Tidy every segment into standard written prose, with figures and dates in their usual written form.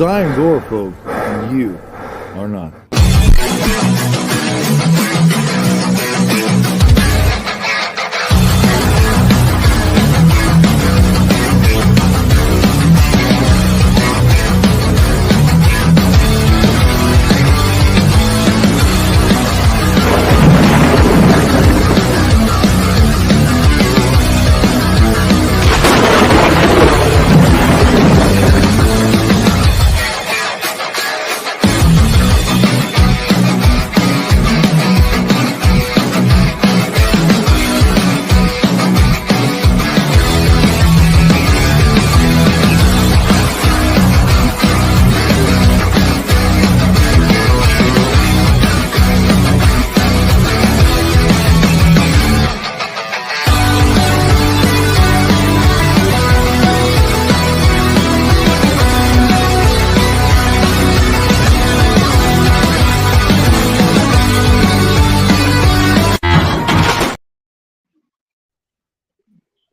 Because I am agoraphobe and you are not.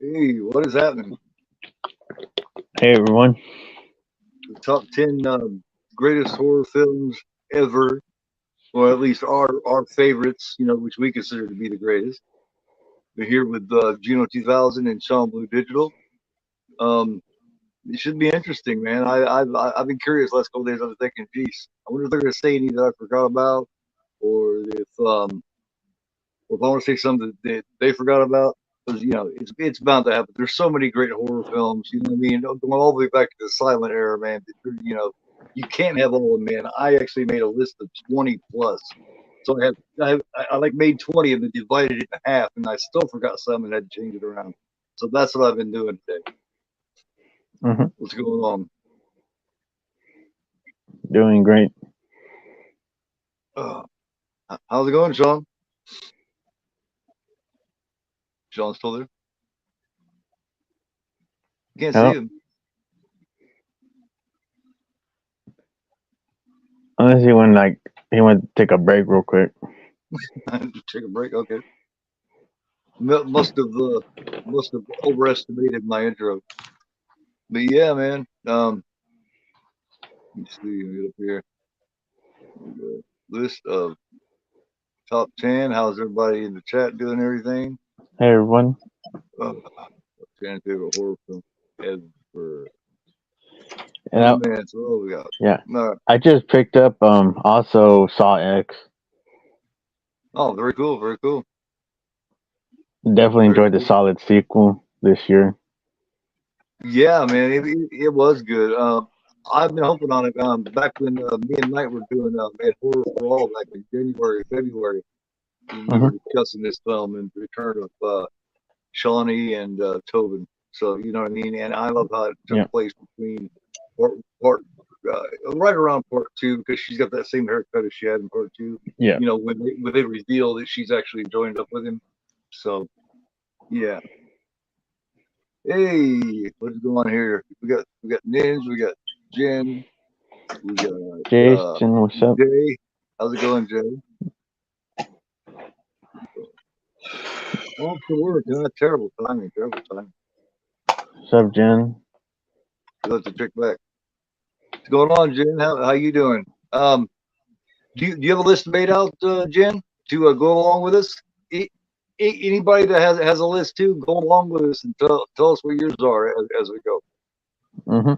Hey, what is happening? Hey everyone. The top 10 greatest horror films ever, or at least our favorites, which we consider to be the greatest. We're here with Juno2000 and Sean Blue Digital. It should be interesting, man. I've been curious the last couple days. I was thinking, geez, I wonder if they're going to say any that I forgot about, or if I want to say something that they forgot about. Because it's bound to happen. There's so many great horror films. You know what I mean? Going all the way back to the silent era, man. You can't have all of them, man. I actually made a list of 20 plus. So I like made 20 and then divided it in half, and I still forgot some and had to change it around. So that's what I've been doing today. Mm-hmm. What's going on? Doing great. How's it going, Sean? Sean's still there? Can't see him. Unless he went to take a break real quick. Take a break, okay. Must have overestimated my intro. But yeah, man. Let me see. Get up here. List of top 10. How's everybody in the chat doing? Everything? Hey everyone. 10 favorite horror film ever. And man, so what we got? Yeah. No. I just picked up also Saw X. Oh, very cool, very cool. Definitely enjoyed the solid sequel this year. Yeah, man, it was good. I've been hoping on it. Back when me and Knight were doing Mad Horror for All back in January, February, we were discussing this film and the return of Shawnee and Tobin. So you know what I mean. And I love how it took place between part right around part 2, because she's got that same haircut as she had in part 2. Yeah. You know, when they reveal that she's actually joined up with him. So yeah. Hey, what's going on here? We got Ninja, we got Jen, we got Jason. What's up? Jay. How's it going, Jay? Off to work, terrible timing. What's up, Jen? You'll have to check back. What's going on, Jen? How you doing? Do you have a list made out, Jen, to go along with us? Anybody that has a list too, go along with us and tell us what yours are as we go. Mm-hmm.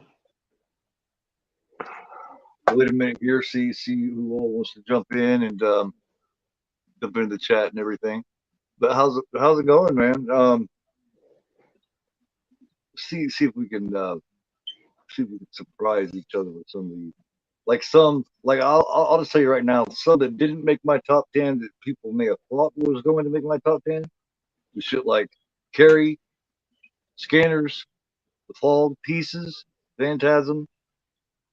Wait a minute here, see who all wants to jump in and jump into the chat and everything. But how's it going, man? See if we can surprise each other with some of these. I'll just tell you right now, some that didn't make my top 10 that people may have thought was going to make my top 10 was shit like Carrie, Scanners, The Fall, Pieces, Phantasm,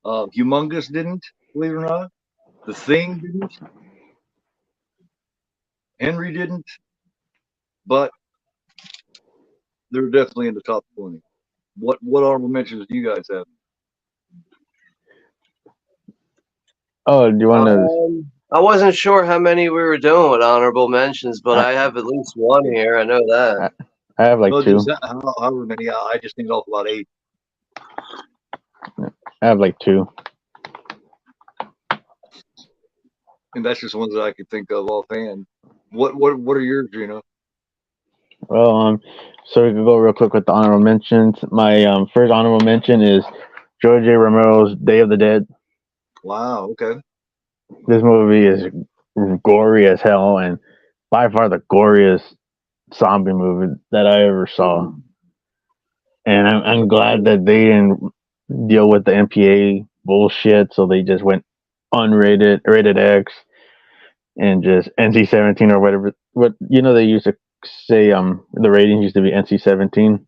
Humongous didn't, believe it or not. The Thing didn't. Henry didn't. But they're definitely in the top 20. What honorable mentions do you guys have? Oh, do you want to? I wasn't sure how many we were doing with honorable mentions, but I have at least one here. I know that. I have like 2. However many, I just think off about 8. I have like 2. and that's just ones that I could think of offhand. What are yours, Juno? Well, so we can go real quick with the honorable mentions. My first honorable mention is George A. Romero's Day of the Dead. Wow. Okay. This movie is gory as hell and by far the goriest zombie movie that I ever saw. And I'm glad that they didn't deal with the MPA bullshit, so they just went unrated, rated X, and just NC-17 or whatever. What they used to say the rating used to be NC-17.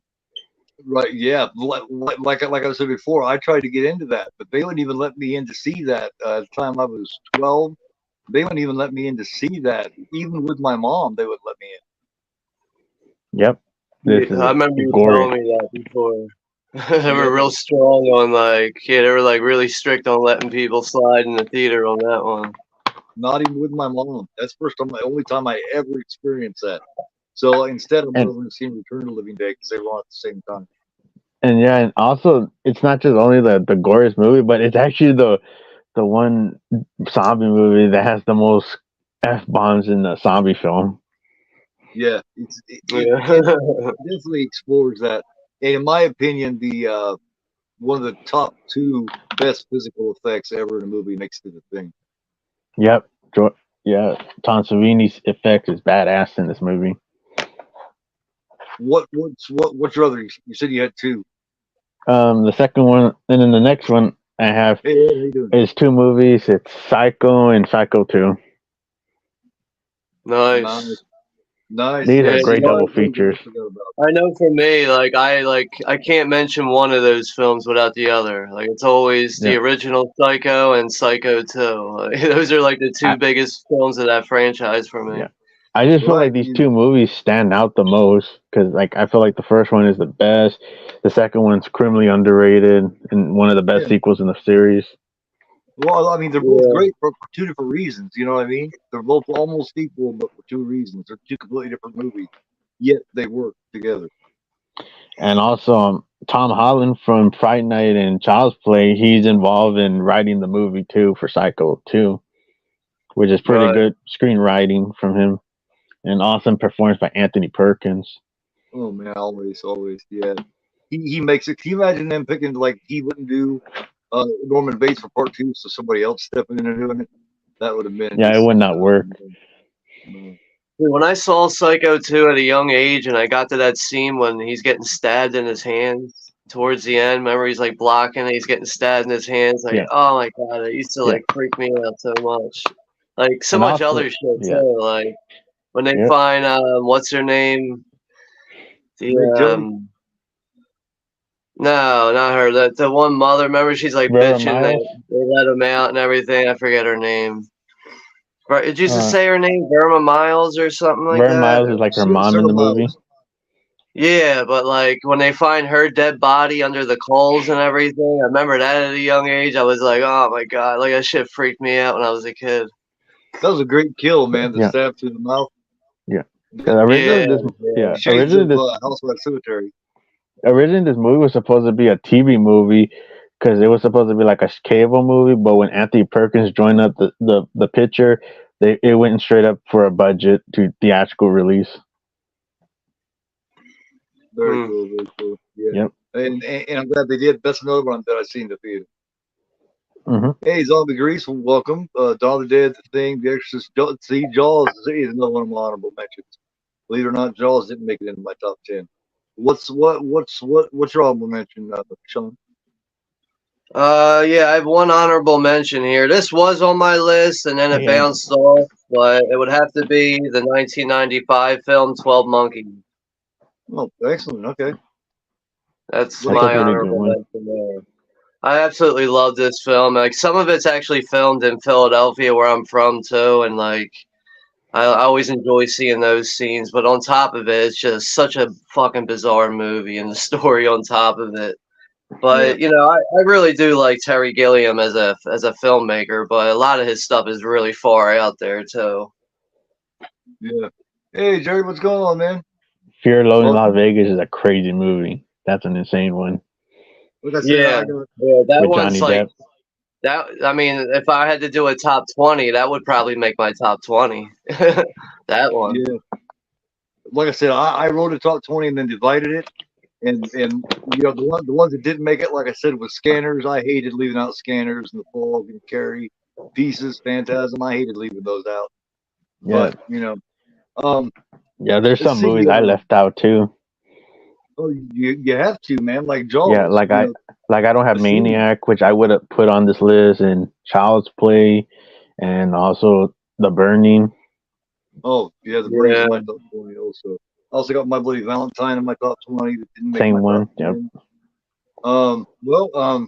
Right. Yeah. Like I said before, I tried to get into that, but they wouldn't even let me in to see that. At the time I was 12, they wouldn't even let me in to see that. Even with my mom, they wouldn't let me in. Yep. This I remember is you gory. telling me that before. They were real strong on they were like really strict on letting people slide in the theater on that one. Not even with my mom. That's the only time I ever experienced that. So instead, I'm going to see Return to the Living Dead because they were on at the same time. And also it's not just only the goriest movie, but it's actually the one zombie movie that has the most F bombs in the zombie film. Yeah, it definitely explores that. And in my opinion, the one of the top two best physical effects ever in a movie next to The Thing. Yep. Yeah. Tom Savini's effect is badass in this movie. What's your other? You said you had two. The second one, and then the next one I have is two movies. It's Psycho and Psycho 2. Nice. These are great double features. I know for me, I can't mention one of those films without the other. Like it's always the original Psycho and Psycho 2. Like, those are like the two biggest films of that franchise for me. Yeah. I just feel like these two movies stand out the most because, I feel like the first one is the best. The second one's criminally underrated and one of the best sequels in the series. Well, I mean, they're both great for two different reasons. You know what I mean? They're both almost equal, but for two reasons. They're two completely different movies, yet they work together. And also, Tom Holland from Fright Night and Child's Play, he's involved in writing the movie too for Psycho 2, which is pretty good screenwriting from him. An awesome performance by Anthony Perkins. Oh man, always, yeah. He makes it. Can you imagine them picking he wouldn't do Norman Bates for part 2, so somebody else stepping in and doing it? That would have been. Yeah, it would not work. When I saw Psycho 2 at a young age, and I got to that scene when he's getting stabbed in his hands towards the end, remember he's blocking and he's getting stabbed in his hands. Oh my god, it used to freak me out so much. So and much other shit too. When they find what's her name? The no, not her. The one mother. Remember, she's bitching. They let him out and everything. I forget her name. Right? Did you just say her name? Verma Miles or something like that? Verma Miles is her mom in the movie. Yeah, but when they find her dead body under the coals and everything, I remember that at a young age. I was like, oh my god, that shit freaked me out when I was a kid. That was a great kill, man. The stab through the mouth. Yeah. Originally, Housewife Cemetery. Originally, this movie was supposed to be a TV movie because it was supposed to be like a cable movie. But when Anthony Perkins joined up the picture, it went straight up for a budget to theatrical release. Very cool, very cool. Yeah. Yep. And I'm glad they did. That's another one that I've seen in the theater. Mm-hmm. Hey, Zombie Grease, welcome. Dawn of the Dead, The Thing, The Exorcist. See, Jaws is another one of my honorable mentions. Believe it or not, Jaws didn't make it into my top 10. What's your honorable mention, Sean? Yeah, I have one honorable mention here. This was on my list, and then it bounced off. But it would have to be the 1995 film 12 Monkeys. Oh, excellent. Okay, that's my honorable mention there. I absolutely love this film. Some of it's actually filmed in Philadelphia, where I'm from too, and I always enjoy seeing those scenes. But on top of it, it's just such a fucking bizarre movie, and the story on top of it. But I really do like Terry Gilliam as a filmmaker, but a lot of his stuff is really far out there too. Yeah. Hey Jerry, what's going on, man? Fear Low in Las Vegas is a crazy movie. That's an insane one. That one's Depp. That I mean, if I had to do a top 20, that would probably make my top 20. That one. Yeah, like I said, I wrote a top 20 and then divided it. And the ones that didn't make it, like I said, was Scanners. I hated leaving out Scanners and The Fog and Carrie, Pieces, Phantasm. I hated leaving those out. Yeah, But um, yeah. There's let's some see. movies I left out too. Oh, you have to, man. Like Jaws. Yeah, like I don't have let's see. Maniac, which I would have put on this list, and Child's Play, and also The Burning. Oh yeah, the Brain's in my top 20 also. I also got My Bloody Valentine in my top 20 that didn't make Same my one. top Yep. 20.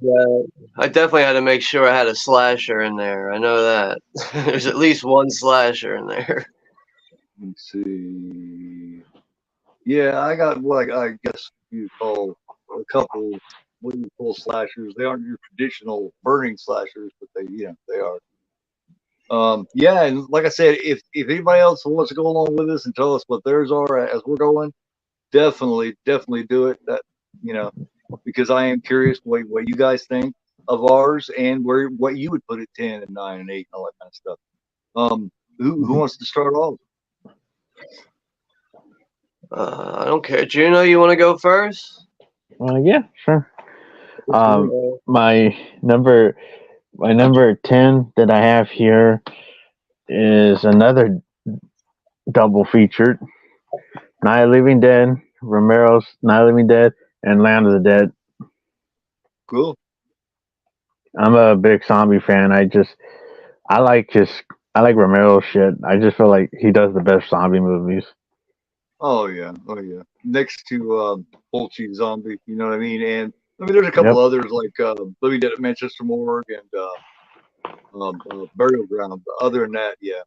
Yeah, I definitely had to make sure I had a slasher in there. I know that. There's at least one slasher in there. Let's see. Yeah, I got what I guess you call a couple. What do you call slashers? They aren't your traditional burning slashers, but they are. Yeah, and like I said, if anybody else wants to go along with us and tell us what theirs are as we're going, definitely do it. That because I am curious what you guys think of ours and what you would put at 10 and 9 and 8 and all that kind of stuff. Who wants to start off? I don't care. Juno, you want to go first? Yeah, sure. My number 10 that I have here is another double featured. Night of the Living Dead, Romero's Night of the Living Dead, and Land of the Dead. Cool. I'm a big zombie fan. I like Romero's shit. I just feel like he does the best zombie movies. Oh yeah. Next to Fulci Zombie, you know what I mean? And I mean, there's a couple others like Living Dead at Manchester Morgue and Burial Ground. But other than that, yeah.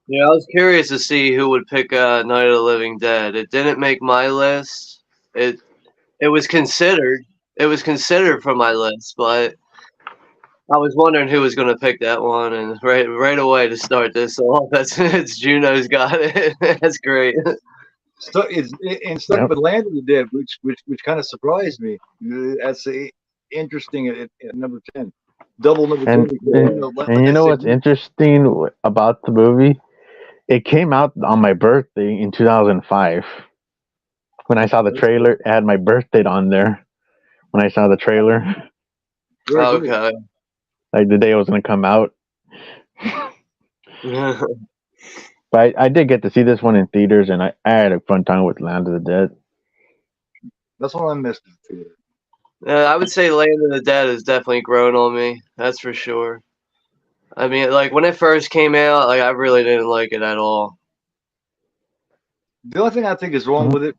Yeah, I was curious to see who would pick Night of the Living Dead. It didn't make my list. It was considered. It was considered for my list, but I was wondering who was going to pick that one, and right away to start this off, it's Juno's got it. That's great. Stuck with Land of the Dead, which kind of surprised me. That's interesting at number 10. Double number 10. And you know what's interesting about the movie? It came out on my birthday in 2005. When I saw the trailer, it had my birthday on there. When I saw the trailer. Okay. Like the day it was going to come out. But I did get to see this one in theaters, and I had a fun time with Land of the Dead. That's what I missed in the theater. I would say Land of the Dead has definitely grown on me. That's for sure. I mean, like when it first came out, like I really didn't like it at all. The only thing I think is wrong with it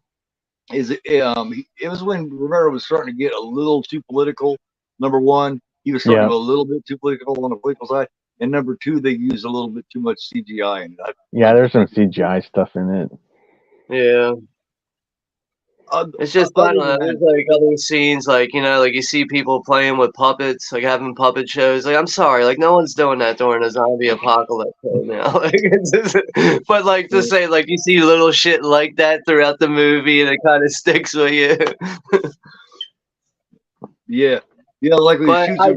is it was when Romero was starting to get a little too political. Number one, he was starting to go a little bit too political on the political side, and number two, they used a little bit too much CGI in it. There's some CGI stuff in it. Yeah. It's just I don't know. There's like other scenes, like like you see people playing with puppets, like having puppet shows. Like I'm sorry, like no one's doing that during a zombie apocalypse right now. But like to say, like you see little shit like that throughout the movie, and it kind of sticks with you. Yeah, like but like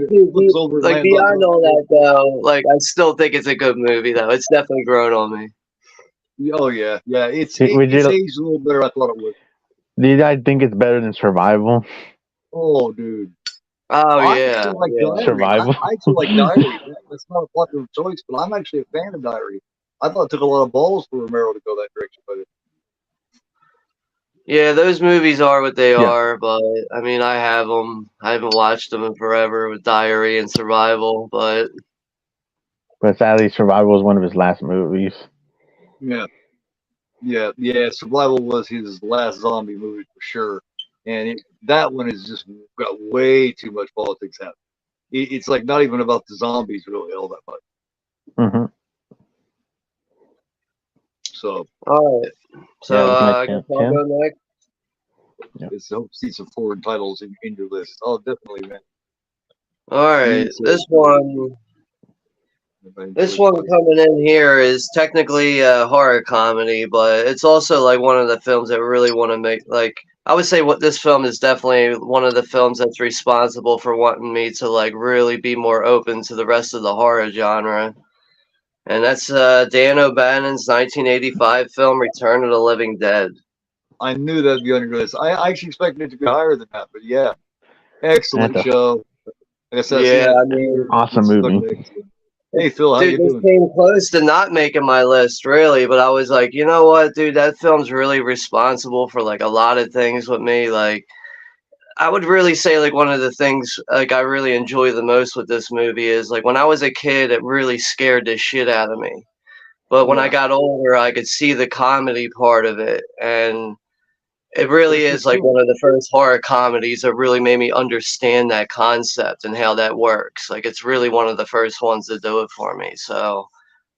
beyond all that though, like I still think it's a good movie though. It's definitely grown on me. Oh yeah, it's aged a little better. I thought it would. Do you guys think it's better than Survival? Oh, dude. Oh, yeah. Survival. I actually like Diary. That's not a popular choice, but I'm actually a fan of Diary. I thought it took a lot of balls for Romero to go that direction, but yeah, those movies are what they are, but I mean, I have them. I haven't watched them in forever with Diary and Survival, but sadly, Survival is one of his last movies. Yeah. Survival was his last zombie movie for sure, and that one has just got way too much politics happening. It's like not even about the zombies really all that much. Mm-hmm. So all right, so I can go next. Let's hope to see some foreign titles in your list. Oh, definitely, man. All right, this one coming in here is technically a horror comedy, but it's also like one of the films that really want to make, like, I would say what this film is definitely one of the films that's responsible for wanting me to like really be more open to the rest of the horror genre. And that's Dan O'Bannon's 1985 film Return of the Living Dead. I knew that'd be on your list. I actually expected it to be higher than that, but yeah, excellent show. Like I said, yeah, I mean, awesome movie. Hey Phil, how you dude, this doing? came close to not making my list, really. But I was like, you know what, dude, that film's really responsible for like a lot of things with me. Like, I would really say like one of the things like I really enjoy the most with this movie is like when I was a kid, it really scared the shit out of me. But when I got older, I could see the comedy part of it, and it really is like one of the first horror comedies that really made me understand that concept and how that works. Like it's really one of the first ones to do it for me. So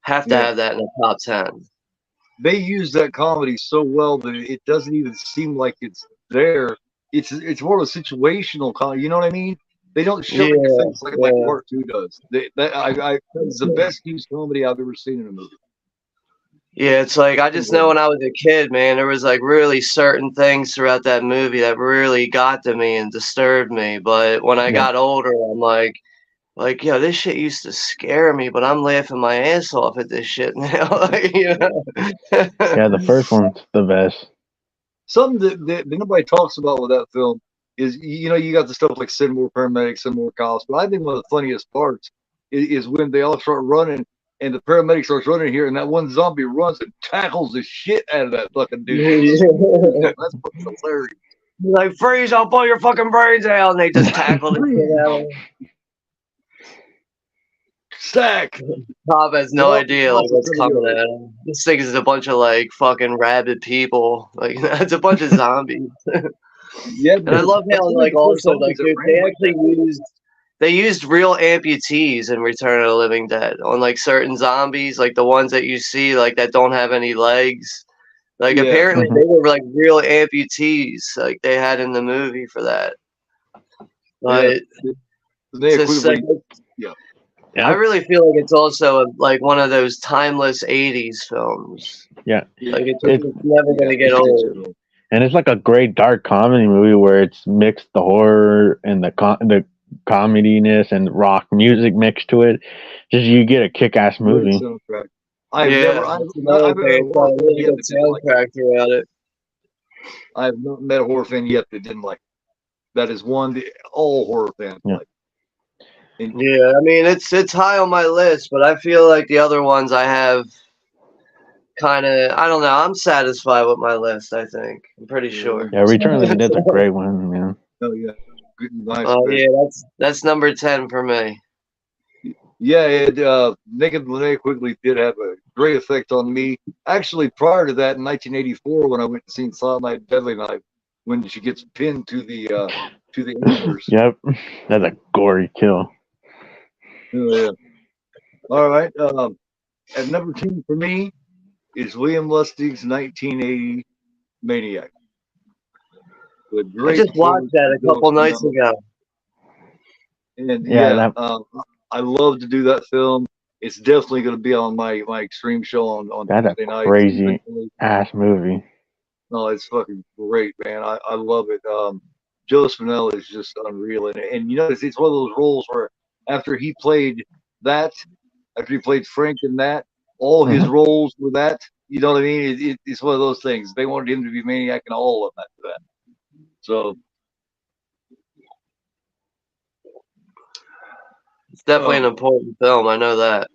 have to have that in the top 10. They use that comedy so well that it doesn't even seem like it's there. It's more of a situational comedy. You know what I mean? They don't show it in your face like Part 2 does. It's the best used comedy I've ever seen in a movie. Yeah, it's like I just know when I was a kid, man, there was like really certain things throughout that movie that really got to me and disturbed me. But when I got older, I'm like, yo, this shit used to scare me, but I'm laughing my ass off at this shit now. Like, you know? Yeah, the first one's the best. Something that nobody talks about with that film is, you know, you got the stuff like send more paramedics, send more cops, but I think one of the funniest parts is when they all start running and the paramedic starts running here and that one zombie runs and tackles the shit out of that fucking dude. That's hilarious. Like, freeze, I'll pull your fucking brains out. And they just tackle the shit out of him. Stack. Bob has no idea like what's coming at him. This thing is a bunch of like fucking rabid people. Like it's a bunch of zombies. Yeah, and I love how like also like they actually used real amputees in Return of the Living Dead on like certain zombies, like the ones that you see like that don't have any legs. Like apparently they were like real amputees, like they had in the movie for that. But I really feel like it's also like one of those timeless '80s films. Yeah, like it's never gonna get old. And it's like a great dark comedy movie where it's mixed the horror and the comediness and rock music mixed to it. Just you get a kick-ass movie. I've never really good soundtrack throughout it. I've not met a horror fan yet that didn't like it. That is one that all horror fans like. Yeah, I mean it's high on my list, but I feel like the other ones I have kind of, I don't know. I'm satisfied with my list. I think I'm pretty sure. Yeah, Return of the Living Dead's a great one, man. Oh yeah, nice. Oh yeah, that's number 10 for me. Yeah, Naked Lene quickly did have a great effect on me. Actually, prior to that, in 1984, when I went to see Silent Night, Deadly Night, when she gets pinned to the anchors. Yep, that's a gory kill. Oh, yeah. All right. At number 2 for me is William Lustig's 1980 Maniac. I just watched that a couple nights ago. And I love to do that film. It's definitely going to be on my extreme show on Tuesday night. Crazy ass movie. No, it's fucking great, man. I love it. Joe Spinell is just unreal, and you know it's one of those roles where after he played Frank in that, all his roles were that. You know what I mean? It's one of those things. They wanted him to be Maniac in all of that. So it's definitely an important film. I know that.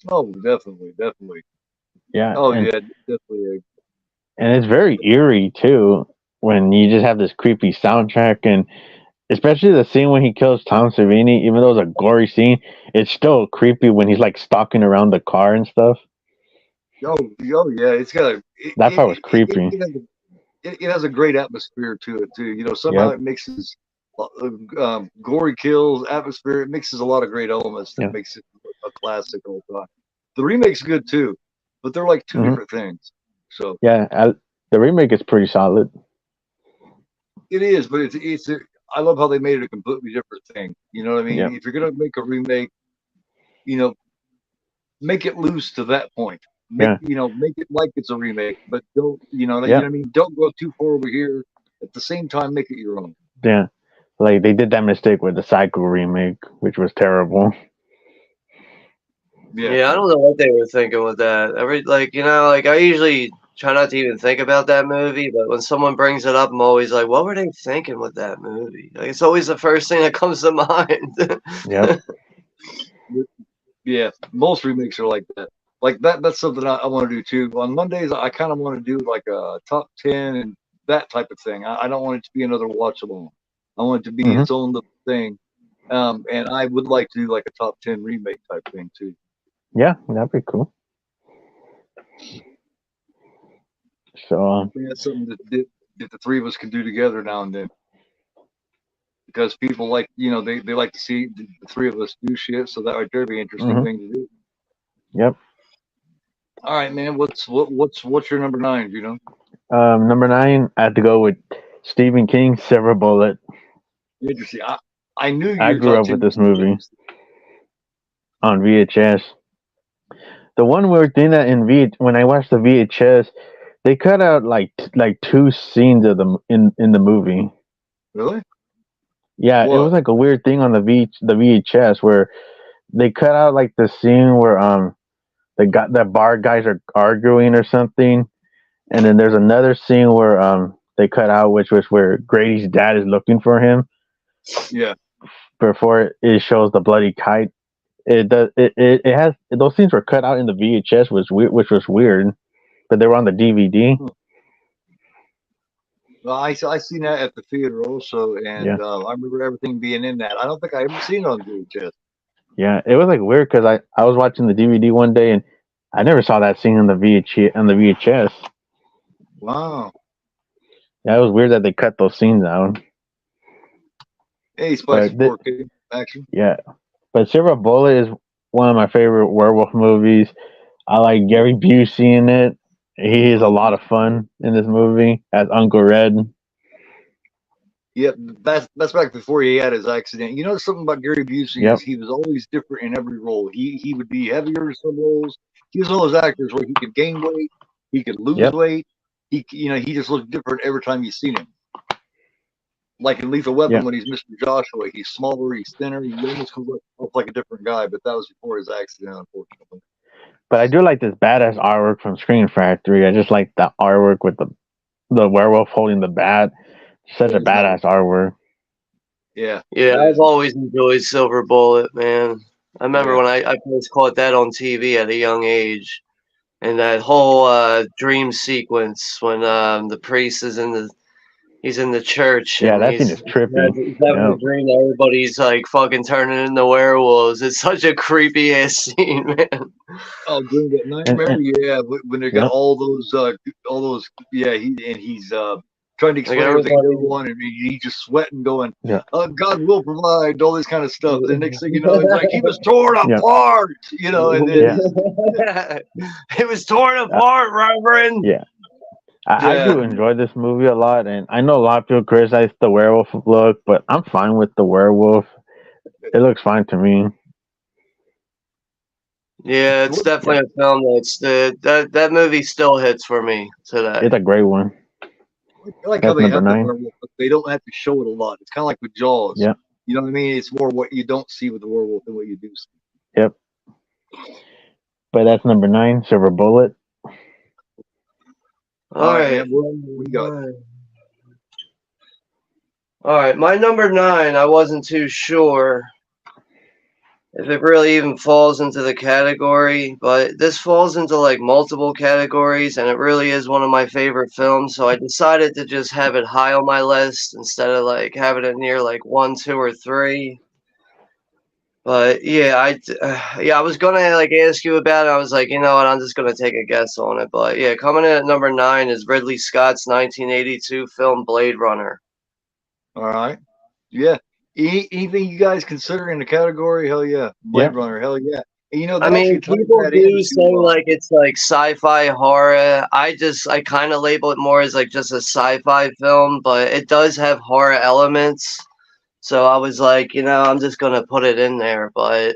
Oh, definitely. Yeah. Oh, yeah, definitely. And it's very eerie too when you just have this creepy soundtrack, and especially the scene when he kills Tom Savini. Even though it's a gory scene, it's still creepy when he's like stalking around the car and stuff. Oh yeah, it's got that part was creepy. It has a great atmosphere to it too. You know, somehow it mixes gory kills, atmosphere. It mixes a lot of great elements that makes it a classic all time. The remake's good too, but they're like two different things. So yeah, the remake is pretty solid. It is, but it's I love how they made it a completely different thing. You know what I mean? If you're gonna make a remake, you know, make it loose to that point. Make it like it's a remake, but don't, you know what I mean? Don't go too far over here at at the same time make it your own. Yeah, like they did that mistake with the Psycho remake, which was terrible. Yeah, I don't know what they were thinking with that. I usually try not to even think about that movie, but when someone brings it up, I'm always like, what were they thinking with that movie? Like, it's always the first thing that comes to mind. Yep. Yeah, most remakes are like that. Like that's something I want to do too. On Mondays, I kind of want to do like a top 10 and that type of thing. I don't want it to be another watch along. I want it to be its own little thing. And I would like to do like a top 10 remake type thing too. Yeah, that'd be cool. So I think that's something that the three of us can do together now and then. Because people like, they like to see the three of us do shit, so that right there would be an interesting thing to do. Yep. All right, man. What's your number 9? Number 9, I had to go with Stephen King's Silver Bullet. Interesting. I knew you I grew up with this movie on VHS. The one weird thing that when I watched the VHS, they cut out like 2 scenes of them in the movie. Really? Yeah, What? it was like a weird thing on the VHS where they cut out like the scene where the bar guys are arguing or something, and then there's another scene where they cut out, which was where Grady's dad is looking for him. Yeah. Before it shows the bloody kite, it has those scenes were cut out in the VHS, which was weird, but they were on the DVD. Well, I seen that at the theater also, and I remember everything being in that. I don't think I ever seen it on VHS. Yeah, it was like weird because I was watching the DVD one day and I never saw that scene on the VHS. Wow. Yeah, it was weird that they cut those scenes out. Hey, spicy 4K action. Yeah, but Silver Bullet is one of my favorite werewolf movies. I like Gary Busey in it. He is a lot of fun in this movie as Uncle Red. Yep, that's back before he had his accident. You know something about Gary Busey is he was always different in every role. He would be heavier in some roles. He was one of those actors where he could gain weight, he could lose weight. He just looked different every time you seen him. Like in Lethal Weapon when he's Mr. Joshua, he's smaller, he's thinner, he almost comes up like a different guy. But that was before his accident, unfortunately. But I do like this badass artwork from Screen Factory. I just like the artwork with the werewolf holding the bat. Such a badass artwork. Yeah. Yeah, I've always enjoyed Silver Bullet, man. I remember when I first caught that on TV at a young age. And that whole dream sequence when the priest is he's in the church. Yeah, and that scene is trippy. He's having a dream that everybody's like fucking turning into werewolves. It's such a creepy ass scene, man. Oh, during that nightmare, yeah, when they got all those, he's trying to explain everything to everyone, and he's just sweating, going, God will provide, all this kind of stuff. The next thing you know, it's like he was torn apart, and then it was torn apart, Reverend. Yeah. I do enjoy this movie a lot, and I know a lot of people criticize the werewolf look, but I'm fine with the werewolf. It looks fine to me. Yeah, it's definitely a film that movie still hits for me today. It's a great one. I like how they have the werewolf, but they don't have to show it a lot. It's kind of like with Jaws. Yeah. You know what I mean? It's more what you don't see with the werewolf than what you do see. Yep. But that's number 9, Silver Bullet. All right. What you got? All right, my number 9, I wasn't too sure if it really even falls into the category, but this falls into like multiple categories, and it really is one of my favorite films, so I decided to just have it high on my list instead of like having it near like 1, 2, or 3. But yeah, I was gonna like ask you about it. I was like, you know what, I'm just gonna take a guess on it. But yeah, coming in at number 9 is Ridley Scott's 1982 film Blade Runner. All right. Yeah. Anything you guys consider in the category? Hell yeah. Blade Runner. Hell yeah. And, I mean, people do say like it's like sci-fi horror. I kind of label it more as like just a sci-fi film, but it does have horror elements. So I was like, I'm just gonna put it in there. But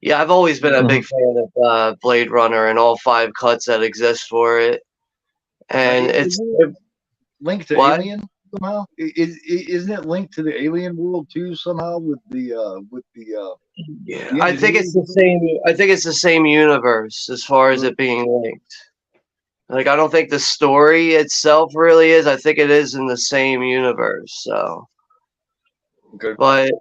yeah, I've always been a big fan of Blade Runner and all 5 cuts that exist for it. And it's linked to Alien. somehow? Isn't it linked to the alien world too somehow with the Yeah, the I think engineers? it's the same. I think it's the same universe as far as it being linked. Like, I don't think the story itself really is. I think it is in the same universe. So, Okay. but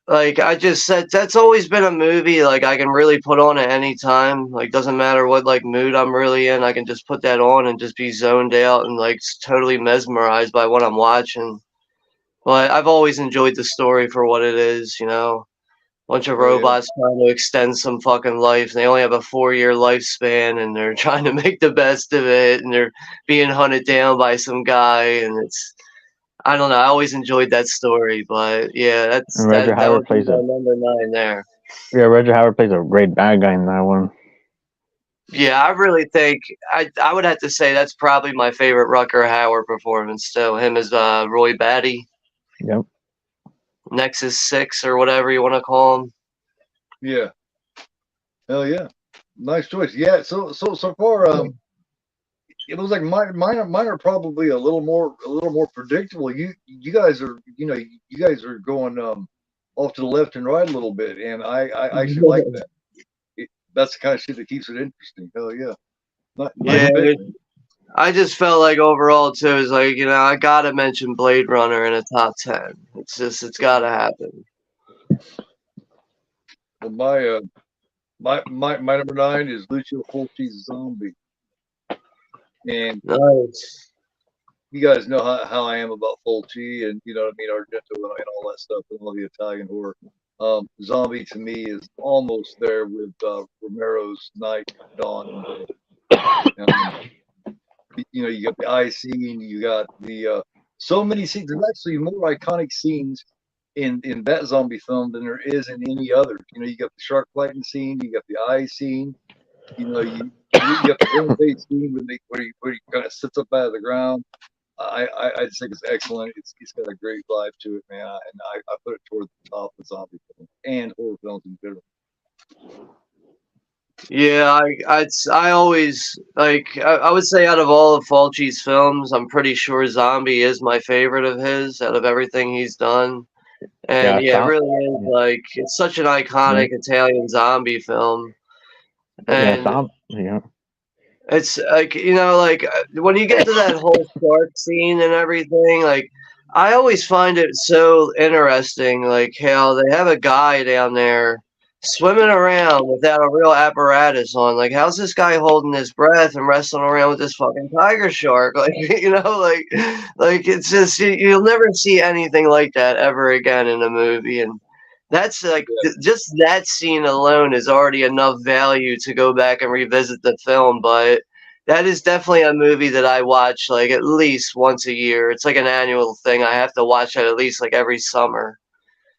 like I just said, that's always been a movie like I can really put on at any time. Like, doesn't matter what like mood I'm really in, I can just put that on and just be zoned out and like totally mesmerized by what I'm watching. But I've always enjoyed the story for what it is, you know. Bunch of Oh yeah. robots trying to extend some fucking life. They only have a 4-year lifespan, and they're trying to make the best of it, and they're being hunted down by some guy, and it's I don't know. I always enjoyed that story, but yeah, And that would be my number 9 there. Yeah, Roger Howard plays a great bad guy in that one. Yeah, I really think I would have to say that's probably my favorite Rucker Hauer performance. Still, him as Roy Batty, Yep. Nexus 6 or whatever you want to call him. Yeah. Hell yeah. Nice choice. Yeah. So far, it looks like mine are probably a little more predictable. You guys are you guys are going off to the left and right a little bit, and I actually like that. That's the kind of shit that keeps it interesting. Hell yeah. Nice Yeah, pick. I just felt like overall too is like, you know, I gotta mention Blade Runner in a top 10. It's gotta happen. Well, my number 9 is Lucio Fulci's Zombie, and Nice. you guys know how I am about Fulci, and you know what I mean, Argento and all that stuff, and all the Italian horror. Zombie to me is almost there with Romero's Night, Dawn, and Day. You know, you got the eye scene, you got the so many scenes. There's actually more iconic scenes in that zombie film than there is in any other. You know, you got the shark fighting scene, you got the eye scene, you know, you got the horn face scene where he kind of sits up out of the ground. I just think it's excellent. It's got a great vibe to it, man. I put it toward the top of zombie films and horror films in general. Yeah, I always like I would say out of all of Fulci's films, I'm pretty sure Zombie is my favorite of his out of everything he's done. And yeah, it really is like it's such an iconic Italian zombie film. And it's like, you know, like when you get to that whole shark scene and everything, like I always find it so interesting, like how they have a guy down there swimming around without a real apparatus on. Like, how's this guy holding his breath and wrestling around with this fucking tiger shark? Like, you know, like it's just you'll never see anything like that ever again in a movie. And that's like just that scene alone is already enough value to go back and revisit the film. But that is definitely a movie that I watch like at least once a year. It's like an annual thing. I have to watch it at least like every summer.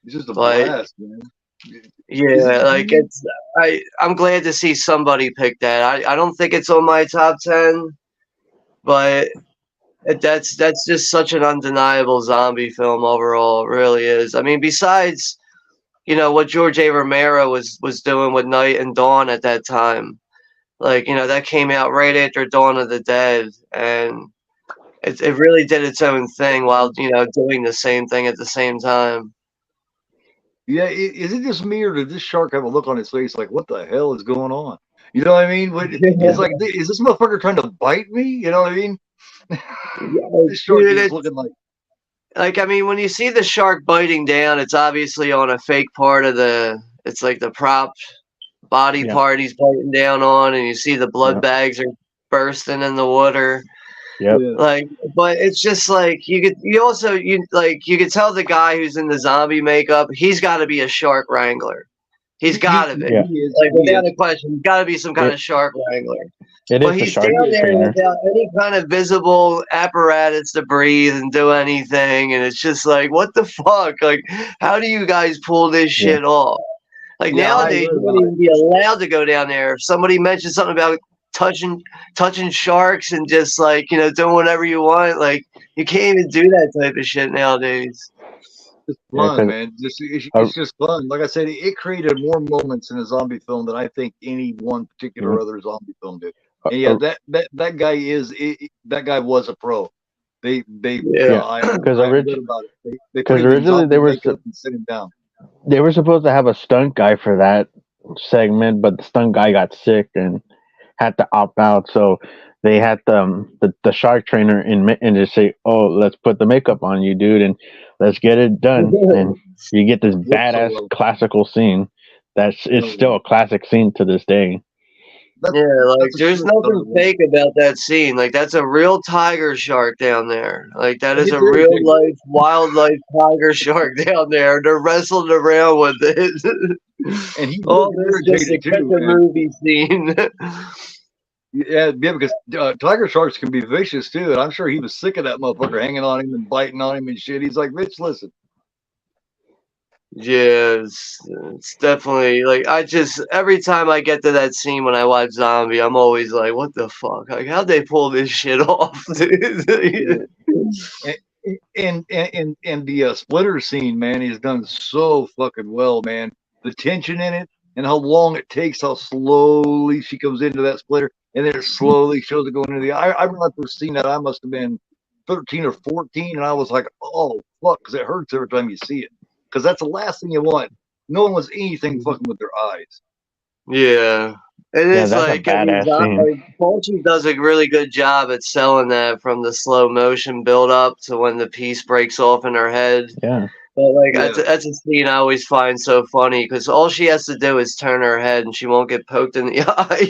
It's just a blast, man. Yeah, like I'm glad to see somebody pick that. I don't think it's on my top 10, but that's just such an undeniable zombie film overall. It really is. I mean, besides, you know, what George A. Romero was doing with Night and Dawn at that time. Like, you know, that came out right after Dawn of the Dead, and it really did its own thing while, you know, doing the same thing at the same time. Yeah, is it just me, or did this shark have a look on his face like, what the hell is going on? You know what I mean? It's like, is this motherfucker trying to bite me? You know what I mean? This shark is looking like, I mean, when you see the shark biting down, it's obviously on a fake part of it's like the prop body part he's biting down on, and you see the blood bags are bursting in the water. Yep. Like, but it's just like you could tell the guy who's in the zombie makeup, he's got to be a shark wrangler. He's got to be. Yeah. Like, without a question, he's got to be some kind of shark wrangler. But he's down there without any kind of visible apparatus to breathe and do anything, and it's just like, what the fuck? Like, how do you guys pull this shit off? Like, nowadays, you wouldn't even be allowed to go down there. If somebody mentions something about touching sharks and just like, you know, doing whatever you want, like, you can't even do that type of shit nowadays. It's fun, man. It's just fun. Like I said, it created more moments in a zombie film than I think any one particular other zombie film did. And yeah, that guy was a pro. Yeah, because I read about it. They put him in originally zombie makeup and sent him down. they were supposed to have a stunt guy for that segment, but the stunt guy got sick and had to opt out. So they had the shark trainer and just say, "Oh, let's put the makeup on you, dude, and let's get it done." And you get this Worked so badass well. classical scene. It's still a classic scene to this day. Yeah, like That's a there's cool nothing stunt, fake about that scene. Like that's a real tiger shark down there. Like that And is it a did, real dude. life wildlife tiger shark down there. They're wrestling around with it. And he Oh, looked this just a irritated cut too, the man. movie scene. Yeah, because tiger sharks can be vicious too, and I'm sure he was sick of that motherfucker hanging on him and biting on him and shit. He's like, "Bitch, listen." Yeah, it's definitely like I just every time I get to that scene when I watch Zombie, I'm always like, what the fuck? Like how'd they pull this shit off, dude? And the splitter scene, man, he's done so fucking well, man. The tension in it and how long it takes, how slowly she comes into that splitter, and then it slowly shows it going into the. I remember seeing that. I must have been 13 or 14, and I was like, oh fuck, because it hurts every time you see it, because that's the last thing you want. No one wants anything fucking with their eyes. Yeah. It Yeah, is that's a like I mean, badass scene. Fulci does a really good job at selling that from the slow motion build up to when the piece breaks off in her head. Yeah, But like Yeah. that's a scene I always find so funny because all she has to do is turn her head and she won't get poked in the eye.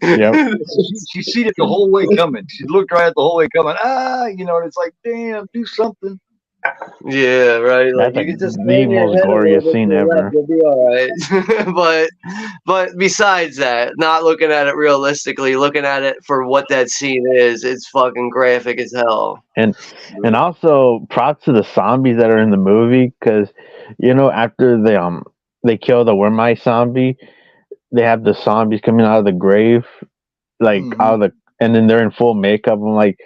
yep. She seen it the whole way coming. She looked right at the whole way coming. And it's like, damn, do something. Yeah, right. Like That's you can just the turn your most head a little glorious bit to scene the left, ever. you'll be all right. but besides that, not looking at it realistically, looking at it for what that scene is, it's fucking graphic as hell. And also props to the zombies that are in the movie because after they kill the Wormite zombie, they have the zombies coming out of the grave, like out of the, and then they're in full makeup. I'm like,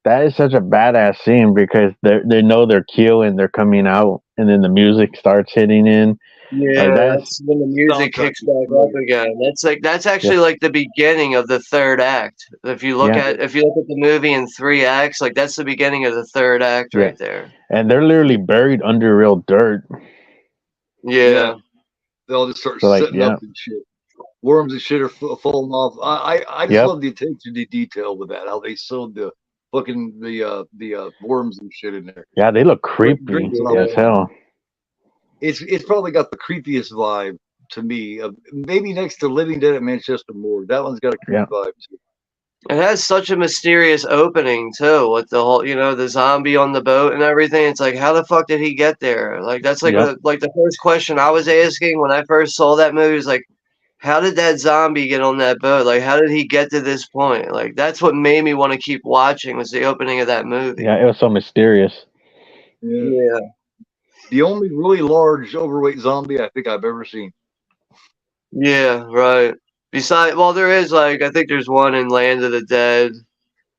that is such a badass scene because they know they're killed and they're coming out, and then the music starts hitting in. Yeah, Like that's when the music kicks back up again. That's actually like the beginning of the third act. If you look at the movie in 3 acts, like that's the beginning of the third act right there. And they're literally buried under real dirt. Yeah. They'll just start setting up and shit. Worms and shit are falling off. I just love the attention to detail with that. How they sewed the fucking the worms and shit in there. Yeah, they look creepy as hell. It's probably got the creepiest vibe to me. Maybe next to Living Dead at Manchester Morgue. That one's got a creepy vibe too. It has such a mysterious opening too, with the whole, the zombie on the boat and everything. It's like, how the fuck did he get there? Like that's like the first question I was asking when I first saw that movie. Was like, how did that zombie get on that boat? Like, how did he get to this point? Like, that's what made me want to keep watching. Was the opening of that movie? Yeah, it was so mysterious. Yeah. The only really large, overweight zombie I think I've ever seen. Yeah, right. Besides, well, there is I think there's one in Land of the Dead.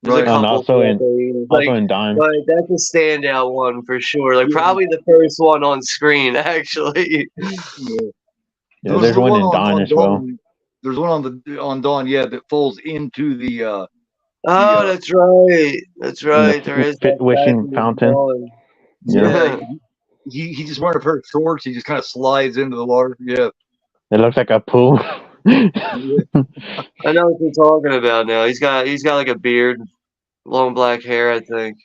There's a couple. And also in Dime. But that's a standout one for sure. Like probably the first one on screen, actually. Yeah, there's one in Dawn as well. There's one on Dawn, that falls into the. That's right. That's right. There is that wishing fountain. Yeah. He just wearing a pair of shorts. He just kind of slides into the water. Yeah. It looks like a pool. I know what you're talking about now. He's got like a beard, long black hair, I think.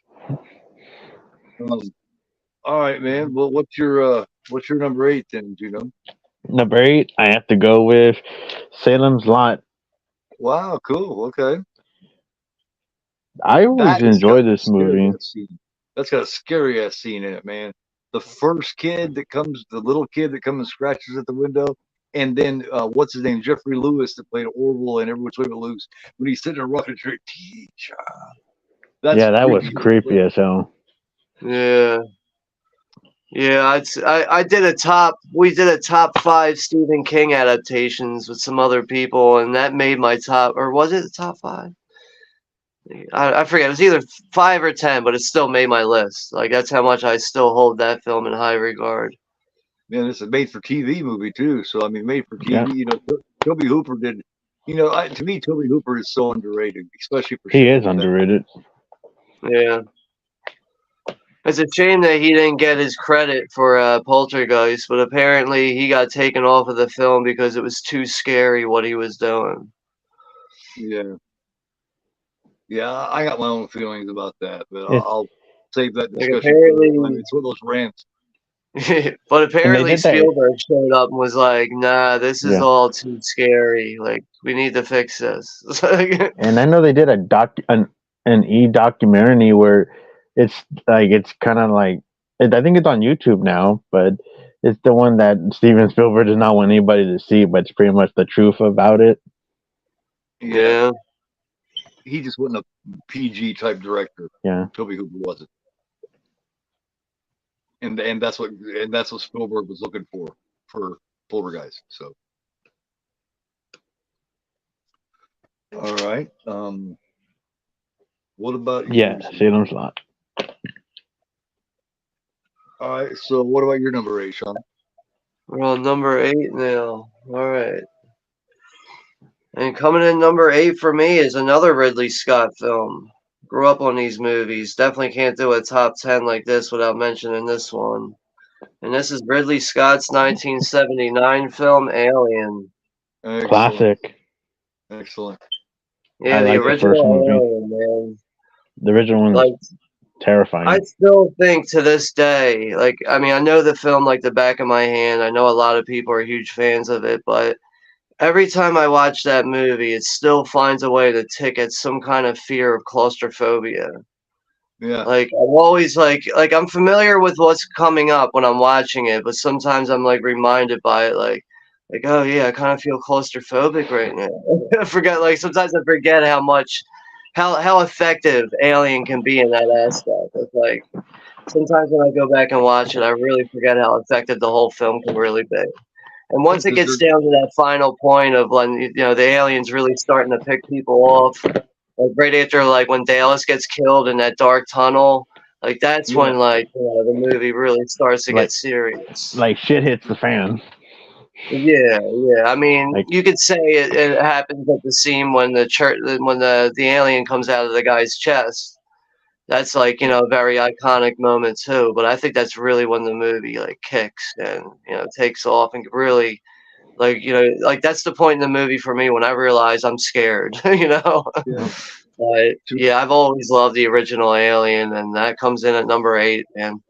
All right, man. Well, what's your number 8 then, Juno? Number 8, I have to go with Salem's Lot. Wow, cool. Okay. I always enjoy this movie. That's got a scary ass scene in it, man. The first kid that comes, the little kid that comes and scratches at the window, and then what's his name, Jeffrey Lewis, that played Orville and Every Which Way But Loose, when he's sitting in a rocking chair, teacher. That was creepy as hell. Yeah. Yeah, we did a top 5 Stephen King adaptations with some other people, and that made my top, or was it the top 5? I forget. It was either 5 or 10, but it still made my list. Like that's how much I still hold that film in high regard. Man, this is a made-for-TV movie too. So I mean, made-for-TV. Yeah. Toby Hooper did. To me, Toby Hooper is so underrated, especially for. He is underrated. Yeah. It's a shame that he didn't get his credit for Poltergeist, but apparently he got taken off of the film because it was too scary what he was doing. Yeah. Yeah, I got my own feelings about that, but I'll save that Like discussion apparently, for it's one of those rants. but apparently did that- Spielberg showed up and was like, "Nah, this is Yeah. all too scary. Like, we need to fix this." And I know they did an documentary where it's kind of like I think it's on YouTube now, but it's the one that Steven Spielberg does not want anybody to see, but it's pretty much the truth about it. Yeah. He just wasn't a PG type director. Yeah. Toby Hooper wasn't. And that's what Spielberg was looking for Poltergeist. So all right. What about you? Yeah, Salem's Lot. All right. So what about your number 8, Sean? We're on number 8 now. All right. And coming in number 8 for me is another Ridley Scott film. Grew up on these movies. Definitely can't do a top 10 like this without mentioning this one. And this is Ridley Scott's 1979 film, Alien. Excellent. Classic. Excellent. Yeah, I the like the original first movie. Alien, man. The original one's Like, terrifying. I still think to this day, like, I mean, I know the film like the back of my hand. I know a lot of people are huge fans of it, but every time I watch that movie, it still finds a way to tick at some kind of fear of claustrophobia. Yeah. Like, I'm always like I'm familiar with what's coming up when I'm watching it, but sometimes I'm like reminded by it, like, oh yeah, I kind of feel claustrophobic right now. I forget, like, sometimes I forget how much, how effective Alien can be in that aspect. It's like, sometimes when I go back and watch it, I really forget how effective the whole film can really be. And once it gets down to that final point of when, you know, the aliens really starting to pick people off, like right after, like, when Dallas gets killed in that dark tunnel, like, that's when, like, you know, the movie really starts to get serious. Like shit hits the fan. Yeah, yeah. I mean, Like- you could say it happens at the scene when the alien comes out of the guy's chest. That's, like, you know, a very iconic moment too. But I think that's really when the movie, like, kicks and, you know, takes off and really, like, you know, like, that's the point in the movie for me when I realize I'm scared, you know. Yeah. But yeah, I've always loved the original Alien, and that comes in at number 8, man.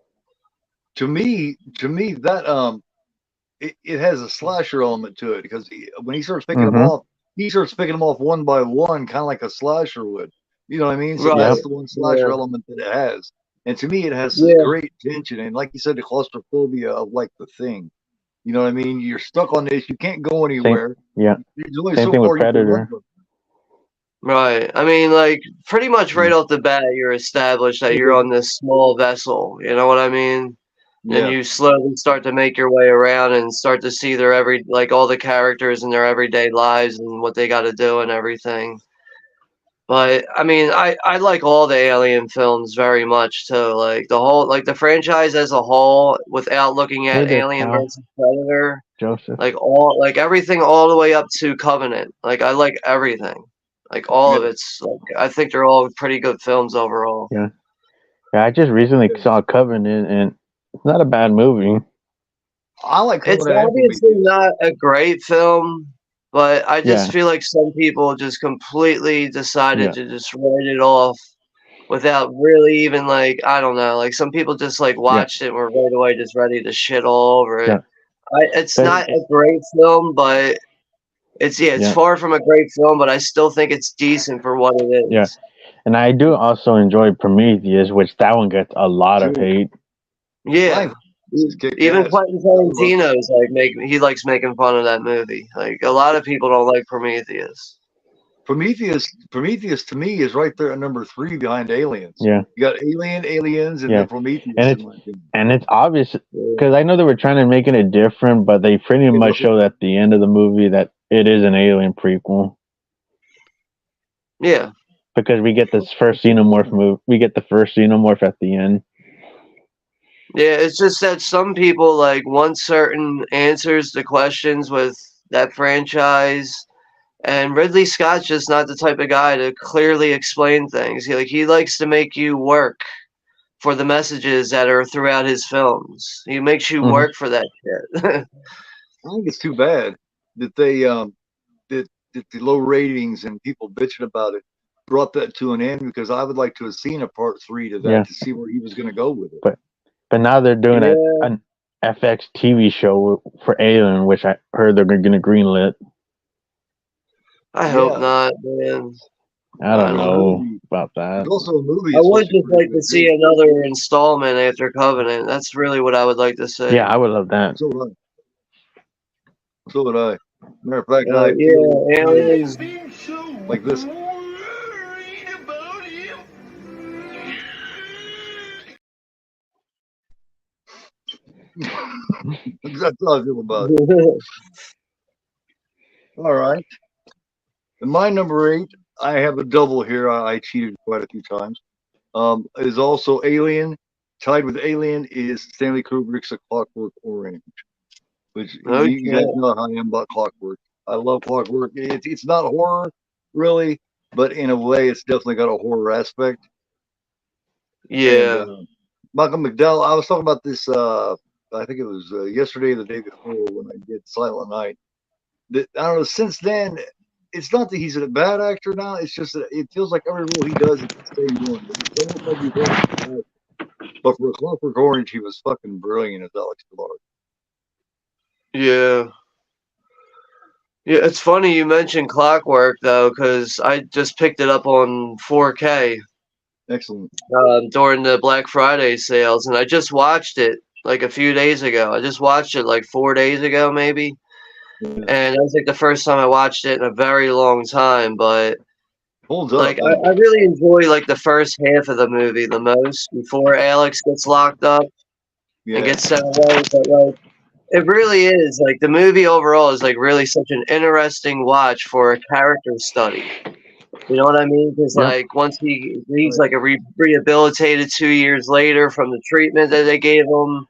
To me, that it has a slasher element to it because when he starts picking them off, he starts picking them off one by one, kind of like a slasher would. You know what I mean? So that's the one slasher element that it has. And to me, it has this great tension. And like you said, the claustrophobia of, like, the thing. You know what I mean? You're stuck on this. You can't go anywhere. Same thing with Predator. Right. I mean, like, pretty much right off the bat, you're established that you're on this small vessel. You know what I mean? And you slowly start to make your way around and start to see their all the characters in their everyday lives and what they got to do and everything. But I mean, I like all the Alien films very much too. Like the franchise as a whole, without looking at Alien versus Predator, Joseph. like everything all the way up to Covenant. Like, I like everything. Like, all of it's, like, I think they're all pretty good films overall. Yeah, I just recently saw Covenant, and it's not a bad movie. I like Covenant. It's obviously not a great film, but I just feel like some people just completely decided to just write it off without really even, like, I don't know, like, some people just, like, watched it and were right away just ready to shit all over it. It's not a great film, but it's far from a great film, but I still think it's decent for what it is. Yeah, and I do also enjoy Prometheus, which that one gets a lot of hate. Yeah, even Quentin Tarantino's he likes making fun of that movie. Like, a lot of people don't like Prometheus. Prometheus to me is right there at number 3 behind Aliens. Yeah, you got Aliens, and then Prometheus. And it's obvious because I know they were trying to make it different, but they pretty much showed at the end of the movie that it is an Alien prequel. Yeah, because we get this first xenomorph move. We get the first xenomorph at the end. Yeah, it's just that some people, like, want certain answers to questions with that franchise. And Ridley Scott's just not the type of guy to clearly explain things. He likes to make you work for the messages that are throughout his films. He makes you work for that shit. I think it's too bad that they that the low ratings and people bitching about it brought that to an end, because I would like to have seen a part 3 to that to see where he was going to go with it. But now they're doing an FX TV show for Alien, which I heard they're going to greenlit. I hope not, man. I don't know about that. There's also a movie. I would just like to see another installment after Covenant. That's really what I would like to see. Yeah, I would love that. So would I. Matter of fact, aliens like this. That's how I feel about it. All right. And my number 8, I have a double here. I cheated quite a few times. Is also Alien. Tied with Alien is Stanley Kubrick's A Clockwork Orange, which you guys know how I am about Clockwork. I love Clockwork. It's not horror, really, but in a way, it's definitely got a horror aspect. Yeah. And, Malcolm McDowell, I was talking about this, I think it was yesterday or the day before when I did Silent Night. I don't know, since then, it's not that he's a bad actor now. It's just that it feels like every role he does is the same one. It's almost like he's always, but for A Clockwork Orange, he was fucking brilliant as Alex Ballard. Yeah. Yeah, it's funny you mentioned Clockwork, though, because I just picked it up on 4K. Excellent. During the Black Friday sales, and I just watched it like a few days ago. I just watched it like 4 days ago, maybe. Yeah. And that was like the first time I watched it in a very long time, but holds up. Like I really enjoy like the first half of the movie the most before Alex gets locked up and gets sent away. But like it really is like the movie overall is like really such an interesting watch for a character study. You know what I mean? Because like once he's like rehabilitated 2 years later from the treatment that they gave him,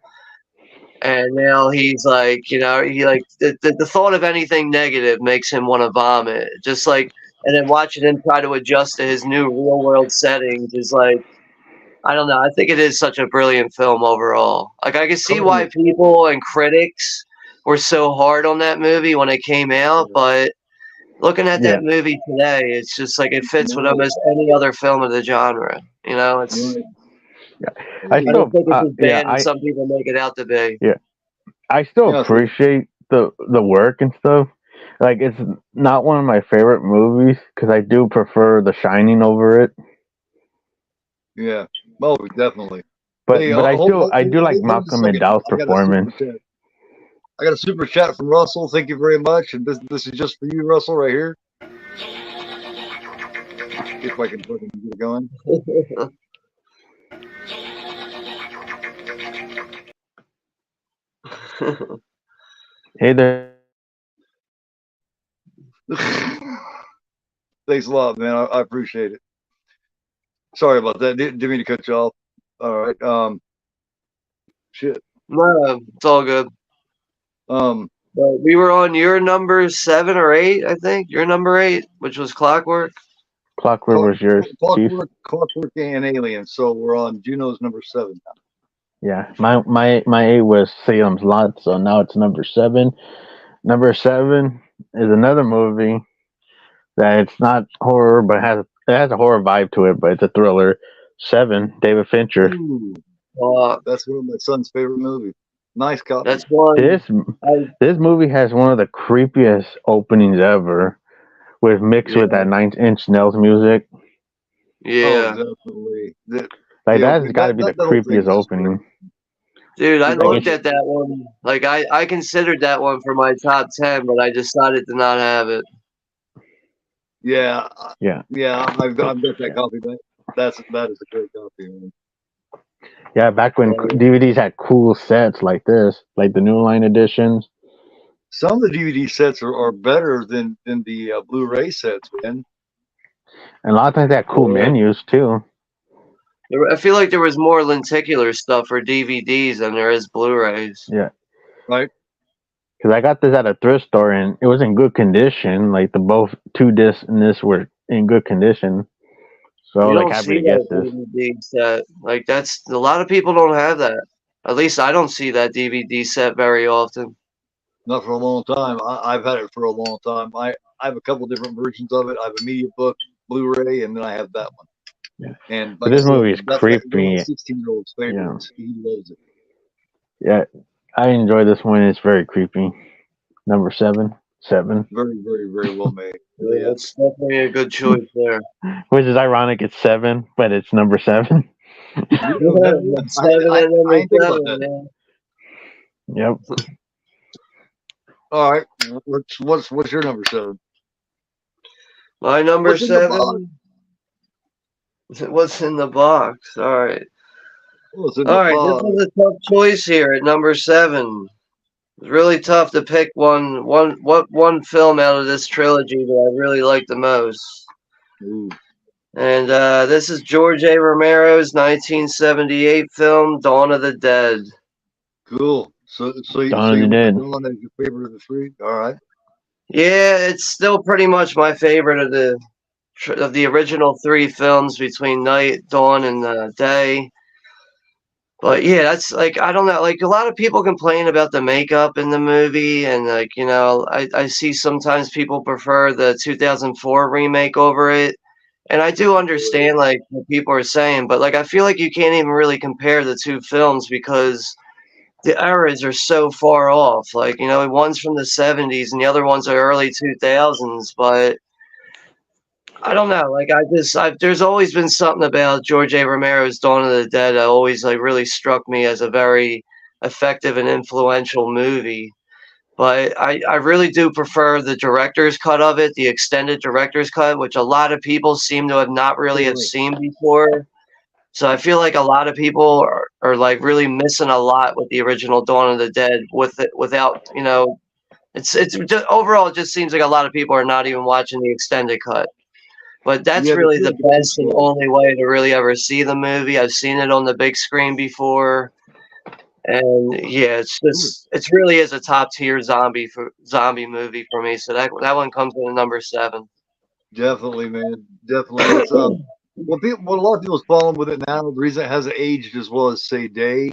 and now he's like, you know, he like the thought of anything negative makes him want to vomit. Just like, and then watching him try to adjust to his new real world settings is like, I don't know. I think it is such a brilliant film overall. Like I can see why people and critics were so hard on that movie when it came out, but looking at that movie today, it's just like it fits with almost any other film of the genre. You know, it's. I don't think it's as bad as some people make it out to be. Yeah, I still appreciate the work and stuff. Like it's not one of my favorite movies because I do prefer The Shining over it. Yeah, oh, definitely. But I do like Malcolm McDowell's performance. I got a super chat from Russell. Thank you very much. And this is just for you, Russell, right here. If I can fucking get it going. Hey there. Thanks a lot, man. I appreciate it. Sorry about that. Didn't mean to cut you off. All right. Shit. No, it's all good. But we were on your number 7 or 8, I think. Your number 8, which was Clockwork. Clockwork was yours. Clockwork and Alien. So we're on Juno's number 7 now. Yeah, my 8 was Salem's Lot, so now it's number 7. Number 7 is another movie that it's not horror, but it has a horror vibe to it, but it's a thriller. 7, David Fincher. Ooh, that's one of my son's favorite movies. Nice copy. That's one. This movie has one of the creepiest openings ever, with mixed with that 9-inch Nails music. Yeah, definitely. That's got to be the creepiest opening. Dude, I looked at that one. Like I considered that one for my top 10, but I decided to not have it. Yeah. I've got that copy. That is a great copy. Man. Yeah, back when DVDs had cool sets like this, like the New Line editions. Some of the DVD sets are better than the Blu-ray sets, man. And a lot of times they had cool menus too. I feel like there was more lenticular stuff for DVDs than there is Blu-rays. Yeah. Right. Because I got this at a thrift store and it was in good condition. Like the both two discs in this were in good condition. So I You was like don't happy see to get that this. DVD set. Like that's a lot of people don't have that. At least I don't see that DVD set very often. Not for a long time. I've had it for a long time. I have a couple different versions of it. I have a media book, Blu-ray, and then I have that one. Yeah. And But like I this said, movie is that's one of my creepy. 16-year-old's Yeah. favorites. He loves it. Yeah, I enjoy this one. It's very creepy. Number 7. Very, very, very well made. Yeah, Yeah. that's definitely a good choice there. Which is ironic. It's 7, but it's number 7. Yeah, Seven I and number ain't think about seven. that. Yeah. Yep. All right. What's your number 7? My number What's in the box? 7. What's in the box? All right. What's in All the right. This box? was a tough choice here at number 7. It's really tough to pick one film out of this trilogy that I really like the most. Ooh, And this is George A. Romero's 1978 film Dawn of the Dead. cool. So you Dawn of the went Dead. with Dawn as your favorite of the 3? All right. Yeah, it's still pretty much my favorite of the original 3 films between night, dawn, and day. But yeah, that's like I don't know. Like a lot of people complain about the makeup in the movie, and like I see sometimes people prefer the 2004 remake over it, and I do understand like what people are saying, but like I feel like you can't even really compare the 2 films because the eras are so far off. Like one's from the 70s and the other ones are early 2000s, but I don't know. Like there's always been something about George A. Romero's Dawn of the Dead that always like really struck me as a very effective and influential movie. But I really do prefer the director's cut of it, the extended director's cut, which a lot of people seem to have not really have seen before. So I feel like a lot of people are like really missing a lot with the original Dawn of the Dead with it without it's just overall it just seems like a lot of people are not even watching the extended cut. But that's Yeah, really the best and only way to really ever see the movie. I've seen it on the big screen before, and yeah, it really is a top tier zombie movie for me. So that one comes in at number 7. Definitely, man. Definitely. It's what a lot of people's problem with it now, the reason it hasn't aged as well as say Day,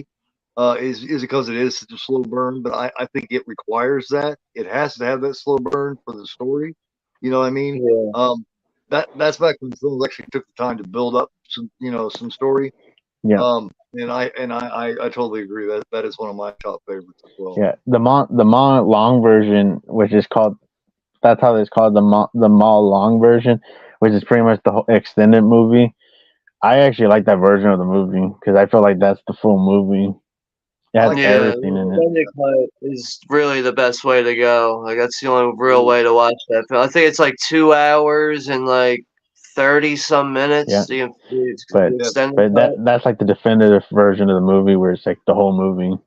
is because it is such a slow burn. But I think it requires that. It has to have that slow burn for the story. You know what I mean? Yeah. That's back when films actually took the time to build up some story. Yeah. And I totally agree. That is one of my top favorites as well. Yeah. The Mall Long version, which is called, that's how it's called, the Mall Long version, which is pretty much the whole extended movie. I actually like that version of the movie because I feel like that's the full movie. It has everything in it. Extended cut is really the best way to go. Like that's the only real way to watch that film. I think it's like 2 hours and like 30 some minutes. Yeah. But that's like the definitive version of the movie where it's like the whole movie.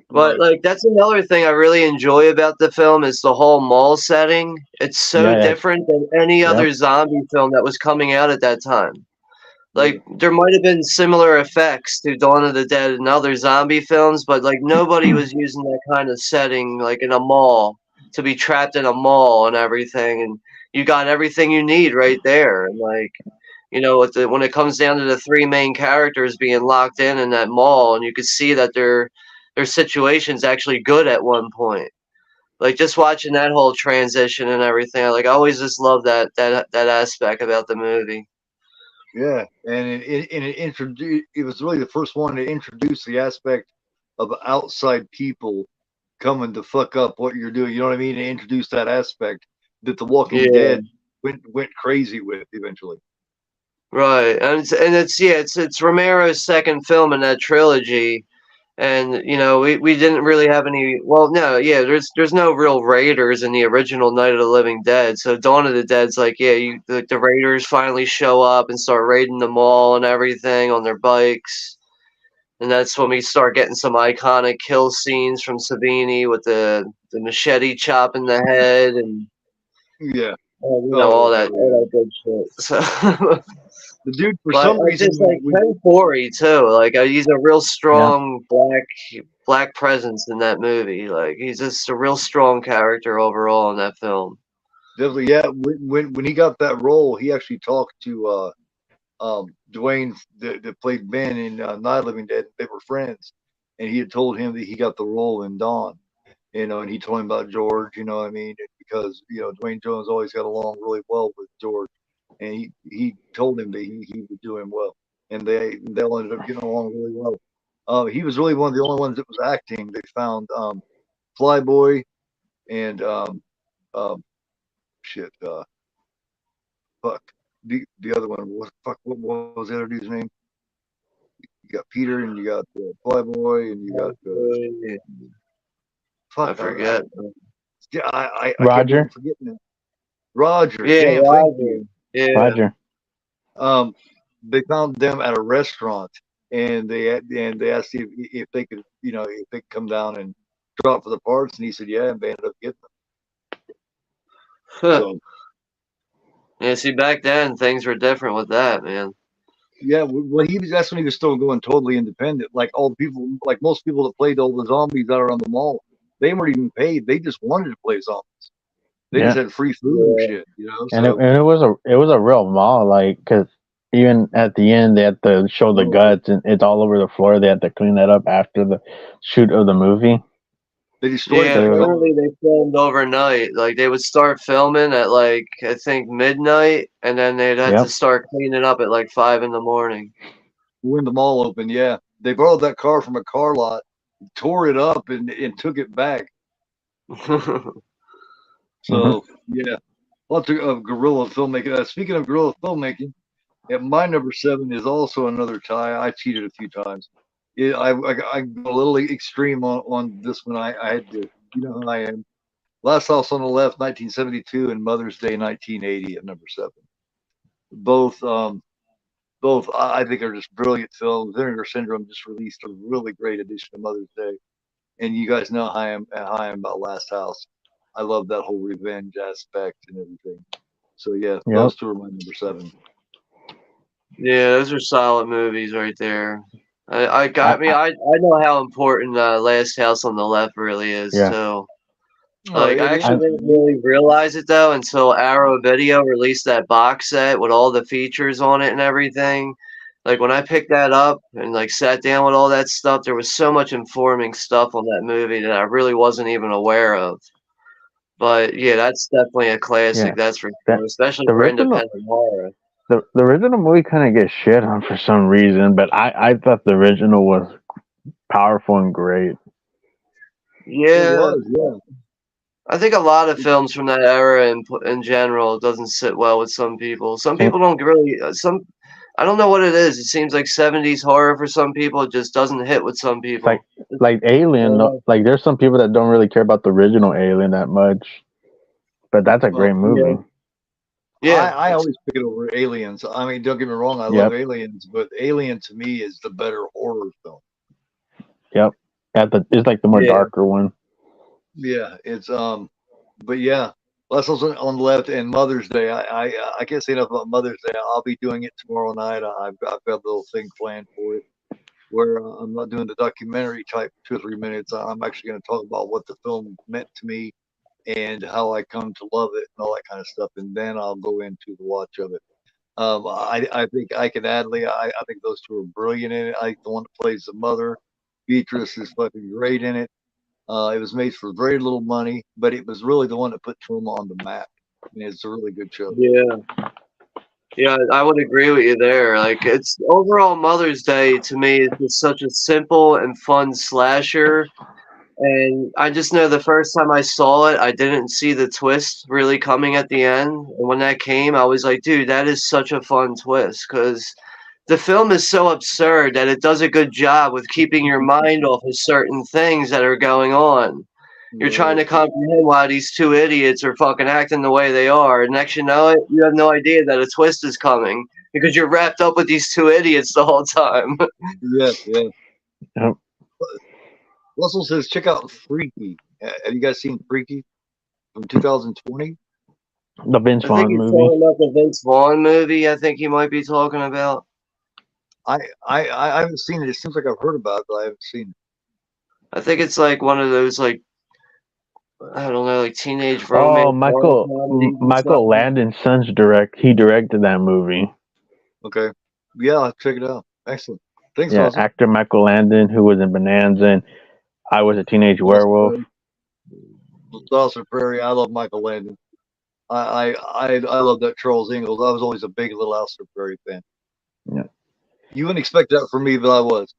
But like that's another thing I really enjoy about the film is the whole mall setting. It's so different than any other zombie film that was coming out at that time. Like there might have been similar effects to Dawn of the Dead and other zombie films, but like nobody was using that kind of setting like in a mall to be trapped in a mall and everything, and you got everything you need right there. And like when it comes down to the 3 main characters being locked in that mall, and you could see that their situation's actually good at one point. Like just watching that whole transition and everything, I always just love that aspect about the movie. Yeah, and it was really the first one to introduce the aspect of outside people coming to fuck up what you're doing. You know what I mean? And introduce that aspect that The Walking Dead went crazy with eventually. Right, and it's Romero's second film in that trilogy, and we didn't really have any. Well, no, yeah, there's no real raiders in the original Night of the Living Dead. So Dawn of the Dead's like, the raiders finally show up and start raiding the mall and everything on their bikes, and that's when we start getting some iconic kill scenes from Savini with the machete chopping the head and. Yeah. You know, all that good shit. So, the dude for but some I reason just like Ken Foree too. Like he's a real strong black presence in that movie. Like he's just a real strong character overall in that film. definitely, yeah. When he got that role, he actually talked to Dwayne that played Ben in Night of the Living Dead. They were friends, and he had told him that he got the role in Dawn. You know, and he told him about George. You know what I mean? Because Dwayne Jones always got along really well with George, and he told him that he would do him well, and they all ended up getting along really well. He was really one of the only ones that was acting. They found Flyboy and um, shit. Fuck the other one. What was the other dude's name? You got Peter, and you got Flyboy, and you got I forget. I Roger. can't forget him. Roger. Yeah, Damn, Roger. thank you. Yeah. Roger. They found them at a restaurant, and they asked if they could, if they could come down and drop for the parts, and he said yeah, and they ended up getting them. So, yeah, see, back then things were different with that, man. yeah, well, that's when he was still going totally independent. Like all the people, like most people that played all the zombies out around the mall, they weren't even paid. They just wanted to play zombies. They just had free food and shit, And it was a real mall, like, because even at the end they had to show the guts, and it's all over the floor. They had to clean that up after the shoot of the movie. They destroyed apparently they filmed overnight. Like they would start filming at like I think midnight, and then they'd have to start cleaning up at like 5 in the morning. When the mall opened, yeah, they borrowed that car from a car lot, tore it up, and took it back. So yeah, lots of guerrilla filmmaking. Speaking of guerrilla filmmaking, my number 7 is also another tie. I cheated a few times. I go a little extreme on this one. I had to, how I am. Last House on the Left, 1972, and Mother's Day, 1980, at number 7. Both I think are just brilliant films. Vinegar Syndrome just released a really great edition of Mother's Day, and you guys know how I am about Last House. I love that whole revenge aspect and everything. So yeah, those two are my number 7. Yeah, those are solid movies right there. I know how important Last House on the Left really is too. Like I actually didn't really realize it though until Arrow Video released that box set with all the features on it and everything. Like when I picked that up and like sat down with all that stuff, there was so much informing stuff on that movie that I really wasn't even aware of. But yeah, that's definitely a classic. That's for sure, especially for independent horror. The original movie kind of gets shit on for some reason, but I thought the original was powerful and great. Yeah. I think a lot of films from that era in general doesn't sit well with some people. Some people don't really I don't know what it is. It seems like 70s horror for some people. It just doesn't hit with some people. Like Alien, like there's some people that don't really care about the original Alien that much, but that's a great movie. Yeah, I always pick it over Aliens. I mean, don't get me wrong, I love Aliens, but Alien to me is the better horror film. Yep, it's like the more darker one. Yeah, it's but yeah, Last on the Left and Mother's Day. I can't say enough about Mother's Day. I'll be doing it tomorrow night. I've got a little thing planned for it, where I'm not doing the documentary type 2 or 3 minutes. I'm actually going to talk about what the film meant to me and how I come to love it and all that kind of stuff, and then I'll go into the watch of it. I think Ike and Adley, I think those two are brilliant in it. I think the one that plays the mother, Beatrice, is fucking great in it. It was made for very little money, but it was really the one that put Troma on the map. And it's a really good show. Yeah, I would agree with you there. Like, it's overall Mother's Day to me is just such a simple and fun slasher. And I just know the first time I saw it, I didn't see the twist really coming at the end. And when that came, I was like, dude, that is such a fun twist because the film is so absurd that it does a good job with keeping your mind off of certain things that are going on. You're trying to comprehend why these two idiots are fucking acting the way they are. And next you know it, you have no idea that a twist is coming because you're wrapped up with these two idiots the whole time. Yeah. Russell says, check out Freaky. Have you guys seen Freaky from 2020? The Vince I think Vaughn he's movie. talking about the Vince Vaughn movie. I think he might be talking about. I haven't seen it. It seems like I've heard about it, but I haven't seen it. I think it's like one of those like I don't know, like teenage Oh, romance. Michael Landon's son's he directed that movie. Okay. Yeah, I'll check it out. Excellent. Thanks, Yeah, Austin. actor Michael Landon, who was in Bonanza and I Was a Teenage Werewolf. Dawson Prairie. I love Michael Landon. I love that Charles Ingalls. I was always a big Little House on the Prairie fan. Yeah. You wouldn't expect that from me, but I was.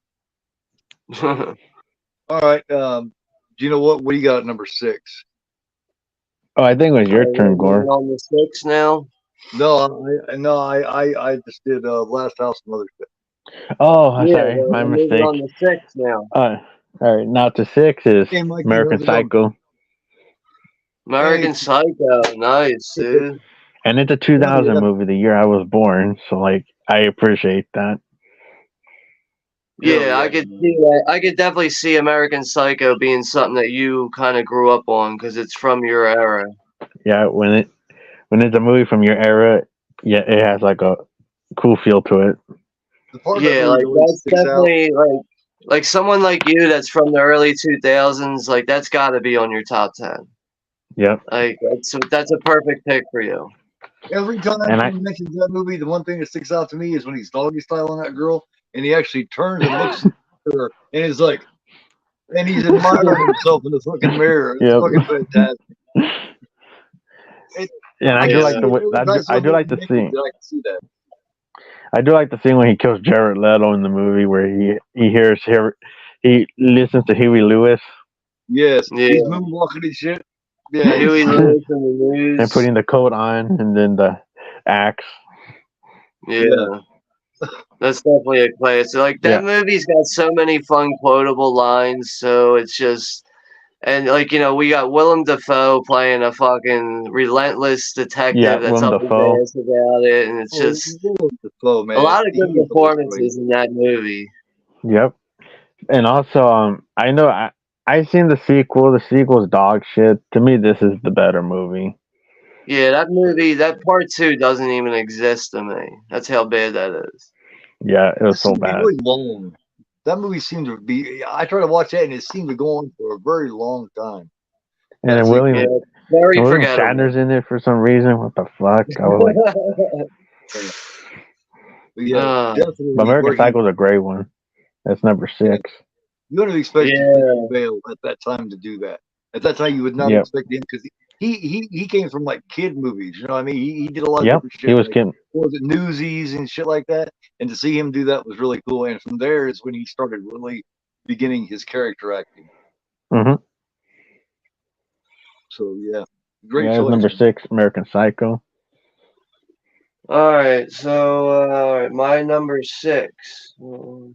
All right. Do you know what? What do you got at number 6? Oh, I think it was your turn, Gore. On the 6 now. No, I just did Last House on Mothership. Oh, sorry, my mistake. On the 6 now. All right, now to 6 is Hey, Mikey, American Psycho. American Psycho, nice, dude. And it's a 2000 movie, the year I was born, so like I appreciate that. Yeah, I could see that. I could definitely see American Psycho being something that you kind of grew up on because it's from your era. Yeah, when it's a movie from your era, yeah, it has like a cool feel to it. Yeah, like that's definitely like someone like you that's from the early 2000s. Like that's got to be on your top 10. Yep. Like that's a perfect pick for you. Every time he mentions that movie, the one thing that sticks out to me is when he's doggy styling that girl, and he actually turns and looks at her, and is like, and he's admiring himself in the fucking mirror. It's fucking fantastic. And I do like the scene. I can see that. I do like the scene when he kills Jared Leto in the movie, where he listens to Huey Lewis. Yes, he's moonwalking and shit. Yeah, Huey Lewis in the news. And putting the coat on, and then the axe. Yeah. That's definitely a classic. Like that movie's got so many fun quotable lines, so it's just and like we got Willem Dafoe playing a fucking relentless detective that's up his ass about it, and it's just Dafoe, man. A lot of good performances in that movie. Yep. And also, I know I seen the sequel. The sequel's dog shit. To me, this is the better movie. Yeah, that movie, that part 2 doesn't even exist to me. That's how bad that is. Yeah, it was so bad. Really long. That movie seemed to be. I tried to watch that, and it seemed to go on for a very long time. And then William Shatner's in it for some reason. What the fuck? I was like, but American Psycho's a great one. That's number 6. You would have expected Bale at that time to do that. At that time, you would not expect him because he came from like kid movies. You know what I mean? He did a lot of different shit. He was kid. Was it Newsies and shit like that? And to see him do that was really cool. And from there is when he started really beginning his character acting. Mm-hmm. So great choice. Number 6, American Psycho. All right, so my number 6. All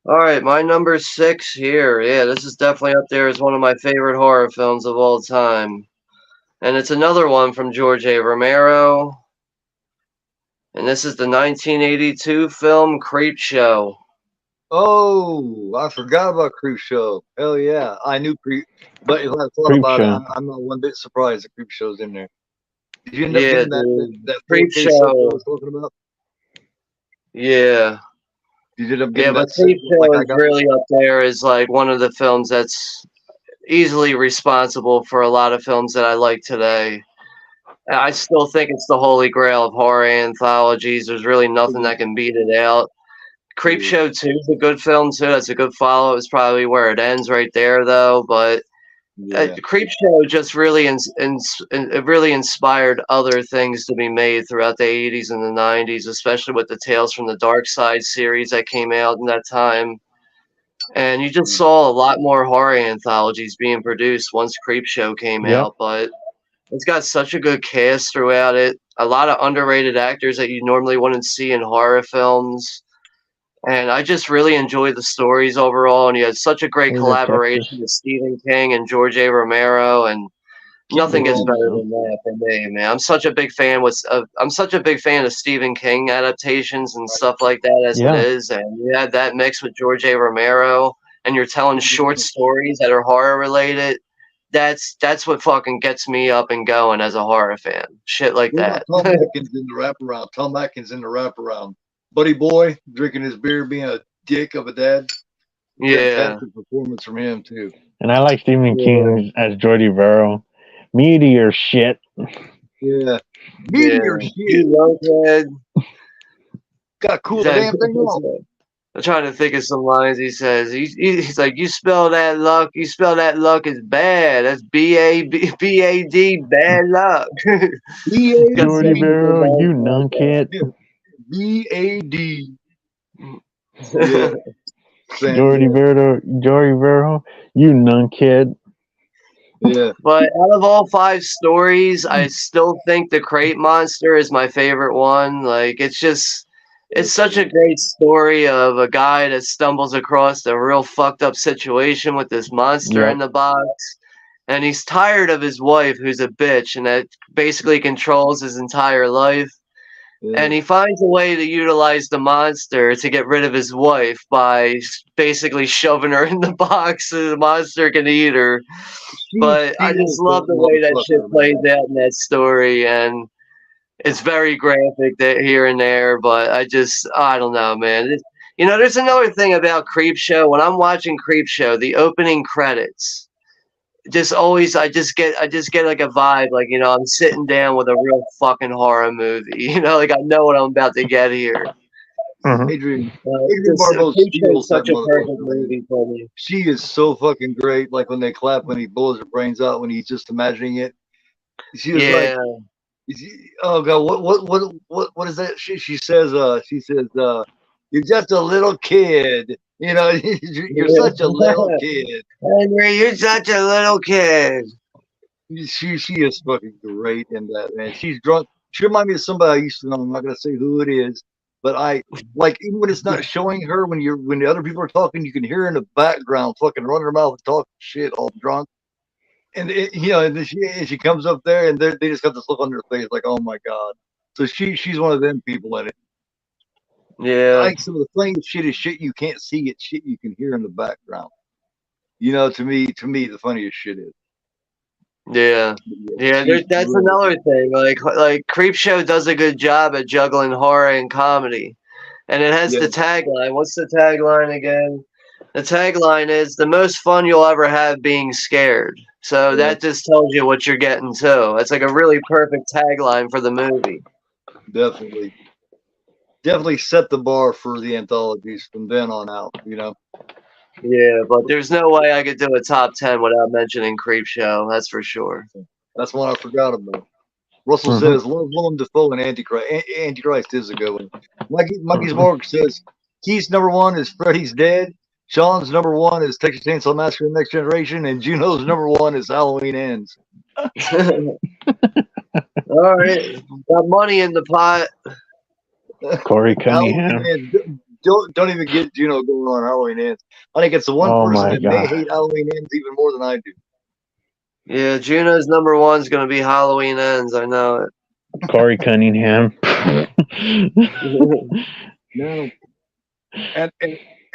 right, my number 6 here. Yeah, this is definitely up there as one of my favorite horror films of all time. And it's another one from George A. Romero. And this is the 1982 film Creepshow. Oh, I forgot about Creepshow. Hell yeah. I knew but if I thought about it, I'm not one bit surprised that Creepshow's in there. Did you end up getting that Creepshow I was talking about? Yeah. You did up getting but Creepshow is really up there as like one of the films that's easily responsible for a lot of films that I like today. I still think it's the holy grail of horror anthologies. There's really nothing that can beat it out. Creepshow 2 is a good film too. That's a good follow. It's probably where it ends right there though. But Creepshow just really really inspired other things to be made throughout the 80s and the 90s, especially with the Tales from the Dark Side series that came out in that time. And you just saw a lot more horror anthologies being produced once Creepshow came out. But it's got such a good cast throughout it. A lot of underrated actors that you normally wouldn't see in horror films. And I just really enjoyed the stories overall. And you had such a great collaboration with Stephen King and George A. Romero. And nothing gets better than that for me, man. I'm such a big fan of Stephen King adaptations and stuff like that as it is. And you had that mix with George A. Romero, and you're telling short stories that are horror related. that's what fucking gets me up and going as a horror fan. Shit like that. Tom Atkins in the wraparound. Tom Atkins in the wraparound. Buddy Boy drinking his beer, being a dick of a dad. Yeah. Fantastic performance from him too. And I like Stephen King as Jordy Verrill. Meteor shit. Yeah. Meteor shit. You Rosehead. Got cool the damn thing off. I'm trying to think of some lines he says. He's like, you spell that luck is bad. That's B-A-D, bad luck. Jordy Verrill, you nunkhead. B-A-D. Yeah. Jordy Verrill, you nunkhead. Yeah. But out of all 5 stories, I still think the crate monster is my favorite one. Like, it's such a great story of a guy that stumbles across a real fucked up situation with this monster in the box. And he's tired of his wife, who's a bitch, and that basically controls his entire life. Yeah. And he finds a way to utilize the monster to get rid of his wife by basically shoving her in the box so the monster can eat her. But I just love the way that shit plays out in that story, and it's very graphic here and there, but I don't know, man. There's another thing about Creepshow. When I'm watching Creepshow, the opening credits, I just get like a vibe, like, I'm sitting down with a real fucking horror movie. Like I know what I'm about to get here. Adrian Barbeau steals such a perfect movie for me. She is so fucking great. Like when they clap, when he blows her brains out, when he's just imagining it. She was like, oh god, what is that? She says, you're just a little kid. You're such a little kid. Henry, you're such a little kid. She is fucking great in that, man. She's drunk. She reminds me of somebody I used to know. I'm not gonna say who it is, but I like, even when it's not showing her, when the other people are talking, you can hear her in the background fucking running her mouth and talking shit all drunk. And and then she comes up there, and they just got this look on their face, like, oh my god. So she's one of them people in it. Yeah. Like some of the funniest shit is shit you can't see, it's shit you can hear in the background. To me, the funniest shit is. Yeah. That's another thing. Like Creepshow does a good job at juggling horror and comedy, and it has the tagline. What's the tagline again? The tagline is the most fun you'll ever have being scared. So that just tells you what you're getting too. It's like a really perfect tagline for the movie. Definitely set the bar for the anthologies from then on out, Yeah, but there's no way I could do a top 10 without mentioning Creepshow. That's for sure. That's one I forgot about. Russell says, love Willem Dafoe and Antichrist. Antichrist is a good one. Mikey's Morg says, Keith's number 1 is Freddy's Dead. Sean's number 1 is Texas Chainsaw Massacre Next Generation, and Juno's number 1 is Halloween Ends. All right, got money in the pot. Corey Cunningham. Don't even get Juno going on Halloween Ends. I think it's the one person that may hate Halloween Ends even more than I do. Yeah, Juno's number 1 is going to be Halloween Ends. I know it. Corey Cunningham. No.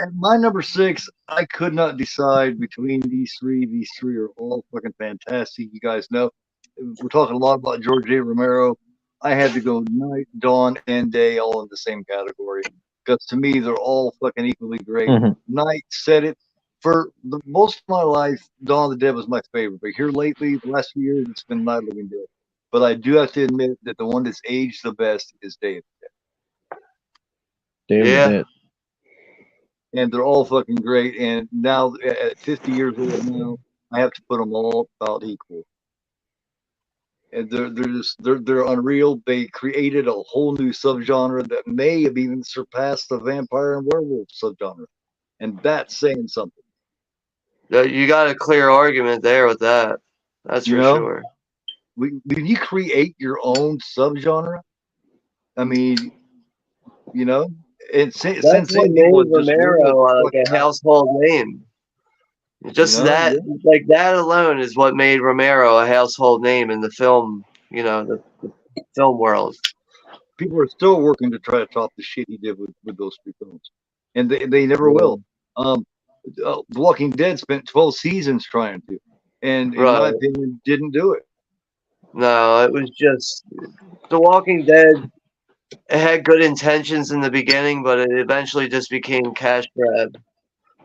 And my number 6, I could not decide between these three. These three are all fucking fantastic. You guys know. We're talking a lot about George A. Romero. I had to go night, dawn, and day all in the same category. Because to me, they're all fucking equally great. Night said it. For the most of my life, Dawn of the Dead was my favorite. But here lately, the last few years, it's been Night of the Living Dead. But I do have to admit that the one that's aged the best is Day of the Dead. Day of the Dead. And they're all fucking great. And now, at 50 years old now, I have to put them all about equal. And they're unreal. They created a whole new subgenre that may have even surpassed the vampire and werewolf subgenre. And that's saying something. You got a clear argument there with that. That's for sure. When you create your own subgenre, I mean, and that's what made Romero like a household name. Just that alone is what made Romero a household name in the film, the film world. People are still working to try to top the shit he did with those 3 films, and they never will. The Walking Dead spent 12 seasons trying to. and in my Right. opinion, didn't do it. No, it was just The Walking Dead. It had good intentions in the beginning, but it eventually just became cash grab.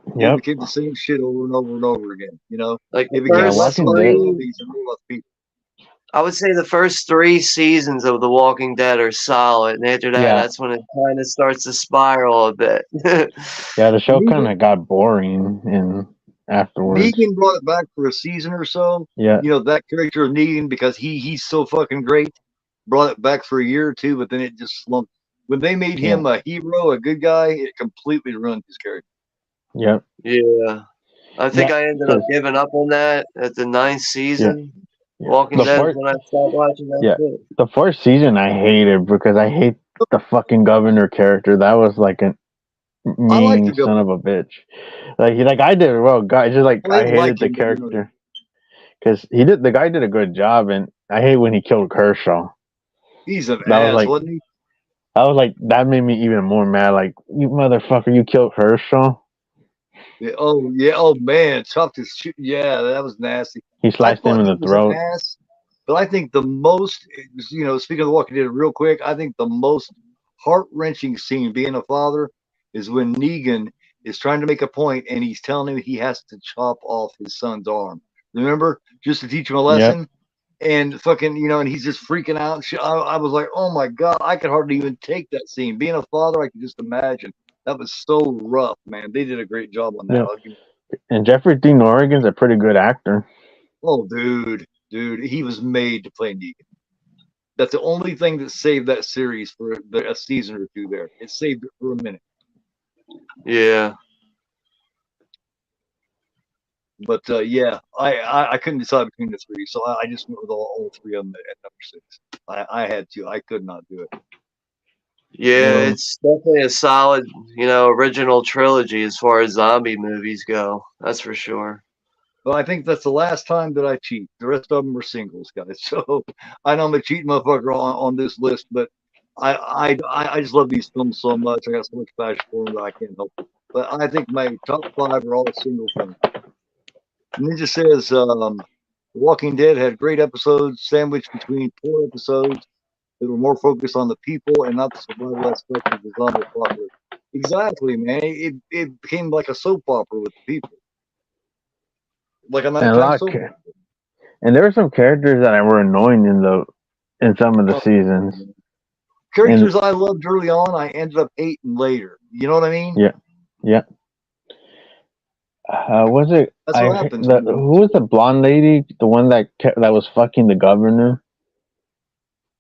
It Yep. became the same shit over and over and over again. You know, Like it the became first less Walking about Dead. movies and more about people. I would say the first 3 seasons of The Walking Dead are solid, and after that, Yeah. that's when it kind of starts to spiral a bit. Yeah, the show kind Negan, of got boring and afterwards. Negan brought it back for a season or so. Yeah. You know, that character of Negan, because he's so fucking great, brought it back for a year or two, but then it just slumped. When they made him a hero, a good guy, it completely ruined his character. Yep. Yeah. I think Yeah. I ended up giving up on that at the 9th season. Yeah. Walking The Dead is first, when I stopped watching that yeah, shit. the first season I hated because I hate the fucking governor character. That was like a I like the mean son governor. of a bitch. Like I did well, guy. Just like I I didn't like hated the him, but you know, character because the guy did a good job, and I hate when he killed Kershaw. he's an That was ass, like wasn't he? that made me even more mad. Like you motherfucker, you killed Kershaw. Yeah, oh man, chopped his shit. Yeah, that was nasty. He I sliced him thought in he the was an throat. ass, but I think the most, you know, speaking of The Walking Dead, real quick, I think the most heart wrenching scene being a father is when Negan is trying to make a point and he's telling him he has to chop off his son's arm. Remember, just to teach him a Yep. lesson. And fucking, you know, and he's just freaking out. I was like, oh my god, I could hardly even take that scene. Being a father, I can just imagine. That was so rough, man. They did a great job on that. Yeah. And Jeffrey Dean Morgan's a pretty good actor. Oh, dude, he was made to play Negan. That's the only thing that saved that series for a season or two. There, it saved it for a minute. Yeah. But yeah, I couldn't decide between the three, so I just went with all three of them at number 6. I had to. I could not do it. Yeah, it's definitely a solid, original trilogy as far as zombie movies go. That's for sure. Well, I think that's the last time that I cheat. The rest of them are singles, guys. So I know I'm a cheating motherfucker on this list, but I just love these films so much. I got so much passion for them that I can't help it. But I think my top 5 are all single films. Ninja says The Walking Dead had great episodes sandwiched between poor episodes that were more focused on the people and not the survival aspect of the zombie apocalypse. Exactly, man. It became like a soap opera with the people. Like a nighttime soap opera. And there were some characters that were annoying in some of the seasons. Characters I loved early on, I ended up hating later. You know what I mean? Yeah. Yeah. Was it? That's what happens. Who was the blonde lady? The one that was fucking the governor?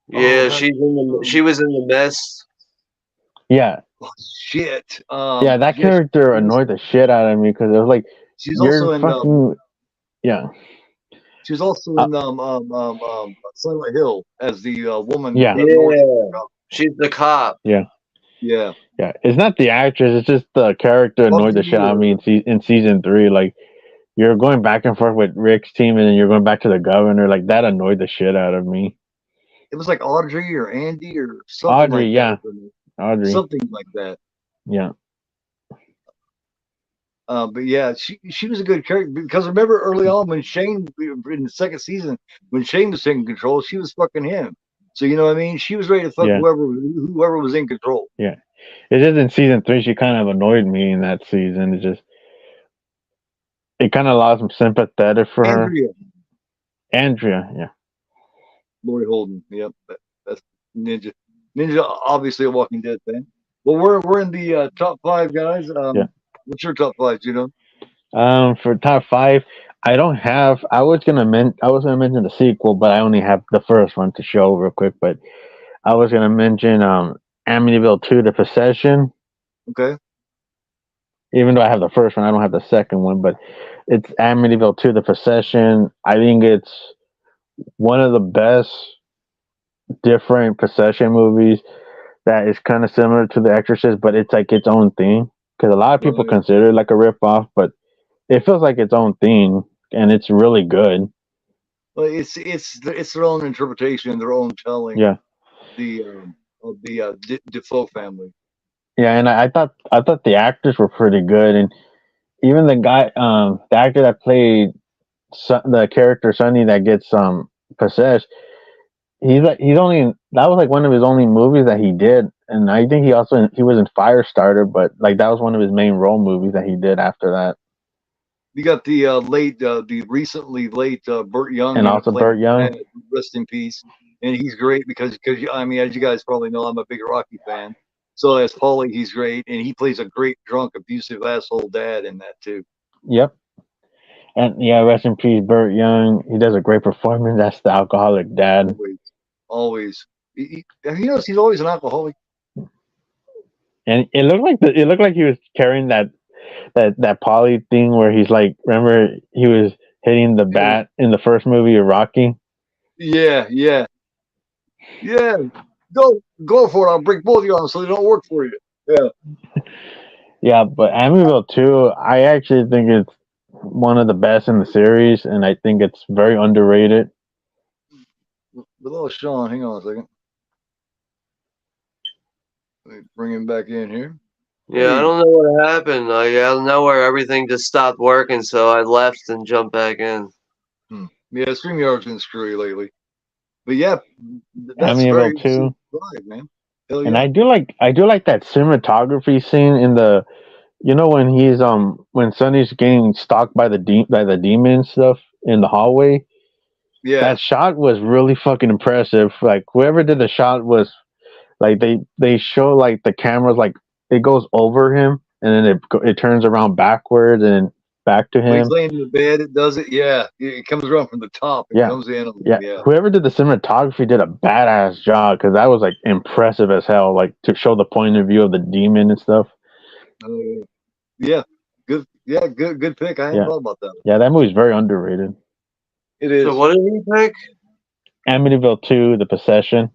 Yeah, she was in The Mist. Yeah. Oh, shit. Yeah, that character annoyed the shit out of me because it was like she's also in fucking yeah. She was also in Silent Hill as the woman. Yeah. She's the cop. Yeah. Yeah. Yeah. It's not the actress, it's just the character annoyed the shit out of me in season 3. Like you're going back and forth with Rick's team and then you're going back to the governor. Like that annoyed the shit out of me. It was like Audrey or Andy or something Audrey, like yeah. that. Audrey. Something like that. Yeah. But yeah, she was a good character because remember early on when Shane in the second season when Shane was taking control, she was fucking him. So you know what I mean? She was ready to fuck whoever was in control. Yeah. It's just in season 3 she kind of annoyed me in that season. It kind of lost some sympathetic for her. Andrea, yeah. Lori Holden, yep. That's Ninja. Ninja, obviously a Walking Dead fan. Well, we're in the top 5 guys. What's your top 5, Juno? For top 5, I don't have. I was gonna mention the sequel, but I only have the first one to show real quick. But I was gonna mention Amityville 2: The Possession. Okay. Even though I have the first one, I don't have the second one. But it's Amityville 2: The Possession. I think it's one of the best different possession movies that is kind of similar to The Exorcist, but it's like its own thing. Because a lot of people consider it like a ripoff, but it feels like its own thing, and it's really good. Well, it's their own interpretation, their own telling. Yeah. Of the Defoe family. Yeah, and I thought the actors were pretty good, and even the guy, the actor that played the character Sonny that gets possessed. He's only that was like one of his only movies that he did, and I think he was in Firestarter, but like that was one of his main role movies that he did after that. You got the recently late Burt Young, and also Burt Young. Rest in peace. And he's great because I mean, as you guys probably know, I'm a big Rocky fan. So as Paulie, he's great, and he plays a great drunk, abusive asshole dad in that too. Yep. And yeah, rest in peace, Burt Young. He does a great performance. That's the alcoholic dad. Always. Have you noticed he's always an alcoholic? And it looked like he was carrying that Polly thing where he's like, remember he was hitting the bat in the first movie of Rocky? Yeah. Go for it. I'll break both of you on so they don't work for you. Yeah. Yeah, but Amityville 2, I actually think it's one of the best in the series, and I think it's very underrated. Hello, Sean. Hang on a second. Let me bring him back in here. Yeah, I don't know what happened. Like, out of nowhere, everything just stopped working, so I left and jumped back in. Yeah, StreamYard's been screwy lately. But yeah, that's Amityville 2. Man. Hell yeah. And I do like that cinematography scene in the, when he's when Sonny's getting stalked by the demon stuff in the hallway. Yeah, that shot was really fucking impressive. Like whoever did the shot was like they show like the camera's like it goes over him and then it turns around backwards and back to him. When he's laying in the bed, it does it. Yeah, it comes around from the top. It comes in. Yeah. Whoever did the cinematography did a badass job because that was like impressive as hell. Like to show the point of view of the demon and stuff. Yeah, good. Yeah, good pick. I hadn't thought about that. Yeah, that movie's very underrated. It is. So what did he pick? Amityville 2, The Possession.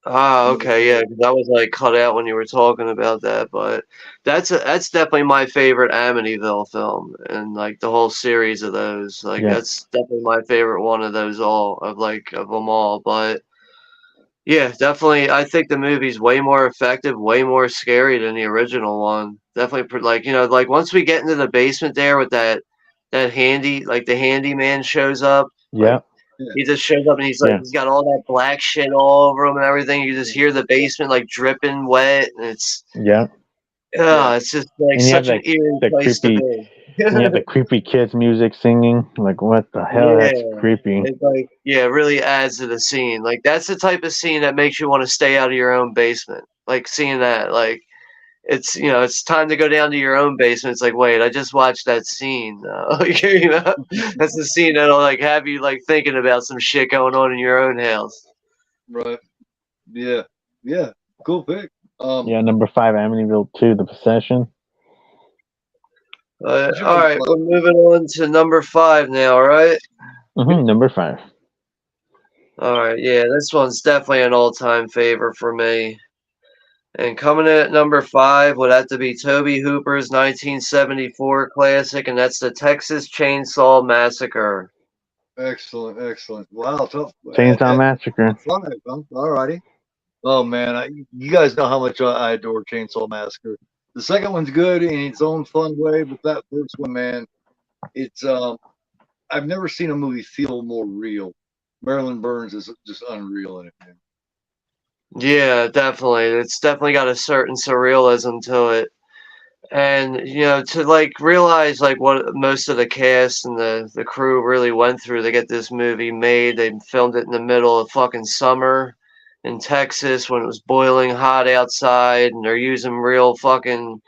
Ah, okay, yeah, that was like cut out when you were talking about that, but that's definitely my favorite Amityville film, and like the whole series of those, like that's definitely my favorite one of those of them all. But yeah, definitely, I think the movie's way more effective, way more scary than the original one. Definitely, like once we get into the basement there with that the handyman shows up. Yeah. He just shows up and he's like he's got all that black shit all over him and everything. You just hear the basement like dripping wet, and it's it's just like such an eerie place to be. And you have the creepy kids music singing. Like what the hell? That's creepy. It's like it really adds to the scene. Like that's the type of scene that makes you want to stay out of your own basement. Like seeing that, like it's it's time to go down to your own basement. It's like, wait, I just watched that scene. That's the scene that'll like have you like thinking about some shit going on in your own house. Right. Yeah. Cool pick. Number 5, Amityville 2, The Possession. All right, we're moving on to number 5 now. Right. Number 5. All right. Yeah, this one's definitely an all-time favorite for me. And coming in at number 5 would have to be Tobe Hooper's 1974 classic, and that's the Texas Chainsaw Massacre. Excellent. Wow, tough. Chainsaw Massacre. 5, huh? All righty. Oh man, you guys know how much I adore Chainsaw Massacre. The second one's good in its own fun way, but that first one, man, it's I've never seen a movie feel more real. Marilyn Burns is just unreal in it, man. Yeah, definitely. It's definitely got a certain surrealism to it. And, to like realize like what most of the cast and the crew really went through to get this movie made. They filmed it in the middle of fucking summer in Texas when it was boiling hot outside, and they're using real fucking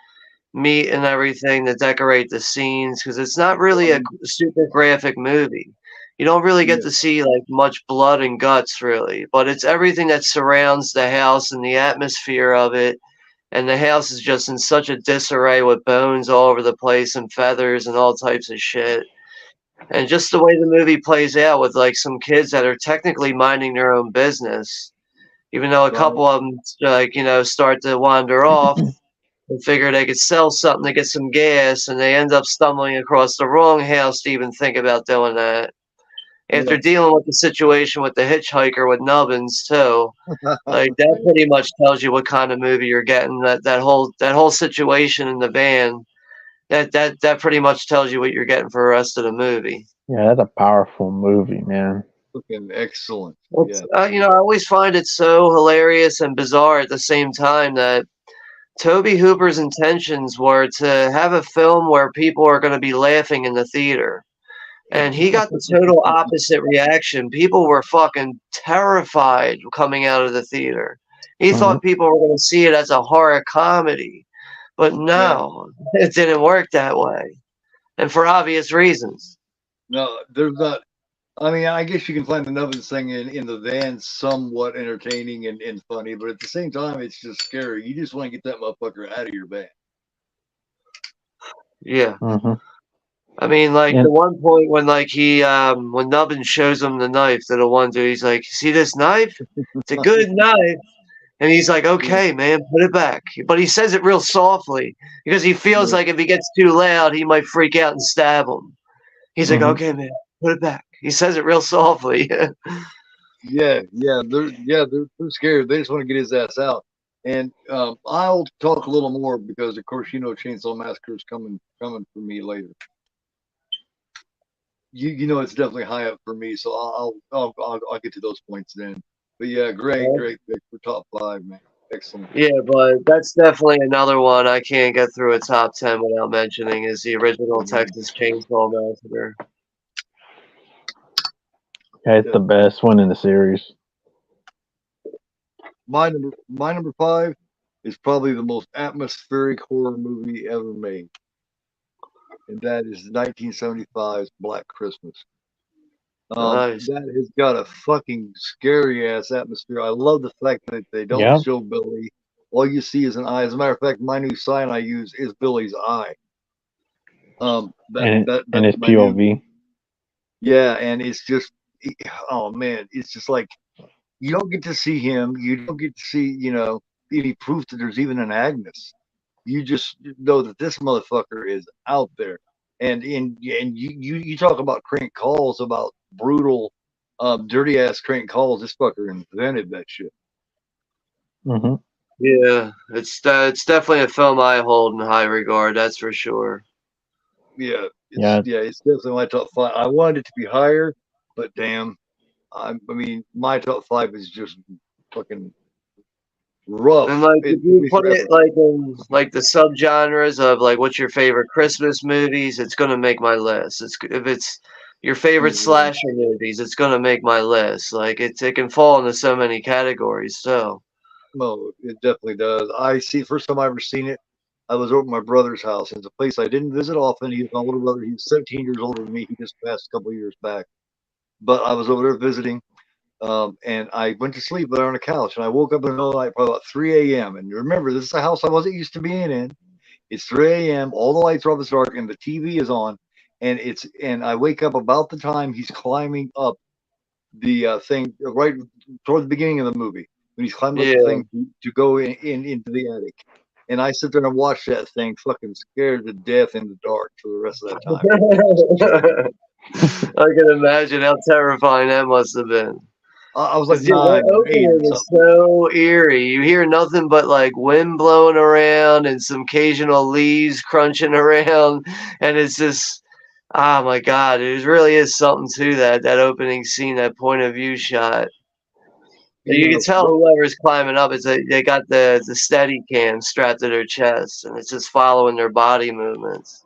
meat and everything to decorate the scenes because it's not really a super graphic movie. You don't really get to see like much blood and guts really, but it's everything that surrounds the house and the atmosphere of it. And the house is just in such a disarray with bones all over the place and feathers and all types of shit. And just the way the movie plays out with like some kids that are technically minding their own business, even though a couple of them like, start to wander off and figure they could sell something to get some gas, and they end up stumbling across the wrong house to even think about doing that. After dealing with the situation with the hitchhiker with Nubbins too, like that pretty much tells you what kind of movie you're getting. That whole situation in the van, that pretty much tells you what you're getting for the rest of the movie. Yeah, that's a powerful movie, man. Fucking excellent. It's, Yeah. you know, I always find it so hilarious and bizarre at the same time that Toby Hooper's intentions were to have a film where people are going to be laughing in the theater. And he got the total opposite reaction. People were fucking terrified coming out of the theater. He thought people were going to see it as a horror comedy. But no, it didn't work that way. And for obvious reasons. No, there's not. I mean, I guess you can find the Nubbins thing in the van somewhat entertaining and funny, but at the same time, it's just scary. You just want to get that motherfucker out of your van. Yeah. Mm-hmm. I mean, like, the one point when, like, when Nubbins shows him the knife to the one dude, he's like, see this knife? It's a good knife. And he's like, okay, man, put it back. But he says it real softly because he feels like if he gets too loud, he might freak out and stab him. He's like, okay, man, put it back. He says it real softly. Yeah, they're scared. They just want to get his ass out. And I'll talk a little more because, of course, you know, Chainsaw Massacre is coming for me later. You know, it's definitely high up for me, so I'll get to those points then. But yeah, great pick for top 5, man. Excellent. Yeah, but that's definitely another one I can't get through a top 10 without mentioning is the original Texas Chainsaw Massacre. Yeah, it's the best one in the series. My number 5 is probably the most atmospheric horror movie ever made, and that is 1975's Black Christmas. Nice. That has got a fucking scary ass atmosphere. I love the fact that they don't show Billy. All you see is an eye. As a matter of fact, my new sign I use is Billy's eye. And it's POV. Yeah, and it's just, oh man, it's just like you don't get to see him. You don't get to see, you know, any proof that there's even an Agnes. You just know that this motherfucker is out there. And you talk about crank calls, about brutal, dirty ass crank calls. This fucker invented that shit. Mm-hmm. Yeah, it's definitely a film I hold in high regard. That's for sure. Yeah, it's definitely my top 5. I wanted it to be higher, but damn, I mean, my top 5 is just fucking rough. And like, if you put it like in like the subgenres of like what's your favorite Christmas movies, it's gonna make my list. If it's your favorite slasher movies, it's gonna make my list. Like it can fall into so many categories. So, no, it definitely does. I see. First time I ever seen it, I was over at my brother's house. It's a place I didn't visit often. He's my older brother. He's 17 years older than me. He just passed a couple of years back, but I was over there visiting. And I went to sleep there on the couch, and I woke up in the middle of the night, probably about 3 a.m. And remember, this is a house I wasn't used to being in. It's 3 a.m. All the lights are off, it's dark, and the TV is on. And I wake up about the time he's climbing up the thing right toward the beginning of the movie when he's climbing up the thing to go into the attic. And I sit there and watch that thing, fucking scared to death in the dark for the rest of that time. I can imagine how terrifying that must have been. I was like, it was so eerie. You hear nothing but like wind blowing around and some occasional leaves crunching around, and it's just, oh my god, it really is something to that opening scene, that point of view shot. You can tell whoever's climbing up is they got the steady cam strapped to their chest, and it's just following their body movements.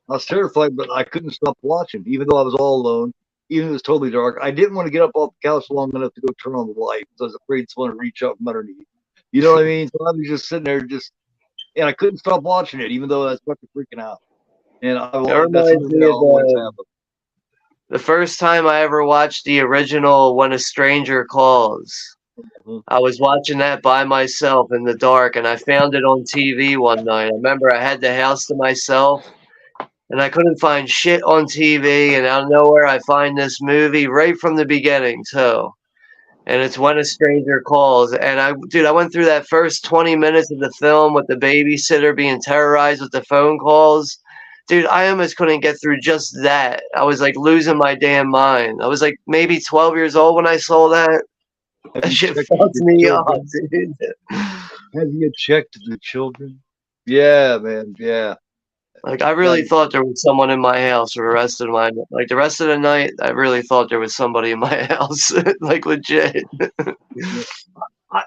I was terrified, but I couldn't stop watching, even though I was all alone. Even if it was totally dark, I didn't want to get up off the couch long enough to go turn on the light because I was afraid someone would reach out from underneath. You know what I mean? So I was just sitting there, and I couldn't stop watching it, even though I was fucking freaking out. And the first time I ever watched the original When a Stranger Calls. I was watching that by myself in the dark, and I found it on TV one night. I remember I had the house to myself. And I couldn't find shit on TV, and out of nowhere, I find this movie right from the beginning, too. And it's When a Stranger Calls. And I went through that first 20 minutes of the film with the babysitter being terrorized with the phone calls. Dude, I almost couldn't get through just that. I was like losing my damn mind. I was like maybe 12 years old when I saw that. That shit fucked me up, dude. Have you checked the children? Yeah, man. Yeah. Like I really thought there was someone in my house for the rest of the rest of the night. I really thought there was somebody in my house, like legit.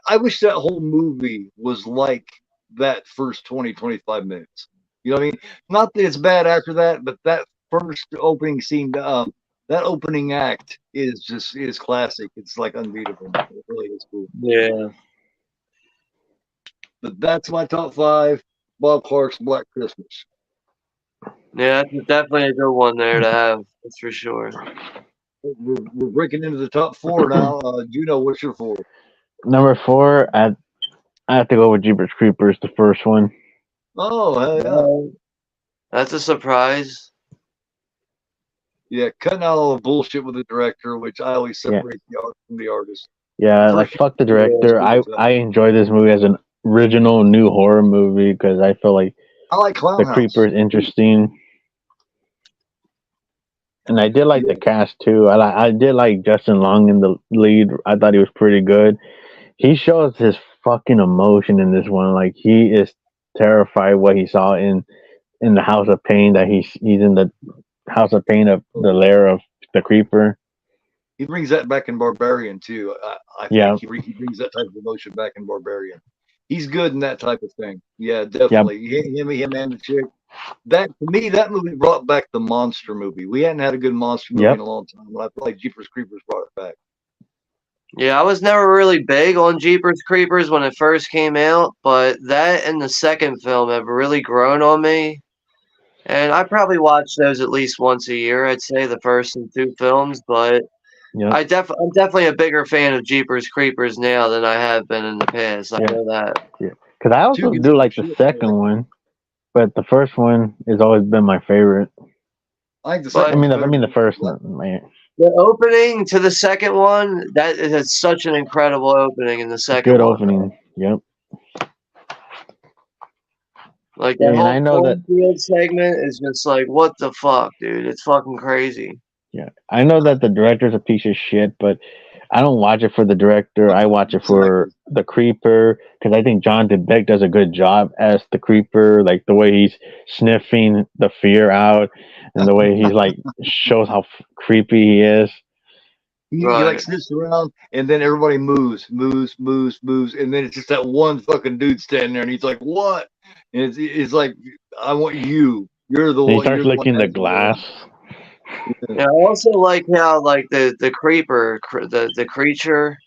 I wish that whole movie was like that first 20, 25 minutes. You know what I mean? Not that it's bad after that, but that first opening scene, that opening act is classic. It's like unbeatable. It really is cool. Yeah. But that's my top 5. Bob Clark's Black Christmas. Yeah, that's definitely a good one there to have. That's for sure. We're breaking into the top 4 now. Juno, what's your 4? Number 4, I have to go with Jeepers Creepers, the first one. Oh, hell yeah. That's a surprise. Yeah, cutting out all the bullshit with the director, which I always separate the art from the artist. Yeah, like fuck the director. I enjoy this movie as an original new horror movie because I feel like I like Clown the House. Creeper is interesting. And I did like the cast too. I did like Justin Long in the lead. I thought he was pretty good. He shows his fucking emotion in this one. Like he is terrified what he saw in the House of Pain. That he's in the House of Pain of the lair of the Creeper. He brings that back in Barbarian too. I think he brings that type of emotion back in Barbarian. He's good in that type of thing. Yeah, definitely. Him and the chick. That to me, that movie brought back the monster movie. We hadn't had a good monster movie in a long time. I feel like Jeepers Creepers brought it back. Yeah, I was never really big on Jeepers Creepers when it first came out, but that and the second film have really grown on me. And I probably watch those at least once a year, I'd say, the first and 2 films, but I'm definitely a bigger fan of Jeepers Creepers now than I have been in the past. I know that. Yeah, because I also do like the second one, but the first one has always been my favorite. I like the second. I mean the first one, man. The opening to the second one, that is such an incredible opening in the second one. Good opening. Yep. Like that whole field segment is just like, what the fuck, dude? It's fucking crazy. Yeah, I know that the director's a piece of shit, but I don't watch it for the director. I watch it for the Creeper because I think John DeBeck does a good job as the Creeper, like the way he's sniffing the fear out and the way he's like shows how creepy he is. He like sniffs around and then everybody moves, and then it's just that one fucking dude standing there, and he's like, "What?" And it's like, "I want you. You're the one." He starts licking the glass. Yeah, I also like how like the creeper, the creature,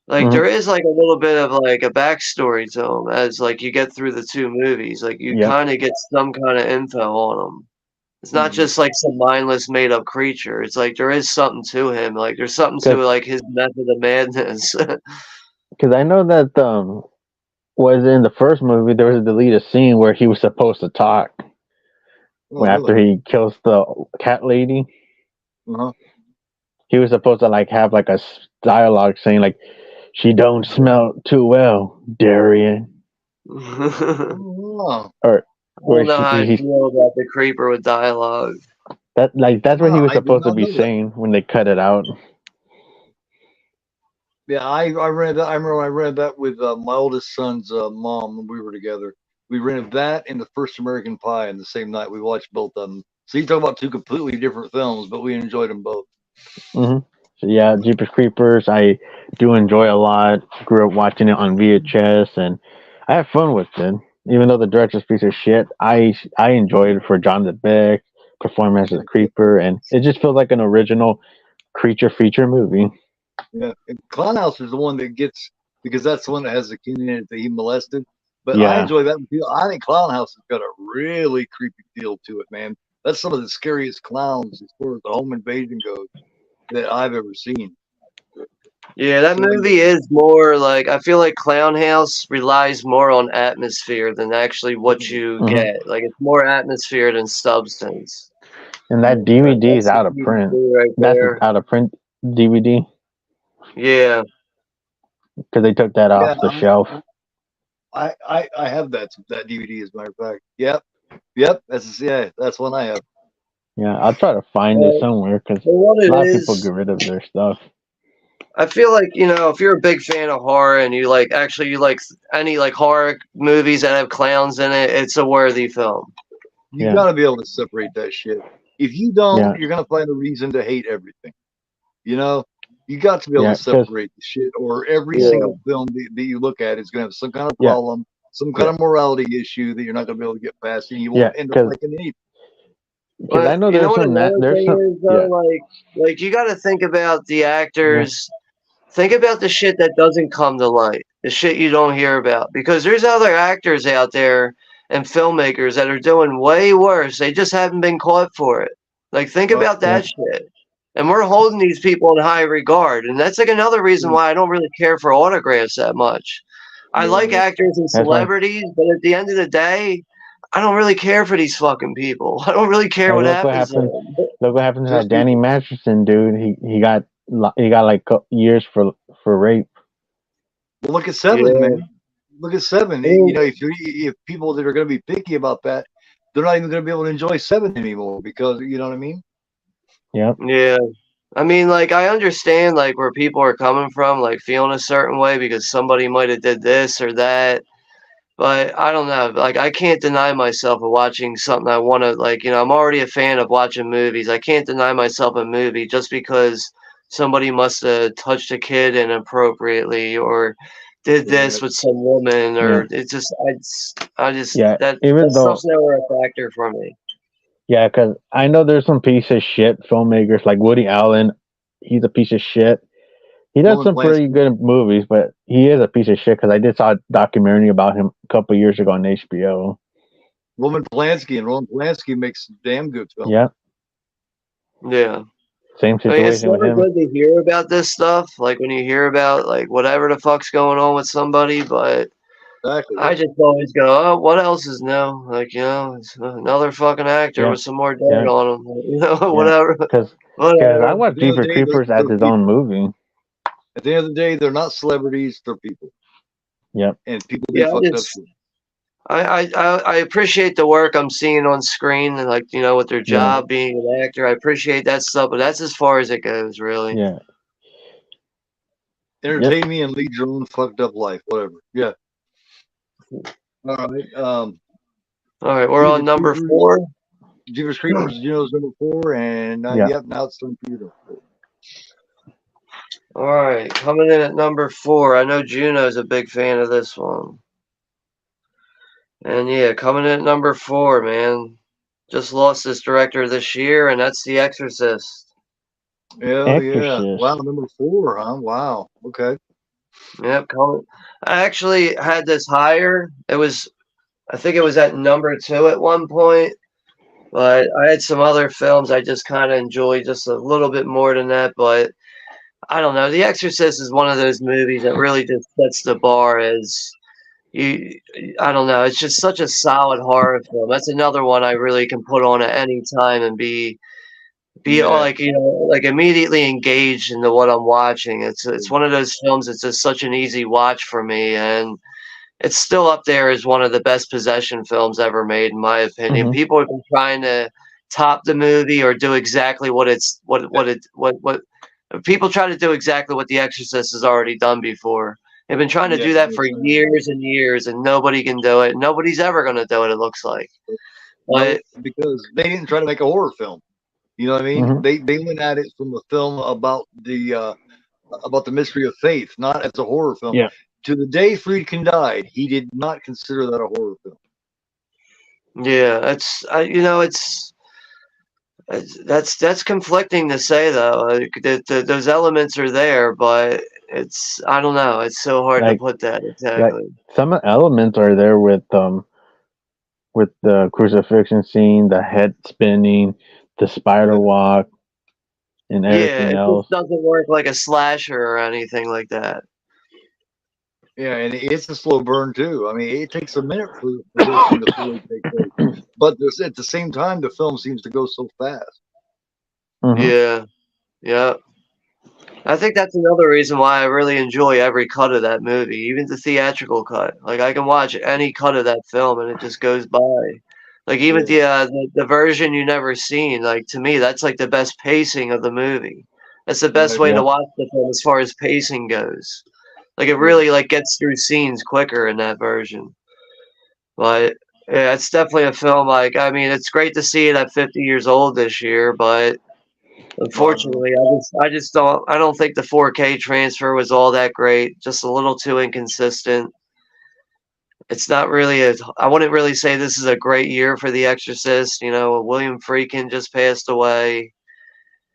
like there is like a little bit of like a backstory to him as like you get through the 2 movies. Like you kind of get some kind of info on him. It's not just like some mindless made up creature. It's like there is something to him. Like there's something to like his method of madness. Because I know that was in the first movie there was a deleted scene where he was supposed to talk. After he kills the cat lady, he was supposed to like have like a dialogue saying like, "She don't smell too well, Darian." Or I don't know how I feel about the creeper with dialogue. That's what he was supposed to be saying when they cut it out. Yeah, I read that. I remember I read that with my oldest son's mom when we were together. We rented that and the first American Pie in the same night. We watched both of them. So you talk about 2 completely different films, but we enjoyed them both. So yeah, Jeepers Creepers, I do enjoy a lot. Grew up watching it on VHS, and I have fun with it. Even though the director's a piece of shit, I enjoyed it for John DeBeck performance as a creeper, and it just feels like an original creature feature movie. Yeah, and Clown House is the one that gets, because that's the one that has the kid in it that he molested. But I enjoy that too. I think Clown House has got a really creepy feel to it, man. That's some of the scariest clowns as far as the home invasion goes that I've ever seen. Yeah, that movie is more like, I feel like Clown House relies more on atmosphere than actually what you get. Like it's more atmosphere than substance. And that DVD is out of print. That's an out of print DVD. Yeah. Because they took that off the shelf. I have that DVD as a matter of fact. Yep. That's one I have. Yeah, I'll try to find it somewhere because a lot of people get rid of their stuff. I feel like, if you're a big fan of horror and you like any like horror movies that have clowns in it, it's a worthy film. You got to be able to separate that shit. If you don't, you're gonna find a reason to hate everything. You know, you got to be able to separate the shit, or every single film that you look at is gonna have some kind of problem, some kind of morality issue that you're not gonna be able to get past, and you won't end up liking anything. Because I know there's some. Like you got to think about the actors. Think about the shit that doesn't come to light, the shit you don't hear about, because there's other actors out there and filmmakers that are doing way worse. They just haven't been caught for it. Like, think about that shit. And we're holding these people in high regard. And that's like another reason why I don't really care for autographs that much. I like actors and celebrities, but at the end of the day, I don't really care for these fucking people. I don't really care what happens to them. Look what happened to that Danny Masterson dude. He got like years for rape. Well, look at Seven, man. Look at Seven. You know, if people that are going to be picky about that, they're not even going to be able to enjoy Seven anymore because, you know what I mean? Yep. Yeah. I mean, like, I understand, like, where people are coming from, like, feeling a certain way because somebody might have did this or that. But I don't know. Like, I can't deny myself of watching something I want to, like, you know, I'm already a fan of watching movies. I can't deny myself a movie just because somebody must have touched a kid inappropriately or did this with some woman, or it's just, that stuff's never a factor for me. Yeah, because I know there's some piece of shit filmmakers like Woody Allen. He's a piece of shit. He does some pretty good movies, but he is a piece of shit because I did saw a documentary about him a couple years ago on HBO. Roman Polanski makes damn good films. Yeah. Yeah. Same situation with him. It's never good to hear about this stuff, like when you hear about like whatever the fuck's going on with somebody, but I just always go, oh, what else is new? Like, you know, it's another fucking actor with some more dirt on him. You know, whatever. Because I watch Jeepers Creepers as his own movie. At the end of the day, they're not celebrities; they're people. Yep. And people get fucked up. I appreciate the work I'm seeing on screen, and like, you know, with their job being an actor, I appreciate that stuff. But that's as far as it goes, really. Yeah. Entertain me and lead your own fucked up life, whatever. Yeah. All right. All right, we're on number 4. Jeepers Creepers, Juno's number 4, and now it's time for you to. All right, coming in at number 4. I know Juno's a big fan of this one. And yeah, coming in at number 4, man. Just lost this director this year, and that's The Exorcist. Yeah. Wow, number 4, huh? Wow. Okay. Yep. I actually had this higher. I think it was at number 2 at one point. But I had some other films I just kind of enjoyed just a little bit more than that, but I don't know. The Exorcist is one of those movies that really just sets the bar as I don't know. It's just such a solid horror film. That's another one I really can put on at any time and be like, you know, like immediately engaged into what I'm watching. It's one of those films that's just such an easy watch for me, and it's still up there as one of the best possession films ever made, in my opinion. People have been trying to top the movie or do exactly what people try to do exactly what The Exorcist has already done before. They've been trying to do that for years and years, and nobody can do it. Nobody's ever going to do it, it looks like. But because they didn't try to make a horror film. You know what I mean? They went at it from a film about the mystery of faith, not as a horror film. Yeah. To the day Friedkin died, he did not consider that a horror film. Yeah, that's conflicting to say though. Those elements are there, but I don't know. It's so hard to put that exactly. Some elements are there with the crucifixion scene, the head spinning, the spider walk, and everything else. It doesn't work like a slasher or anything like that. Yeah, and it's a slow burn too. I mean, it takes a minute for this to fully take place. But at the same time, the film seems to go so fast. Yeah. I think that's another reason why I really enjoy every cut of that movie, even the theatrical cut. Like, I can watch any cut of that film and it just goes by. Like, even the version you never seen, like, to me, that's like the best pacing of the movie. That's the best way to watch the film as far as pacing goes. Like, it really like gets through scenes quicker in that version. But Yeah, it's definitely a film. Like, I mean, it's great to see it at 50 years old this year, but unfortunately, I don't think the 4K transfer was all that great. Just a little too inconsistent. It's not really I wouldn't really say this is a great year for The Exorcist. You know, William Friedkin just passed away.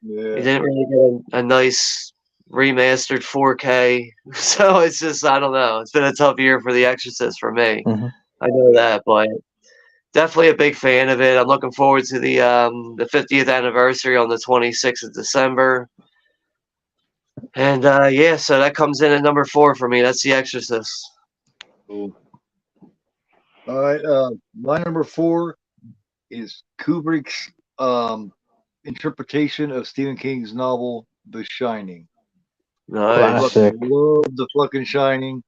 Yeah. You didn't really get a nice remastered 4K. So it's just, I don't know. It's been a tough year for The Exorcist for me. Mm-hmm. I know that, but definitely a big fan of it. I'm looking forward to the 50th anniversary on the 26th of December. And yeah, so that comes in at number 4 for me. That's The Exorcist. Cool. All right. My number 4 is Kubrick's interpretation of Stephen King's novel, The Shining. Nice. Classic. I love the fucking Shining.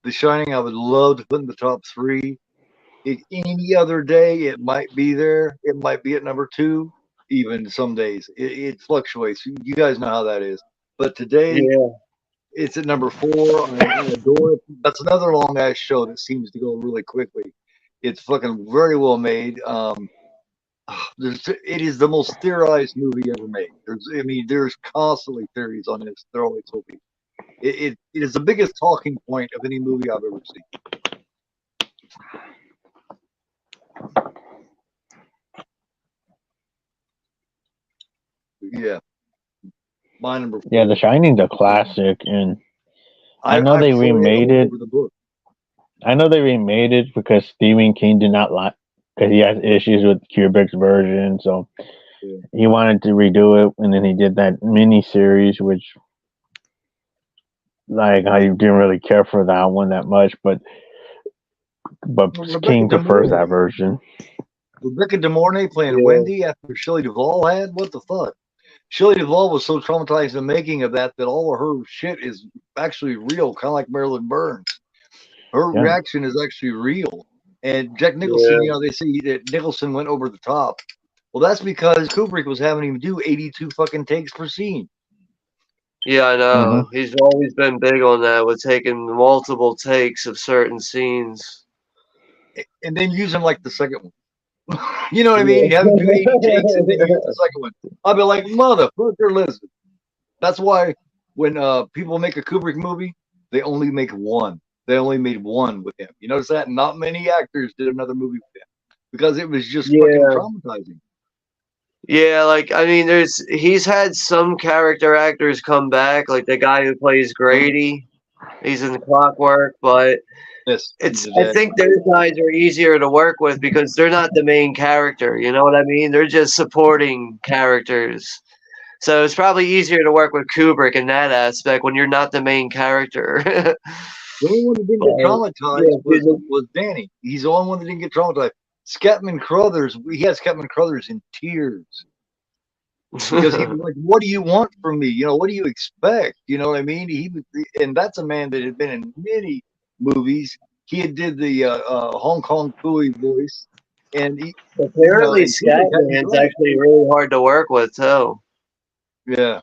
The Shining, I would love to put in the top 3. Any other day, it might be there. It might be at number 2. Even some days, it fluctuates. You guys know how that is. But today, Yeah. it's at number 4. I adore it. That's another long ass show that seems to go really quickly. It's fucking very well made. It is the most theorized movie ever made. There's constantly theories on this. There always will be. It is the biggest talking point of any movie I've ever seen. Yeah, my number 4. Yeah, The Shining's a classic, and I know they remade it. I know they remade it because Stephen King did not like, because he has issues with Kubrick's version, so he wanted to redo it, and then he did that mini series, which, like, I didn't really care for that one that much, but King prefers that version. Rebecca De Mornay playing Wendy after Shelley Duvall had, what the fuck? Shelley Duvall was so traumatized in the making of that all of her shit is actually real, kind of like Marilyn Burns. Her reaction is actually real. And Jack Nicholson, they say that Nicholson went over the top. Well, that's because Kubrick was having him do 82 fucking takes per scene. Yeah, I know. Mm-hmm. He's always been big on that, with taking multiple takes of certain scenes. And then use them like the second one. You know what I mean? You have him do 80 takes and then use the second one. I'll be like, motherfucker, listen. That's why when people make a Kubrick movie, they only make one. They only made one with him. You notice that? Not many actors did another movie with him because it was just fucking traumatizing. Yeah, like, I mean, he's had some character actors come back, like the guy who plays Grady. He's in Clockwork, but I think those guys are easier to work with because they're not the main character. You know what I mean? They're just supporting characters. So it's probably easier to work with Kubrick in that aspect when you're not the main character. The only one that didn't get traumatized was Danny. He's the only one that didn't get traumatized. Scatman Crothers, he had Scatman Crothers in tears. Because he was like, what do you want from me? You know, what do you expect? You know what I mean? And that's a man that had been in many movies. He had did the Hong Kong Phooey voice. And apparently Scatman's actually really hard to work with, too. Yeah.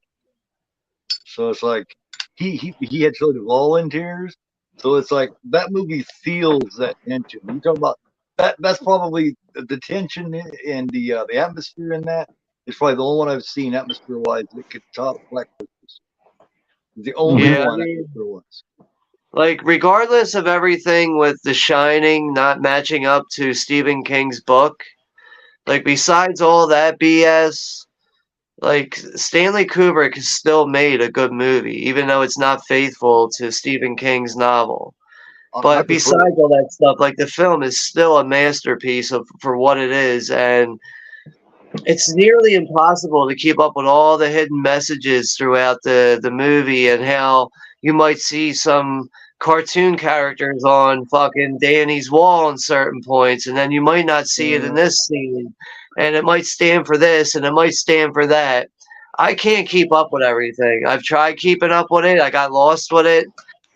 So it's like, he had Shelley Duvall in tears. So it's like that movie feels that tension. You talk about that's probably the tension and the atmosphere in that is probably the only one I've seen atmosphere wise that could top Black Christmas. The only one atmosphere wise. Like, regardless of everything with The Shining not matching up to Stephen King's book, like, besides all that BS, like, Stanley Kubrick has still made a good movie, even though it's not faithful to Stephen King's novel. But besides all that stuff, like, the film is still a masterpiece for what it is, and it's nearly impossible to keep up with all the hidden messages throughout the movie, and how you might see some cartoon characters on fucking Danny's wall in certain points, and then you might not see it in this scene. And it might stand for this, and it might stand for that. I can't keep up with everything. I've tried keeping up with it. I got lost with it.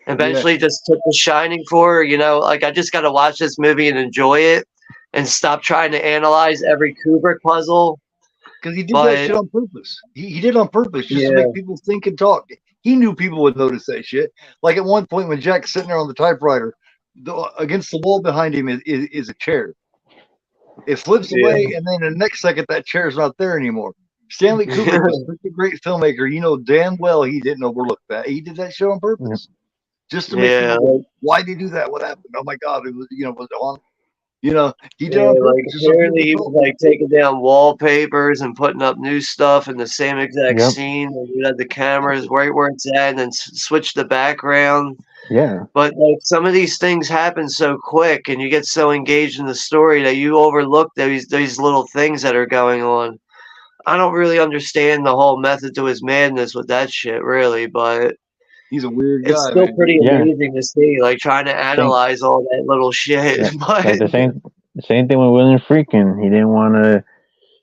Eventually just took The Shining for, like, I just got to watch this movie and enjoy it and stop trying to analyze every Kubrick puzzle. Because he did that shit on purpose. He did it on purpose just to make people think and talk. He knew people would notice that shit. Like at one point when Jack's sitting there on the typewriter, against the wall behind him is a chair. It flips away, and then the next second, that chair's not there anymore. Stanley Kubrick was such a great filmmaker. You know damn well he didn't overlook that. He did that shit on purpose, just to make Yeah. people go, why did he do that? What happened? Oh my god! It was, was it on? He did it Yeah, on like purpose. Just so apparently people he go. was like taking down wallpapers and putting up new stuff in the same exact Yep. scene. Like, you had the cameras right where it's at, and then switch the background. Yeah. But like some of these things happen so quick, and you get so engaged in the story that you overlook these little things that are going on. I don't really understand the whole method to his madness with that shit, really, but He's a weird it's guy, still man. pretty Yeah. amazing to see, like trying to analyze all that little shit. Yeah. But Like the same thing with William Freakin. He didn't want to.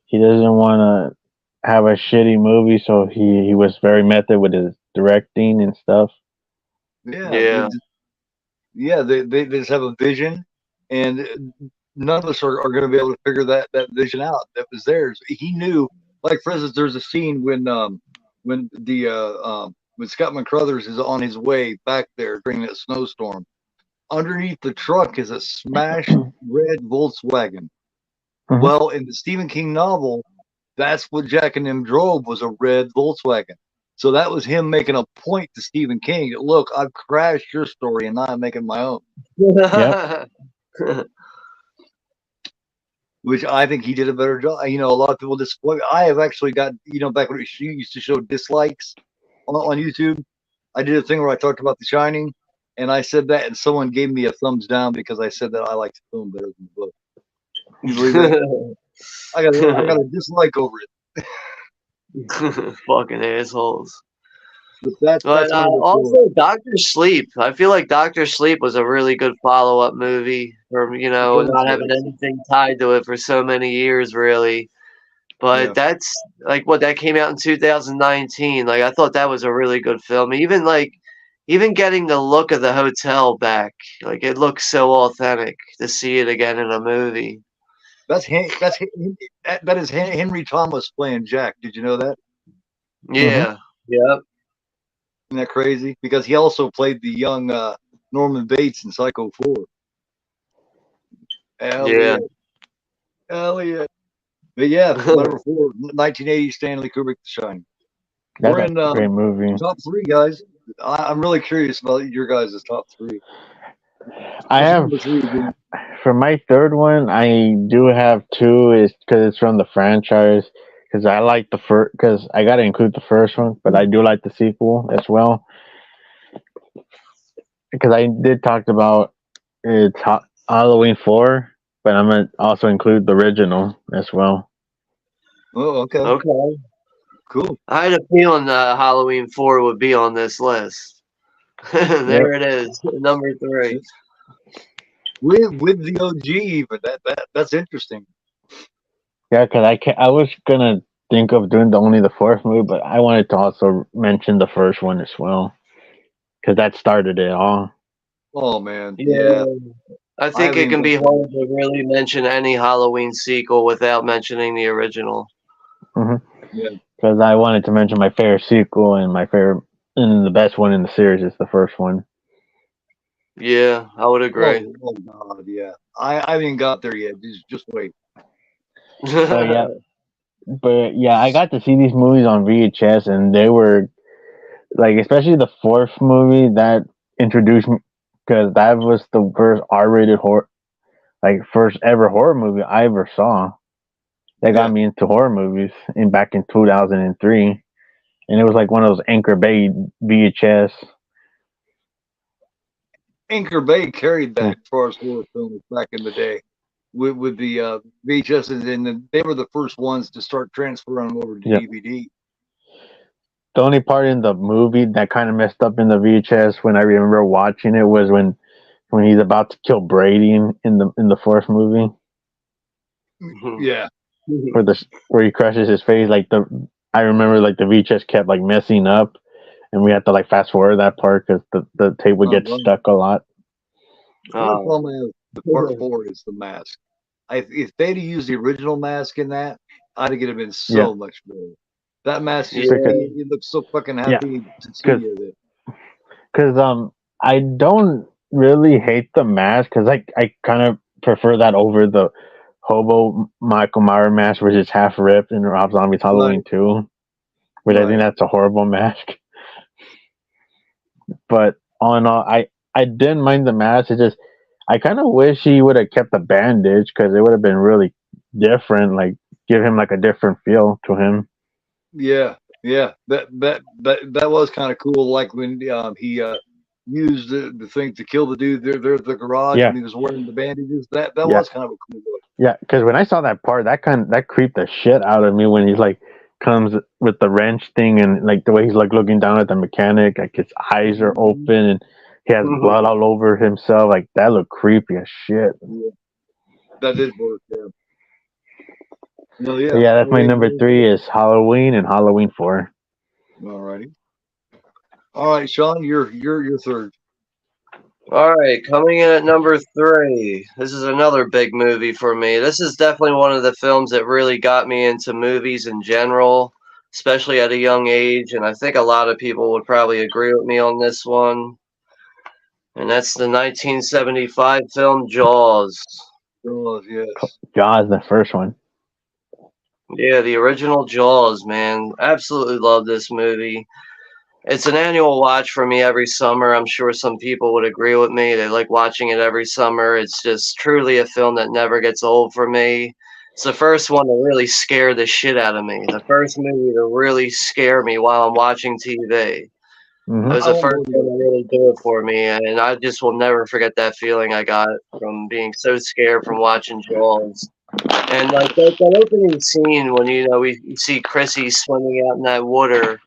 He doesn't want to have a shitty movie, so he was very method with his directing and stuff. Yeah, yeah, they just have a vision, and none of us are going to be able to figure that vision out. That was theirs. He knew. Like for instance, there's a scene when Scott McCrothers is on his way back there during that snowstorm. Underneath the truck is a smashed red Volkswagen. Mhm. Well, in the Stephen King novel, that's what Jack and them drove, was a red Volkswagen. So that was him making a point to Stephen King. Look, I've crashed your story and now I'm making my own. Yep. Which I think he did a better job. A lot of people disappoint. I have actually got, back when she used to show dislikes on YouTube, I did a thing where I talked about The Shining, and I said that, and someone gave me a thumbs down because I said that I liked the film better than the book. You believe that? I got a dislike over it. Fucking assholes. But that's also Doctor Sleep. I feel like Doctor Sleep was a really good follow-up movie for not having anything tied to it for so many years, really. But that's like what that came out in 2019. Like I thought that was a really good film. Even getting the look of the hotel back, like it looks so authentic to see it again in a movie. That is Henry Thomas playing Jack. Did you know that? Yeah. Yep. Isn't that crazy? Because he also played the young Norman Bates in Psycho 4. Elliot. But yeah, number 4, 1980 Stanley Kubrick, The Shining. That's We're in a great movie. top 3, guys. I'm really curious about your guys' top 3. I have, for my third one, I do have 2, is because it's from the franchise. Because I like the first, because I got to include the first one, but I do like the sequel as well. Because I did talk about it's Halloween 4, but I'm going to also include the original as well. Oh, okay. Okay. Cool. I had a feeling Halloween 4 would be on this list. There it is, number 3. With the OG, even that's interesting. Yeah, because I was gonna think of doing only the 4th movie, but I wanted to also mention the first one as well, because that started it all. Oh man, yeah. I think it can be hard to really mention any Halloween sequel without mentioning the original. Yeah, because I wanted to mention my favorite sequel and my favorite and the best one in the series is the first one. Yeah, I would agree. Oh God, yeah. I haven't got there yet. Just wait. But yeah, I got to see these movies on VHS, and they were like, especially the 4th movie that introduced me, because that was the first R-rated horror, like first ever horror movie I ever saw. That got me into horror movies back in 2003, and it was like one of those Anchor Bay VHS. Anchor Bay carried that as far as horror films back in the day, with the VHSs, and they were the first ones to start transferring them over to DVD. The only part in the movie that kind of messed up in the VHS when I remember watching it was when he's about to kill Brady in the 4th movie. Yeah, where he crushes his face. I remember the VHS kept messing up, and we had to fast forward that part because the tape would get stuck a lot. The part 4 is the mask. If they'd used the original mask in that, I think it'd have been so much better. That mask, he looks so fucking happy to see it. Because I don't really hate the mask, because I kind of prefer that over the hobo Michael Myers mask, which is half ripped in Rob Zombie's Halloween 2, which I think that's a horrible mask. But all in all, I didn't mind the mask. It's just I kind of wish he would have kept the bandage because it would have been really different. Like give him like a different feel to him. Yeah, that was kind of cool. Like when he used the thing to kill the dude there at the garage when he was wearing the bandages. That was kind of a cool look. Yeah, because when I saw that part, that creeped the shit out of me when he's like comes with the wrench thing and like the way he's like looking down at the mechanic, like his eyes are open and he has blood all over himself. Like that looked creepy as shit. Yeah. That did work. Yeah. No, yeah, that's my number 3 is Halloween and Halloween 4. Alrighty. All right, Sean, you're third. All right, coming in at number 3. This is another big movie for me. This is definitely one of the films that really got me into movies in general, especially at a young age. And I think a lot of people would probably agree with me on this one. And that's the 1975 film Jaws. Jaws, yes. Jaws, the first one. Yeah, the original Jaws, man. Absolutely love this movie. It's an annual watch for me every summer. I'm sure some people would agree with me. They like watching it every summer. It's just truly a film that never gets old for me. It's the first one to really scare the shit out of me. The first movie to really scare me while I'm watching TV. It was the first one to really do it for me. And I just will never forget that feeling I got from being so scared from watching Jaws. And like that opening scene when we see Chrissy swimming out in that water,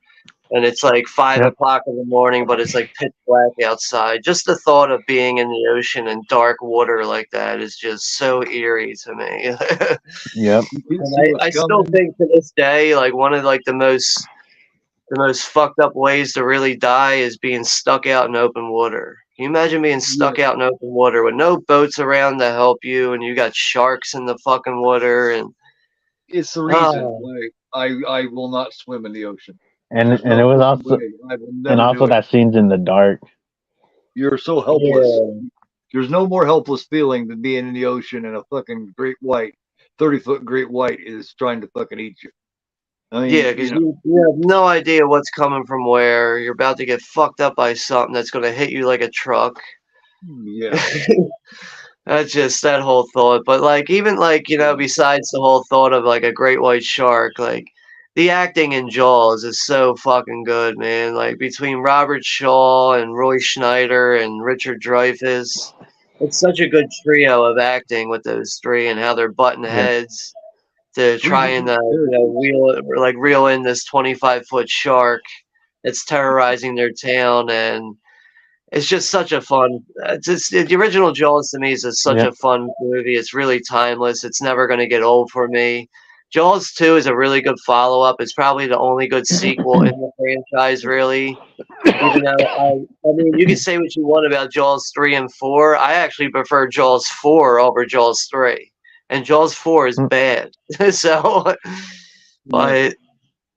and it's like 5 o'clock in the morning, but it's like pitch black outside. Just the thought of being in the ocean in dark water like that is just so eerie to me. Yep. And I still think to this day, like one of like the most fucked up ways to really die is being stuck out in open water. Can you imagine being stuck out in open water with no boats around to help you, and you got sharks in the fucking water? And it's the reason why I will not swim in the ocean. And it was also that scene's in the dark. You're so helpless. Yeah. There's no more helpless feeling than being in the ocean and a fucking great white, 30-foot great white is trying to fucking eat you. I mean, yeah, because you have no idea what's coming from where. You're about to get fucked up by something that's going to hit you like a truck. Yeah. That's just that whole thought. But like, even like, besides the whole thought of like a great white shark, like the acting in Jaws is so fucking good, man. Like between Robert Shaw and Roy Schneider and Richard Dreyfuss, it's such a good trio of acting with those three and how they're butting heads to try and reel in this 25-foot shark that's terrorizing their town. And it's just such a fun. The original Jaws to me is such a fun movie. It's really timeless. It's never going to get old for me. Jaws 2 is a really good follow-up. It's probably the only good sequel in the franchise, really. Even though, I mean, you can say what you want about Jaws 3 and 4. I actually prefer Jaws 4 over Jaws 3. And Jaws 4 is bad. So, but,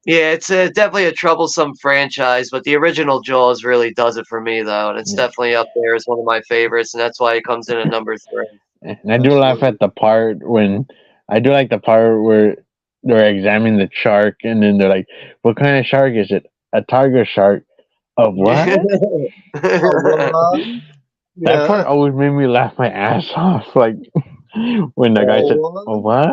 yeah, it's definitely a troublesome franchise. But the original Jaws really does it for me, though. And it's definitely up there as one of my favorites. And that's why it comes in at number 3. And I do laugh at the part when... I do like the part where they're examining the shark, and then they're like, "What kind of shark is it? A tiger shark? A what?" That part always made me laugh my ass off. Like when the guy said, "Oh, what?"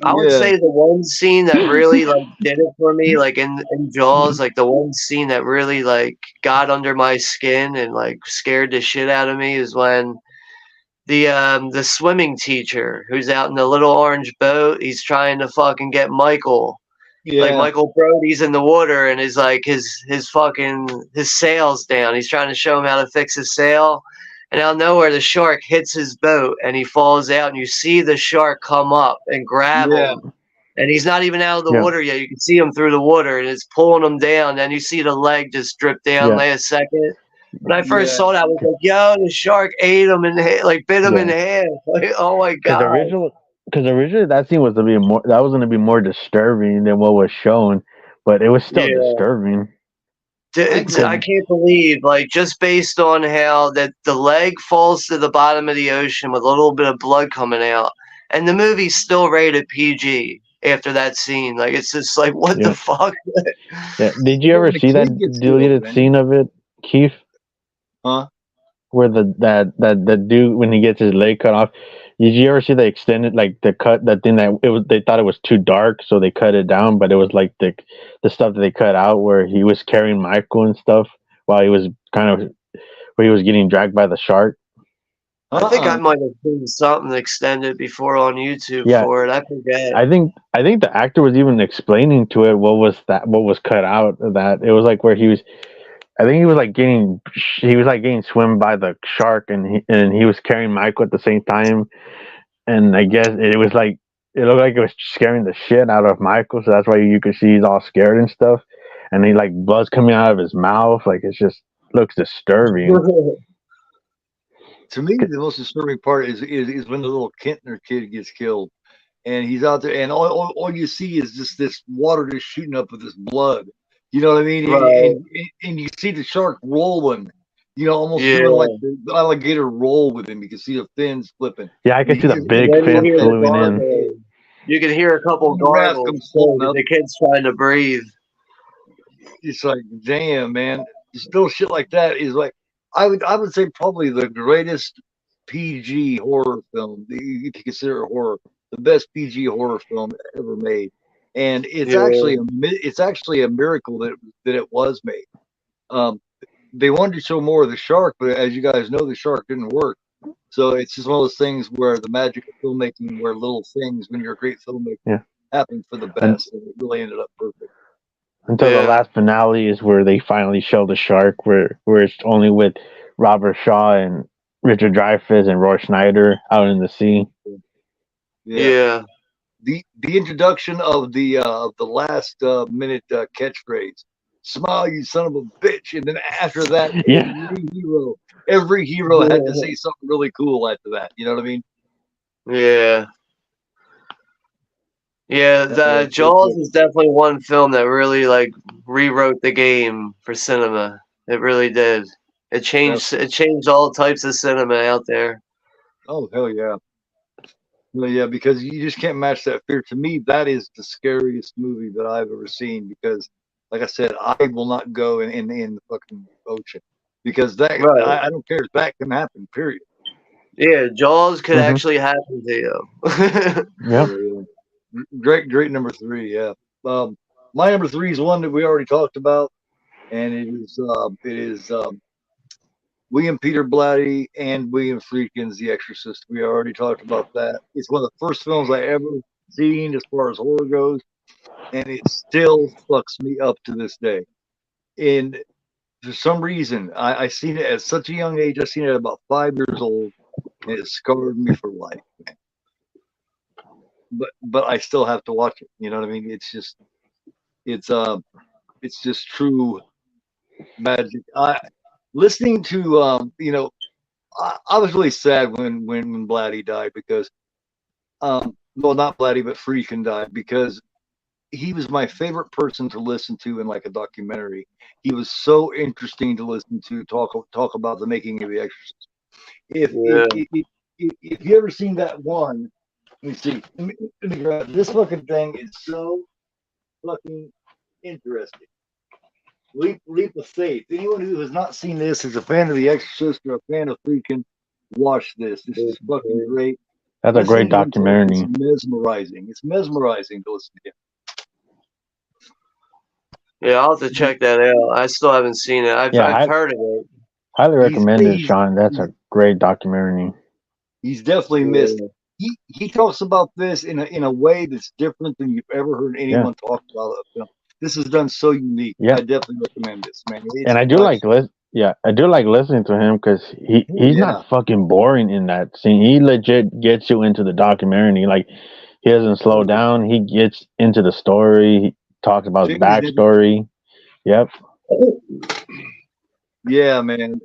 I would say the one scene that really like did it for me, like in Jaws, like the one scene that really like got under my skin and like scared the shit out of me is when the swimming teacher who's out in the little orange boat, he's trying to fucking get Michael. Yeah. Like Michael Brody's in the water and is like his sail's down. He's trying to show him how to fix his sail. And out of nowhere the shark hits his boat and he falls out and you see the shark come up and grab him. And he's not even out of the water yet. You can see him through the water and it's pulling him down. Then you see the leg just drip down last second. When I first saw that, I was like, "Yo, the shark ate him and bit him in half!" Like, oh my god! Because originally that scene was going to be more disturbing than what was shown, but it was still disturbing. I can't believe, like, just based on how that the leg falls to the bottom of the ocean with a little bit of blood coming out, and the movie's still rated PG after that scene. Like, it's just like, what the fuck? Yeah. Did you ever see that deleted scene of it, Keith? Huh? Where that dude, when he gets his leg cut off, did you ever see the extended, like the cut, that thing that it was, they thought it was too dark, so they cut it down, but it was like the stuff that they cut out where he was carrying Michael and stuff while he was kind of, where he was getting dragged by the shark. I think I might have seen something extended before on YouTube for it. I forget. I think the actor was even explaining to it what was cut out of that. It was like where he was, I think he was like getting swum by the shark, and he was carrying Michael at the same time, and I guess it was like, it looked like it was scaring the shit out of Michael, so that's why you could see he's all scared and stuff, and he like blood's coming out of his mouth, like it just looks disturbing. To me, the most disturbing part is when the little Kintner kid gets killed, and he's out there, and all you see is just this water just shooting up with this blood. You know what I mean? Right. And you see the shark rolling, almost doing like the alligator roll with him. You can see the fins flipping. Yeah, I can see the big fin fluing in. You can hear a couple gargles. The kid's trying to breathe. It's like, damn, man. Still shit like that is like, I would say probably the greatest PG horror film, if you consider it horror, the best PG horror film ever made. And it's actually a miracle that it was made. They wanted to show more of the shark, but as you guys know, the shark didn't work. So it's just one of those things where the magic of filmmaking, where little things, when you're a great filmmaker, happen for the best, and it really ended up perfect. Until the last finale is where they finally show the shark, where it's only with Robert Shaw and Richard Dreyfuss and Roy Schneider out in the sea. Yeah. The introduction of the last minute catchphrase, "Smile, you son of a bitch," and then after that, every hero had to say something really cool after that. You know what I mean? Yeah. Yeah, the Jaws is definitely one film that really like rewrote the game for cinema. It really did. It changed all types of cinema out there. Oh hell yeah. Well, yeah, because you just can't match that fear. To me, that is the scariest movie that I've ever seen. Because, like I said, I will not go in the fucking ocean because that I don't care. That can happen. Period. Yeah, Jaws could actually happen to you. Yeah. Great number 3. Yeah. My number 3 is one that we already talked about, and it is William Peter Blatty and William Friedkin's The Exorcist. We already talked about that. It's one of the first films I ever seen as far as horror goes, and it still fucks me up to this day. And for some reason, I seen it at such a young age. I seen it at about 5 years old, and it scarred me for life, man. But I still have to watch it. You know what I mean? It's just true magic. Listening to I was really sad when Blatty died because well, not Blatty, but Friedkin died, because he was my favorite person to listen to in like a documentary. He was so interesting to listen to talk about the making of The Exorcist. If you ever seen that one, let me see. Let me grab this fucking thing. Is so fucking interesting. Leap of Faith. Anyone who has not seen this is a fan of The Exorcist or a fan of Friedkin, watch this. This is fucking great. That's a great documentary. It's mesmerizing. It's mesmerizing to listen to him. Yeah, I'll have to check that out. I still haven't seen it. I've heard of it. Highly recommend it, Sean. That's a great documentary. He's definitely missed. He talks about this in a way that's different than you've ever heard anyone talk about a film. This is done so unique. Yeah. I definitely recommend this, man. And I do like listening to him because he's not fucking boring in that scene. He legit gets you into the documentary. Like, he doesn't slow down. He gets into the story. He talks about his backstory. Yep. Yeah, man.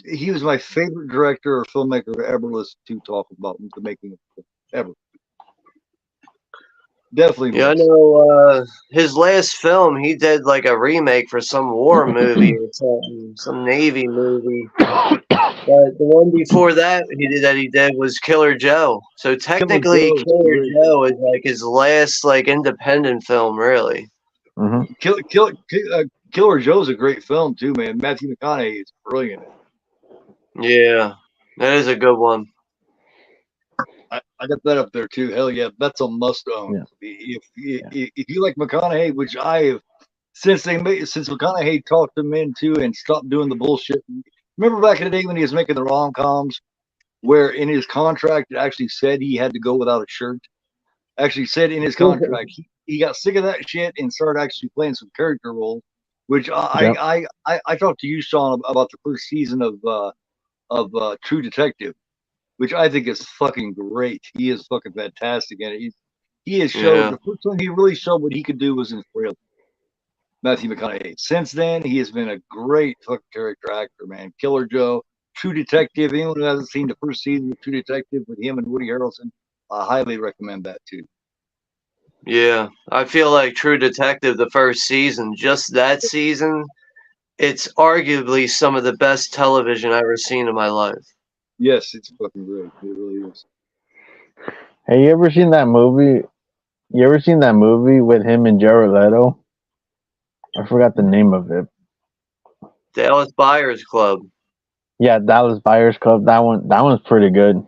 He was my favorite director or filmmaker to ever listen to talk about the making of it, ever. Definitely. Yeah, I know his last film, he did like a remake for some war movie or something, some Navy movie. But the one before that he did was Killer Joe. So technically, Killer Joe is like his last like independent film, really. Mm-hmm. Killer Joe's a great film too, man. Matthew McConaughey is brilliant. Yeah, that is a good one. I got that up there too. Hell yeah, that's a must own. Yeah. If you like McConaughey, which I have since McConaughey talked him into and stopped doing the bullshit. Remember back in the day when he was making the rom-coms, where in his contract it actually said he had to go without a shirt. Actually said in his contract he got sick of that shit and started actually playing some character roles. Which I talked to you, Sean, about the first season of True Detective, which I think is fucking great. He is fucking fantastic, and he has showed the first time he really showed what he could do was in Frailty. Matthew McConaughey. Since then, he has been a great fucking character actor, man. Killer Joe, True Detective. Anyone who hasn't seen the first season of True Detective with him and Woody Harrelson, I highly recommend that too. Yeah, I feel like True Detective, the first season, just that season, it's arguably some of the best television I've ever seen in my life. Yes, it's fucking great. It really is. Hey, you ever seen that movie? You ever seen that movie with him and Jared Leto? I forgot the name of it. Dallas Buyers Club. Yeah, Dallas Buyers Club. That one's pretty good.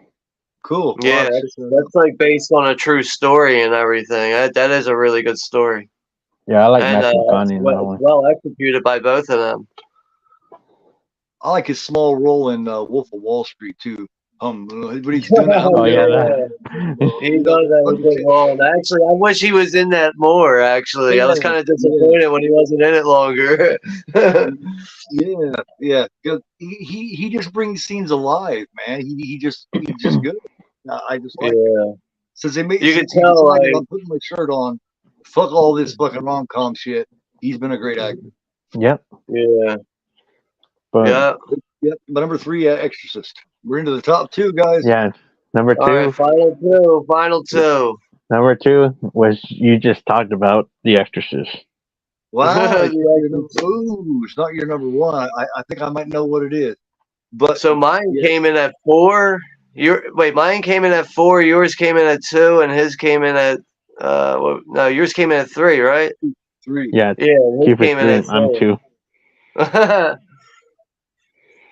Cool. Yeah, that's like based on a true story and everything. That is a really good story. Yeah, I like Matthew McConaughey in that one. Well executed by both of them. I like his small role in Wolf of Wall Street too. But he's doing that. Oh yeah, he does that good role. Actually, I wish he was in that more. Actually, I was kind of disappointed when he wasn't in it longer. yeah. He just brings scenes alive, man. He's just good. I just like it. Since they made you can tell like, I'm putting my shirt on. Fuck all this fucking rom-com shit. He's been a great actor. Yep. Yeah. But, Yep. But number 3, Exorcist. We're into the top 2, guys. Yeah. Number 2. All right, final two. Number 2 was you just talked about The Exorcist. Wow. It's not your number 1. I think I might know what it is. But so mine came in at 4. Mine came in at 4. Yours came in at 2, and his came in at no, yours came in at 3, right? 3. Yeah. Keep came in at 3. I'm 2.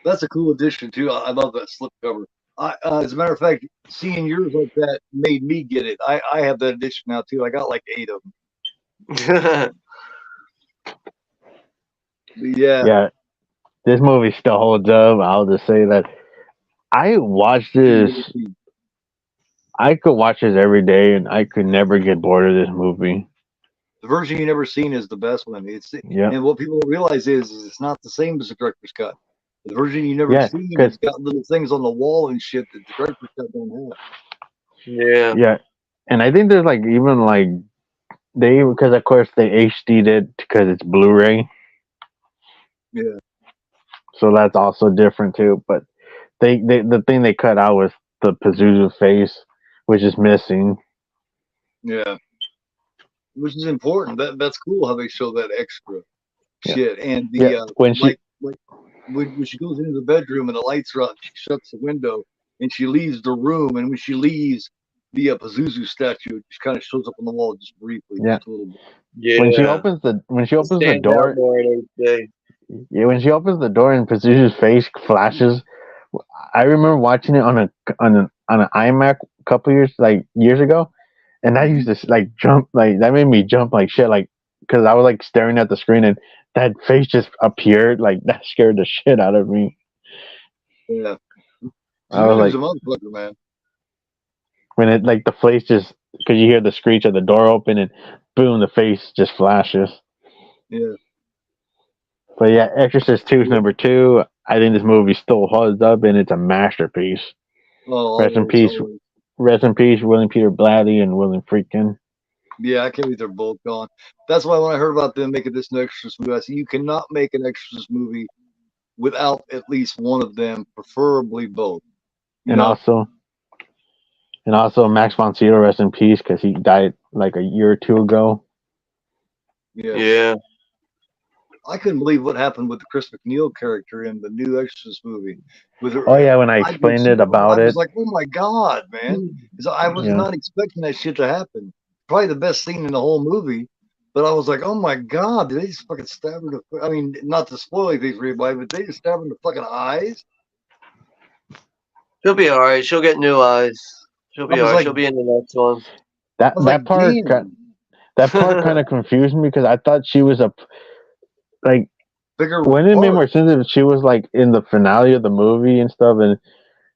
That's a cool addition too. I love that slipcover. As a matter of fact, seeing yours like that made me get it. I have that edition now too. I got like 8 of them. Yeah. This movie still holds up. I'll just say that I watched this. I could watch this every day, and I could never get bored of this movie. The version you never seen is the best one. And what people don't realize is it's not the same as the director's cut. The version you never seen, it's got little things on the wall and shit that the director's cut don't have. Yeah, and I think there's like even like because of course they HD'd it because it's Blu-ray. Yeah. So that's also different too. But the thing they cut out was the Pazuzu face, which is missing. Yeah. Which is important. That's cool how they show that extra shit. And when she goes into the bedroom and the lights are out, she shuts the window and she leaves the room. And when she leaves, the Pazuzu statue just kind of shows up on the wall just briefly, just a little bit. Yeah. When she opens the door, when she opens the door and Pazuzu's face flashes, I remember watching it on an iMac a couple years ago, and that used to like jump that made me jump like shit because I was like staring at the screen and that face just appeared that scared the shit out of me. Yeah, I was like, a motherfucker, man. When it the face just because you hear the screech of the door open and boom, the face just flashes. Yeah. But yeah, Exorcist 2 is number 2. I think this movie still holds up and it's a masterpiece. Rest in peace, William Peter Blatty and William Friedkin. Yeah, I can't believe they're both gone. That's why when I heard about them making this Exorcist movie, I said you cannot make an Exorcist movie without at least one of them, preferably both. And also Max von Sydow, rest in peace, because he died like a year or 2 ago. Yeah. I couldn't believe what happened with the Chris McNeil character in the new Exorcist movie. With her, Oh yeah, when I explained it about I was it, like, oh my god, man! Because I was yeah. not expecting that shit to happen. Probably the best scene in the whole movie. But I was like, oh my god, did they just fucking stab her? I mean, not to spoil anything for anybody, but they just stab her in the fucking eyes. She'll be all right. She'll get new eyes. She'll be all right. Like, she'll be in the next one. That part kind of confused me because I thought she was like bigger. When it made more sense if she was like in the finale of the movie and stuff, and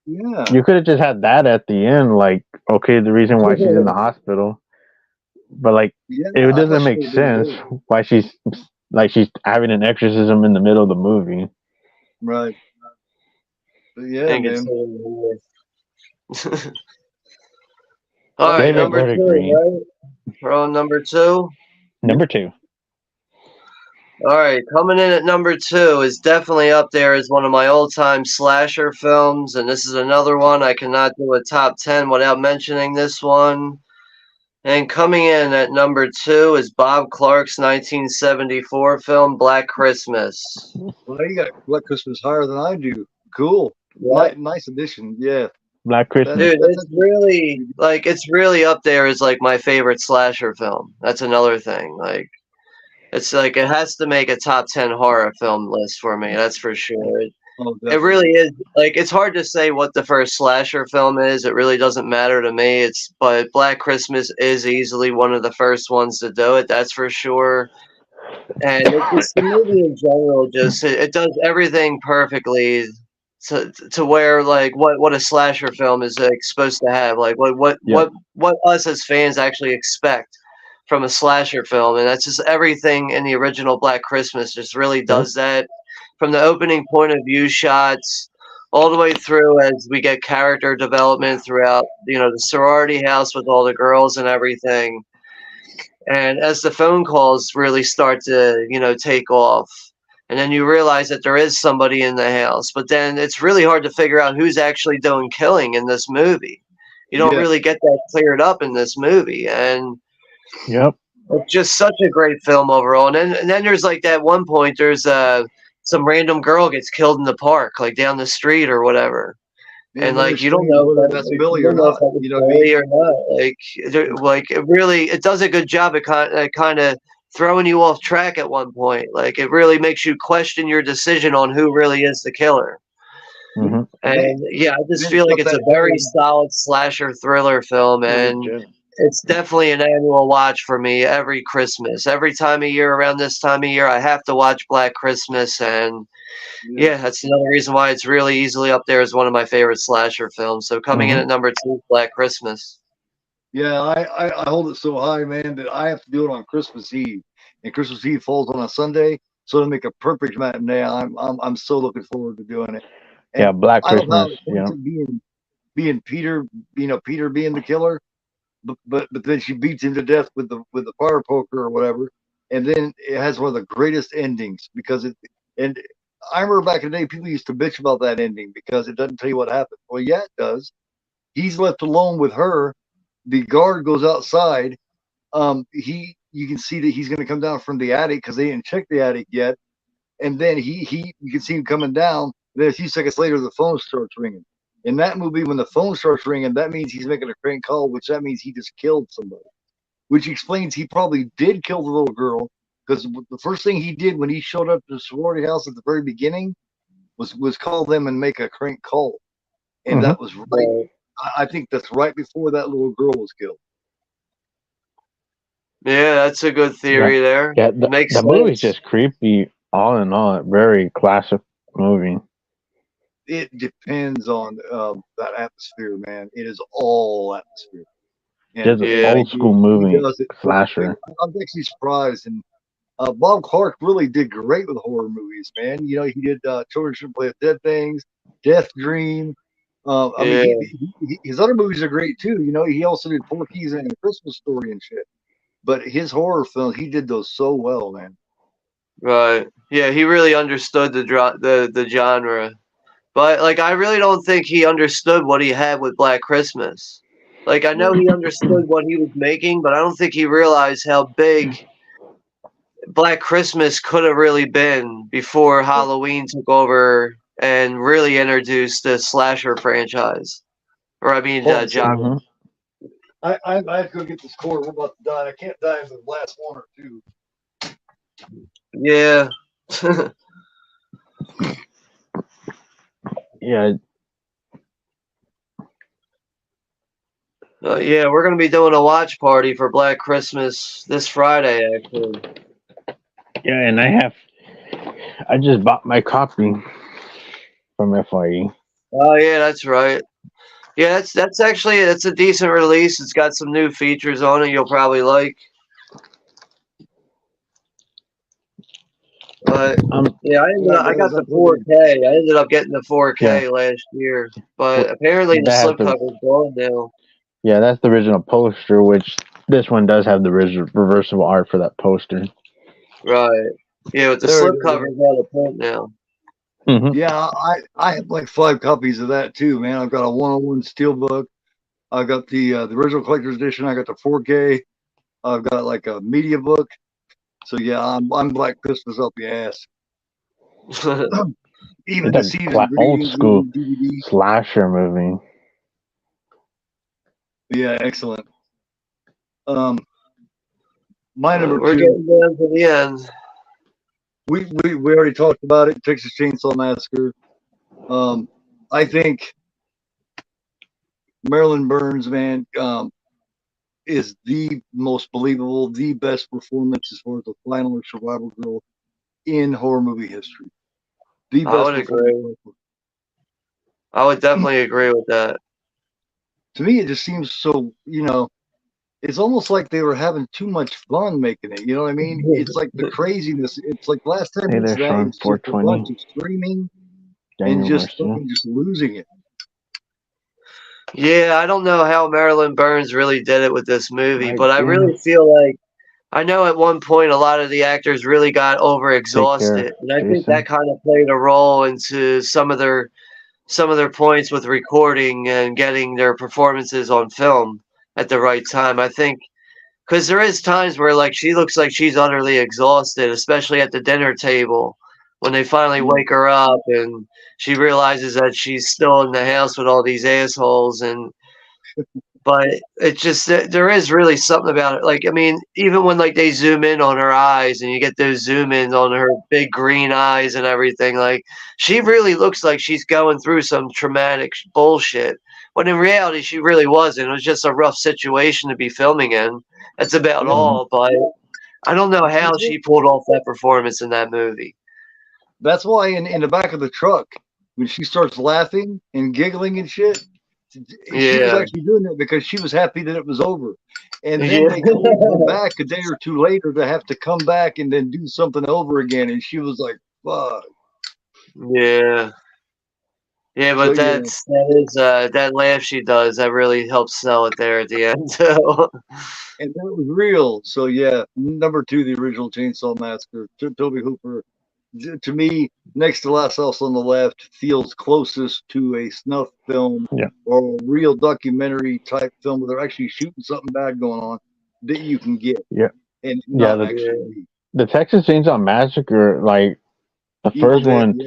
yeah, you could have just had that at the end, like okay, the reason why she's in the hospital, but like it doesn't make sense why she's having an exorcism in the middle of the movie, right? But yeah, man. All right, number 2, right? We're on number 2. Number 2. All right, coming in at number 2 is definitely up there as one of my all-time slasher films, and this is another one I cannot do a top 10 without mentioning this one. And coming in at number 2 is Bob Clark's 1974 film Black Christmas. Well, you got Black Christmas higher than I do. Cool. Yeah. Nice addition. Yeah. Black Christmas. Dude, it's really up there as like my favorite slasher film. That's another thing. Like, it's like it has to make a top 10 horror film list for me. That's for sure. It really is. Like, it's hard to say what the first slasher film is. It really doesn't matter to me. But Black Christmas is easily one of the first ones to do it. That's for sure. And it's the movie in general. Just it does everything perfectly. To where like what a slasher film is like supposed to have, like what us as fans actually expect from a slasher film, and that's just everything in the original Black Christmas just really does that, from the opening point of view shots all the way through as we get character development throughout, the sorority house with all the girls and everything, and as the phone calls really start to take off. And then you realize that there is somebody in the house. But then it's really hard to figure out who's actually doing killing in this movie. You don't really get that cleared up in this movie. And it's just such a great film overall. And then there's like that one point, there's some random girl gets killed in the park, like down the street or whatever. And like you don't know if that's Billy or not. You know what I mean? Or not. Like it does a good job at kind of throwing you off track at one point. Like it really makes you question your decision on who really is the killer. Mm-hmm. And yeah, I just feel like it's a very solid slasher thriller film, and it's definitely an annual watch for me every Christmas. Every time of year around this time of year, I have to watch Black Christmas, and yeah, that's another reason why it's really easily up there as one of my favorite slasher films. So coming in at number 2, Black Christmas. Yeah, I hold it so high, man, that I have to do it on Christmas Eve, and Christmas Eve falls on a Sunday, so to make a perfect matinee, I'm so looking forward to doing it. And Black Christmas. Being Peter, Peter being the killer, but then she beats him to death with the fire poker or whatever, and then it has one of the greatest endings because and I remember back in the day people used to bitch about that ending because it doesn't tell you what happened. Well, yeah, it does. He's left alone with her. The guard goes outside. You can see that he's going to come down from the attic because they didn't check the attic yet. And then you can see him coming down. Then a few seconds later, the phone starts ringing. In that movie, when the phone starts ringing, that means he's making a crank call, which that means he just killed somebody. Which explains he probably did kill the little girl, because the first thing he did when he showed up to the sorority house at the very beginning was call them and make a crank call. And that was right. I think that's right before that little girl was killed. Yeah, that's a good theory there. Yeah, the movie's just creepy all in all. Very classic movie. It depends on that atmosphere, man. It is all atmosphere. It's an old school movie slasher. I'm actually surprised. And Bob Clark really did great with horror movies, man. He did Children Shouldn't Play with Dead Things, Death Dream. I mean, his other movies are great too. He also did Porky's and A Christmas Story and shit. But his horror films, he did those so well, man. Right. Yeah, he really understood the genre. But like, I really don't think he understood what he had with Black Christmas. Like, I know he understood what he was making, but I don't think he realized how big Black Christmas could have really been before Halloween took over and really introduced the slasher franchise. Or I mean, genre. I have to go get this cord. We're about to die. I can't die in the last one or two. Yeah. Yeah. Yeah, we're gonna be doing a watch party for Black Christmas this Friday, actually. Yeah, and I just bought my copy from FYE. Oh yeah, that's right. Yeah, that's actually a decent release. It's got some new features on it you'll probably like. But yeah, I got the 4K. I ended up getting the 4K last year, but apparently the slipcover's gone now. Yeah, that's the original poster, which this one does have the reversible art for that poster. Right. Yeah, but the slipcover's out of print now. Yeah, I have like 5 copies of that too, man. I've got a 101 Steelbook. I got the original collector's edition. I got the 4K. I've got like a media book. So yeah, I'm Black Christmas up the ass. Even the season old school DVD. Slasher movie. Yeah, excellent. My number 2. We're getting down to the end. We already talked about it. Texas Chainsaw Massacre. I think Marilyn Burns, man, is the most believable, the best performance as far as the final survival girl in horror movie history. The best. I would agree. I would definitely agree with that. To me, it just seems so, it's almost like they were having too much fun making it. You know what I mean? It's like the craziness. It's like last time it's just a bunch of screaming and just losing it. Yeah, I don't know how Marilyn Burns really did it with this movie, but I really feel like I know at one point a lot of the actors really got overexhausted, and I think that kind of played a role into some of their points with recording and getting their performances on film at the right time. I think because there is times where like she looks like she's utterly exhausted, especially at the dinner table when they finally wake her up and she realizes that she's still in the house with all these assholes. But it just, there is really something about it. Like, I mean, even when like they zoom in on her eyes and you get those zoom ins on her big green eyes and everything, like she really looks like she's going through some traumatic bullshit. When in reality, she really wasn't. It was just a rough situation to be filming in. That's about all. But I don't know how she pulled off that performance in that movie. That's why in the back of the truck, when she starts laughing and giggling and shit, she was actually doing that because she was happy that it was over. And then they come back a day or two later to have to come back and then do something over again. And she was like, fuck. Yeah. Yeah, but that laugh she does, that really helps sell it there at the end too. And that was real. So yeah, number 2, the original Chainsaw Massacre. Tobe Hooper, to me, next to Last House on the Left, feels closest to a snuff film or a real documentary type film where they're actually shooting something bad going on that you can get. Yeah. And the Texas Chainsaw Massacre, like the first one,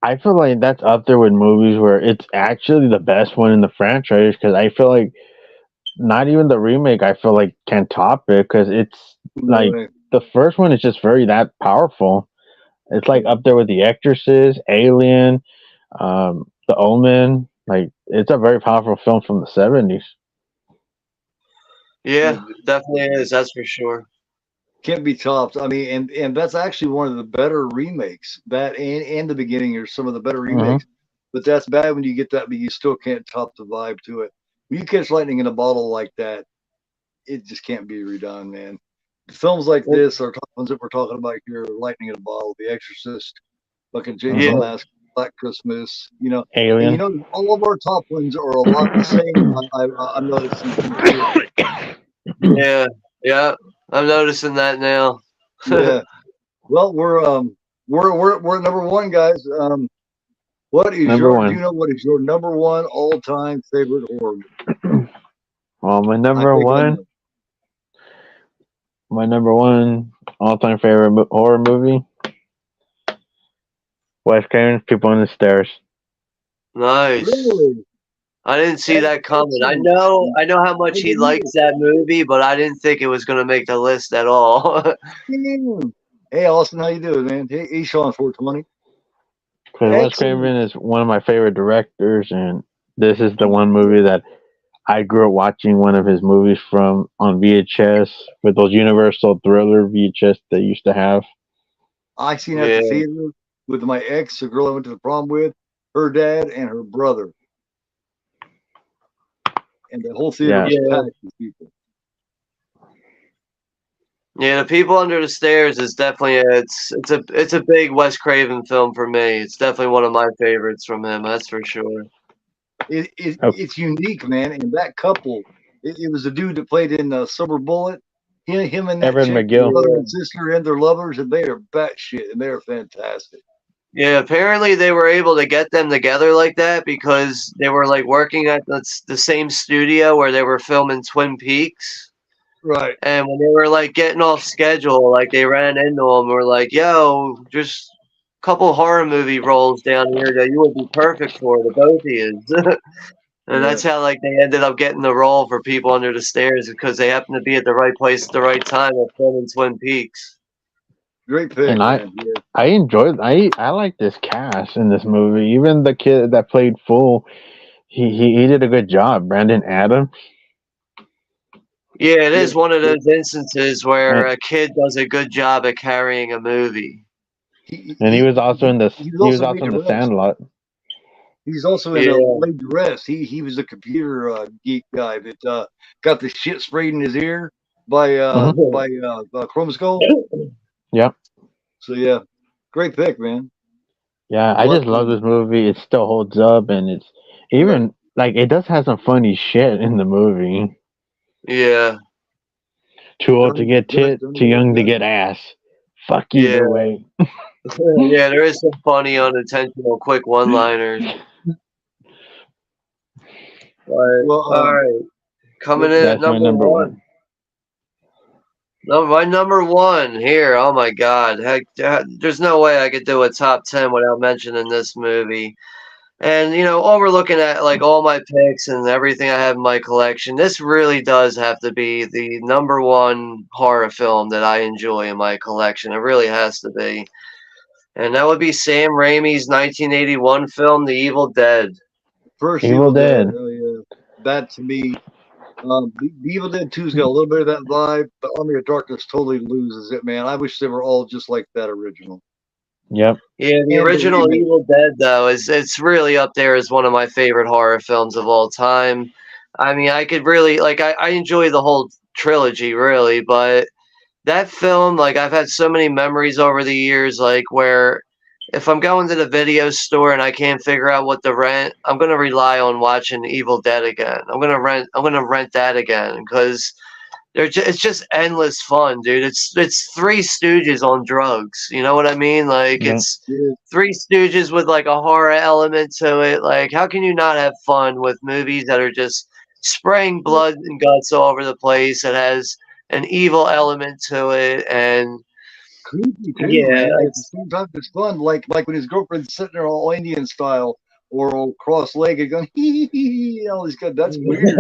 I feel like that's up there with movies where it's actually the best one in the franchise, because I feel like not even the remake I feel like can top it, because it's like the first one is just very that powerful. It's like up there with The Exorcist, Alien, The Omen. Like, it's a very powerful film from the 70s. Yeah, definitely is. That's for sure. Can't be topped. I mean, and that's actually one of the better remakes. That and the beginning are some of the better remakes. But that's bad when you get that, but you still can't top the vibe to it. When you catch lightning in a bottle like that, it just can't be redone, man. Films like this are ones that we're talking about here: Lightning in a Bottle, The Exorcist, fucking Chainsaw Massacre, Black Christmas. Alien. And, all of our top ones are a lot the same. I'm noticing. Yeah, I'm noticing that now. Yeah. Well, we're number 1, guys. What is what is your number 1 all-time favorite horror movie? Well, my number one all-time favorite horror movie. Wes Craven's People on the Stairs. Nice. Really? I didn't see that coming. I Excellent. know how much he likes that movie, but I didn't think it was going to make the list at all. Hey, Austin, how you doing, man? Hey, Sean 420. Because Wes Craven is one of my favorite directors, and this is the one movie that I grew up watching one of his movies from on VHS with those Universal Thriller VHS they used to have. I seen it at the theater with my ex, the girl I went to the prom with, her dad, and her brother. And the whole theater was packed with people. Yeah, The People Under the Stairs is definitely it's a big Wes Craven film for me. It's definitely one of my favorites from him. That's for sure. It's unique, man. And that couple, it was the dude that played in Silver Bullet. Him and that Evan chick, McGill, brother and sister, and their lovers, and they are batshit, and they are fantastic. Yeah, apparently they were able to get them together like that because they were like working at the same studio where they were filming Twin Peaks. Right. And when they were like getting off schedule, like they ran into them and were like, yo, just a couple horror movie roles down here that you would be perfect for, the both of you. And that's how like they ended up getting the role for People Under the Stairs because they happened to be at the right place at the right time of filming Twin Peaks. Great pick, and man. I enjoyed. I like this cast in this movie. Even the kid that played Fool, he did a good job. Brandon Adams. Yeah, it is one of those instances where a kid does a good job at carrying a movie. And he was also in the Sandlot. He's also in Laid to Rest. He was a computer geek guy that got the shit sprayed in his ear by Chrome Skull. Yep. So yeah, great pick, man. Yeah, I just love this movie. It still holds up, and it's even like it does have some funny shit in the movie. Yeah. Too old to get tit, too young to get ass. Fuck either way. Yeah, there is some funny, unintentional, quick one-liners. All right, coming in at number one. No, my number one here. Oh my God! Heck, there's no way I could do a top 10 without mentioning this movie. And while we're looking at like all my picks and everything I have in my collection, this really does have to be the number one horror film that I enjoy in my collection. It really has to be, and that would be Sam Raimi's 1981 film, The Evil Dead. First Evil Dead. Oh yeah, that to me. The Evil Dead 2's got a little bit of that vibe, but Army of Darkness totally loses it, man. I wish they were all just like that original. Yep. Yeah, the original Evil Dead though it's really up there as one of my favorite horror films of all time. I mean, I could really I enjoy the whole trilogy really, but that film, like I've had so many memories over the years, like where if I'm going to the video store and I can't figure out what to rent, I'm gonna rely on watching Evil Dead again. I'm gonna rent that again because it's just endless fun, dude. It's Three Stooges on drugs. You know what I mean? Like it's Three Stooges with like a horror element to it. Like how can you not have fun with movies that are just spraying blood and guts all over the place? It has an evil element to it and creepy too. Yeah, sometimes it's fun. Like when his girlfriend's sitting there all Indian style or all cross-legged going hee hee. All these guys. That's weird.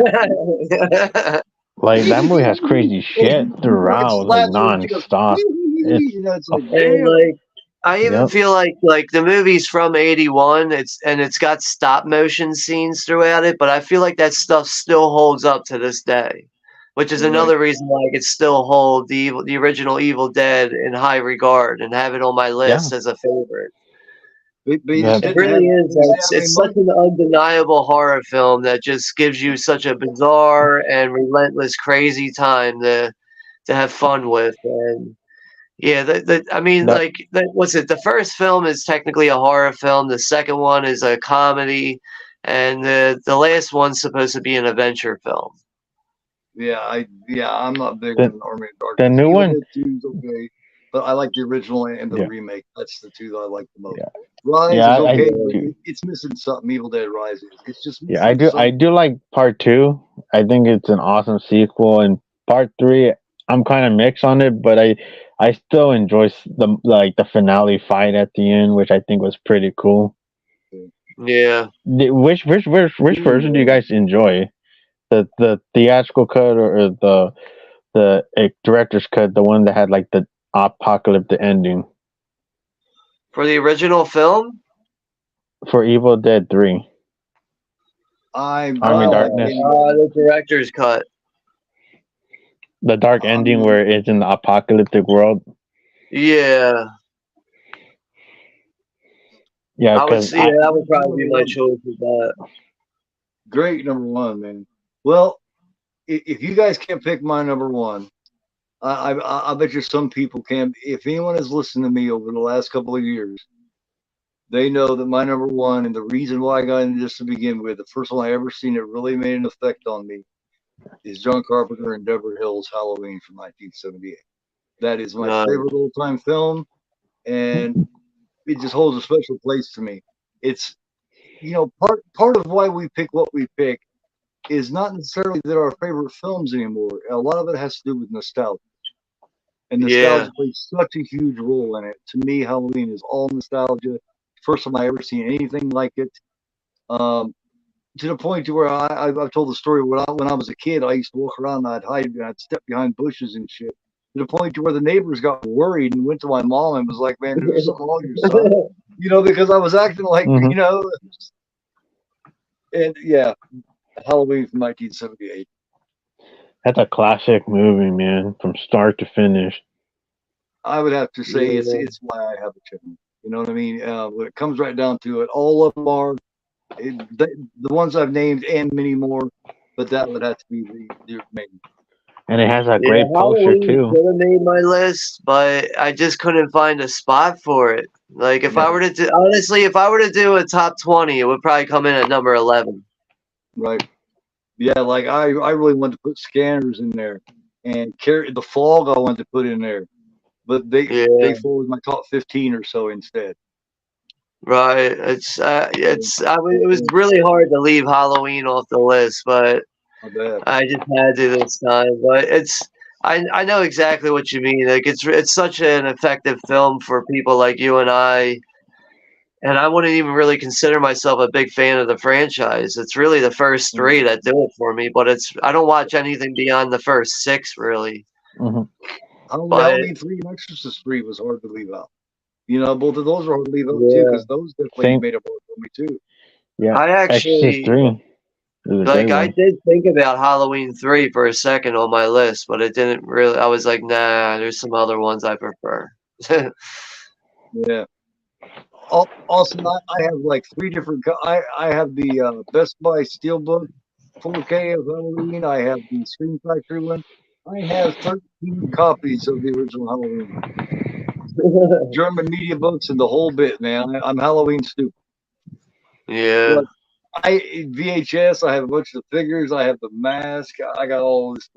Like that movie has crazy shit throughout, like non-stop. It's like, and like I even feel like the movie's from '81. It's got stop motion scenes throughout it, but I feel like that stuff still holds up to this day, which is another reason why I could still hold the original Evil Dead in high regard and have it on my list as a favorite. It really is. It's such an undeniable horror film that just gives you such a bizarre and relentless, crazy time to have fun with. And yeah, what's it? The first film is technically a horror film. The second one is a comedy, and the last one's supposed to be an adventure film. Yeah, I'm not big on Army of Darkness. The new one, okay, but I like the original and the remake. That's the two that I like the most. Yeah. Rise is okay, but it's missing something. Evil Dead Rises. It's just missing I do like part 2. I think it's an awesome sequel, and part 3 I'm kind of mixed on it, but I I still enjoy the finale fight at the end, which I think was pretty cool. Yeah. Which version do you guys enjoy? The theatrical cut or the director's cut, the one that had like the apocalyptic ending For the original film? for Evil Dead 3? I Army like Darkness. The director's cut. The dark ending where it's in the apocalyptic world. Yeah. Yeah, that would probably be my choice with that. Great number one, man. Well, if you guys can't pick my number one, I bet you some people can. If anyone has listened to me over the last couple of years, they know that my number one and the reason why I got into this to begin with, the first one I ever seen that really made an effect on me, is John Carpenter and Deborah Hill's Halloween from 1978. That is my favorite old-time film, and it just holds a special place to me. It's, part of why we pick what we pick is not necessarily that our favorite films anymore. A lot of it has to do with nostalgia. And nostalgia plays such a huge role in it. To me, Halloween is all nostalgia. First time I ever seen anything like it. To the point to where I've told the story when I was a kid, I used to walk around and I'd hide and I'd step behind bushes and shit. To the point to where the neighbors got worried and went to my mom and was like, "Man, there's something wrong with your son," because I was acting like, And yeah, Halloween from 1978. That's a classic movie, man, from start to finish. I would have to say it's why I have a channel. You know what I mean? When it comes right down to it, all of them are the ones I've named and many more, but that would have to be the main. And it has a great poster too. Could have made my list, but I just couldn't find a spot for it. Like if I were to do a top 20, it would probably come in at number 11. Right. Yeah, like I really wanted to put Scanners in there, and the Fog I wanted to put in there, but they forwarded my top 15 or so instead. Right. It was really hard to leave Halloween off the list, but I just had to this time. But I know exactly what you mean. Like it's such an effective film for people like you and I. And I wouldn't even really consider myself a big fan of the franchise. It's really the first three that do it for me, but I don't watch anything beyond the first 6 really. Mm-hmm. Halloween 3 and Exorcist 3 was hard to leave out. Both of those are hard to leave out too, because those definitely made it work for me too. Yeah, I actually I did think about Halloween 3 for a second on my list, but it didn't really. I was like, nah, there's some other ones I prefer. Yeah. Also, I have like 3 different. I have the Best Buy Steelbook 4K of Halloween. I have the Screen Factory one. I have 13 copies of the original Halloween. German media books and the whole bit, man. I'm Halloween stupid. Yeah. But VHS. I have a bunch of figures. I have the mask. I got all this.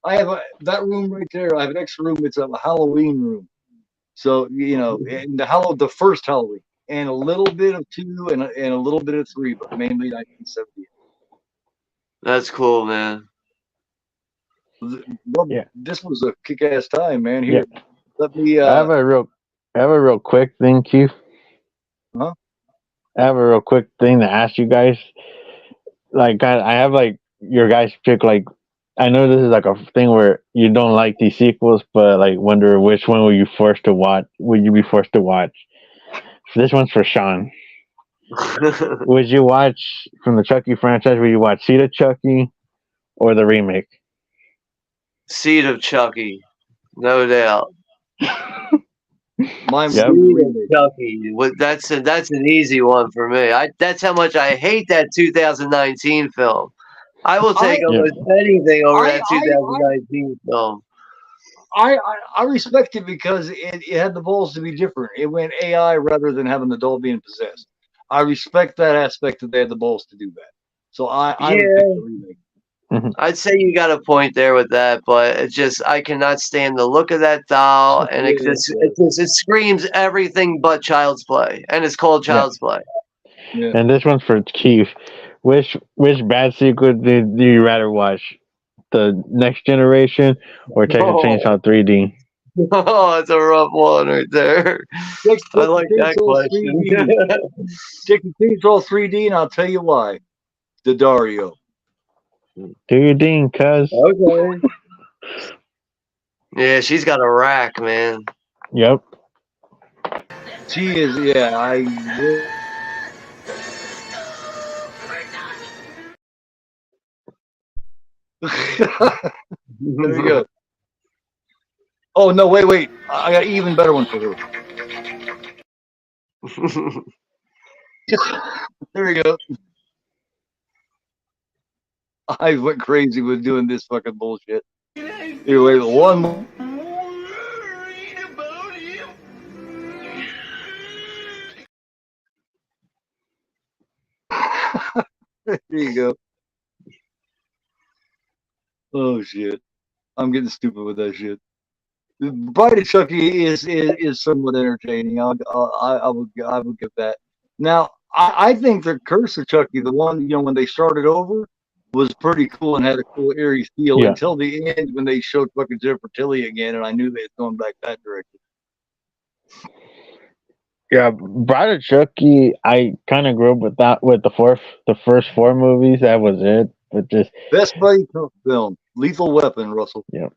I have that room right there. I have an extra room. It's a Halloween room. So and the first Halloween, and a little bit of 2 and a little bit of 3, but mainly 1978. That's cool, man. Well, this was a kick-ass time, man. Here, let me. I have a real quick thing, Keith. Huh? I have a real quick thing to ask you guys. Like, I have like your guys pick. Like, I know this is like a thing where you don't like these sequels, but like wonder which one were you forced to watch? Would you be forced to watch? This one's for Sean. Would you watch from the Chucky franchise? Would you watch Seed of Chucky or the remake? Seed of Chucky, no doubt. Mine Seed of Chucky. That's an easy one for me. That's how much I hate that 2019 film. I will take almost anything over that 2019 film. I respect it because it had the balls to be different. It went AI rather than having the doll being possessed. I respect that aspect that they had the balls to do that. So I would pick the remake. I'd say you got a point there with that, but I cannot stand the look of that doll, and it screams everything but Child's Play, and it's called Child's Play. Yeah. And this one's for Keith. Which bad sequel do you rather watch? The Next Generation or Texas Chainsaw 3D? Oh, that's a rough one right there. Take I like the that Chainsaw question. 3D. Take the Chainsaw 3D, and I'll tell you why. The Dario. Do your thing, cuz. Okay. Yeah, she's got a rack, man. Yep. She is, yeah. There you go. Oh no! Wait! I got an even better one for her. There you go. I went crazy with doing this fucking bullshit. Anyway, one more. There you go. Oh shit! I'm getting stupid with that shit. Bride of Chucky is somewhat entertaining. I would give that. Now I think the Curse of Chucky, the one when they started over, was pretty cool and had a cool eerie feel Yeah. until the end when they showed fucking Jennifer Tilly again, and I knew they had gone back that direction. Yeah, Bride of Chucky, I kind of grew up with that with the first four movies. That was it. But just Best buddy cop film, Lethal Weapon, Russell. yeah.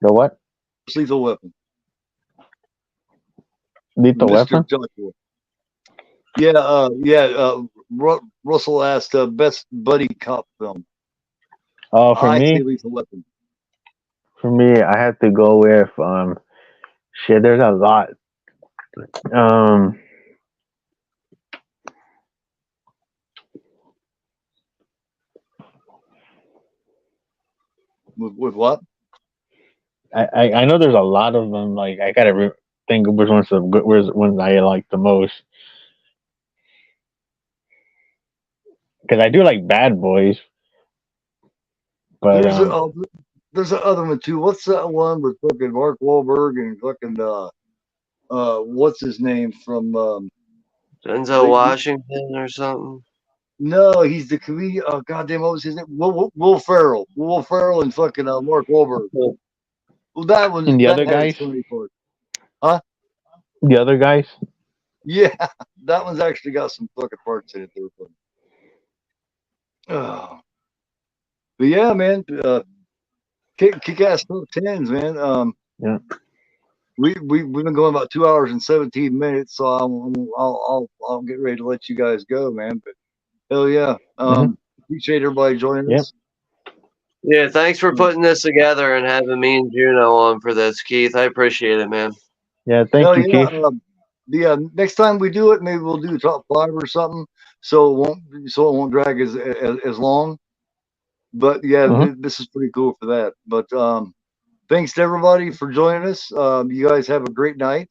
The what? Lethal Weapon. Lethal Weapon? Mr. Joshua. Russell asked best buddy cop film. Oh, for I say me, Lethal Weapon. I have to go with shit. There's a lot. With what? I know there's a lot of them. Like I gotta think of which ones I like the most. Because I do like Bad Boys, but There's the other one too. What's that one with fucking Mark Wahlberg and fucking what's his name from Denzel Washington or something. No, he's the comedian. Oh goddamn, what was his name? Will Ferrell. Will Ferrell and fucking Mark Wahlberg. Well, that one. and the that other had guys, so many parts. Huh? the other guys. Yeah, that one's actually got some fucking parts in it. There, oh. But yeah, man, kick-ass top tens, man. Yeah. We've been going about 2 hours and 17 minutes, so I'll get ready to let you guys go, man. But hell yeah, appreciate everybody joining us. Yeah, thanks for putting this together and having me and Juno on for this, Keith. I appreciate it, man. Yeah, thank you, Keith. Next time we do it, maybe we'll do top 5 or something, so it won't drag as long. But yeah, this is pretty cool for that. But thanks to everybody for joining us. You guys have a great night.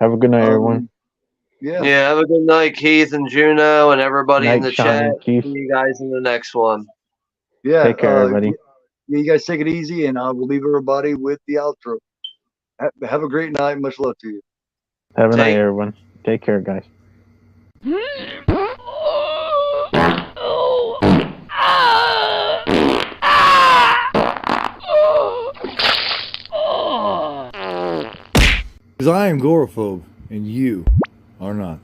Have a good night, everyone. Yeah. Yeah, have a good night, Keith and Juno and everybody in the Sean chat. and Keith. See you guys in the next one. Yeah. Take care, everybody. You guys take it easy, and I will leave everybody with the outro. Have a great night. Much love to you. Have a night, everyone. Take care, guys. Because I am agoraphobe, and you are not.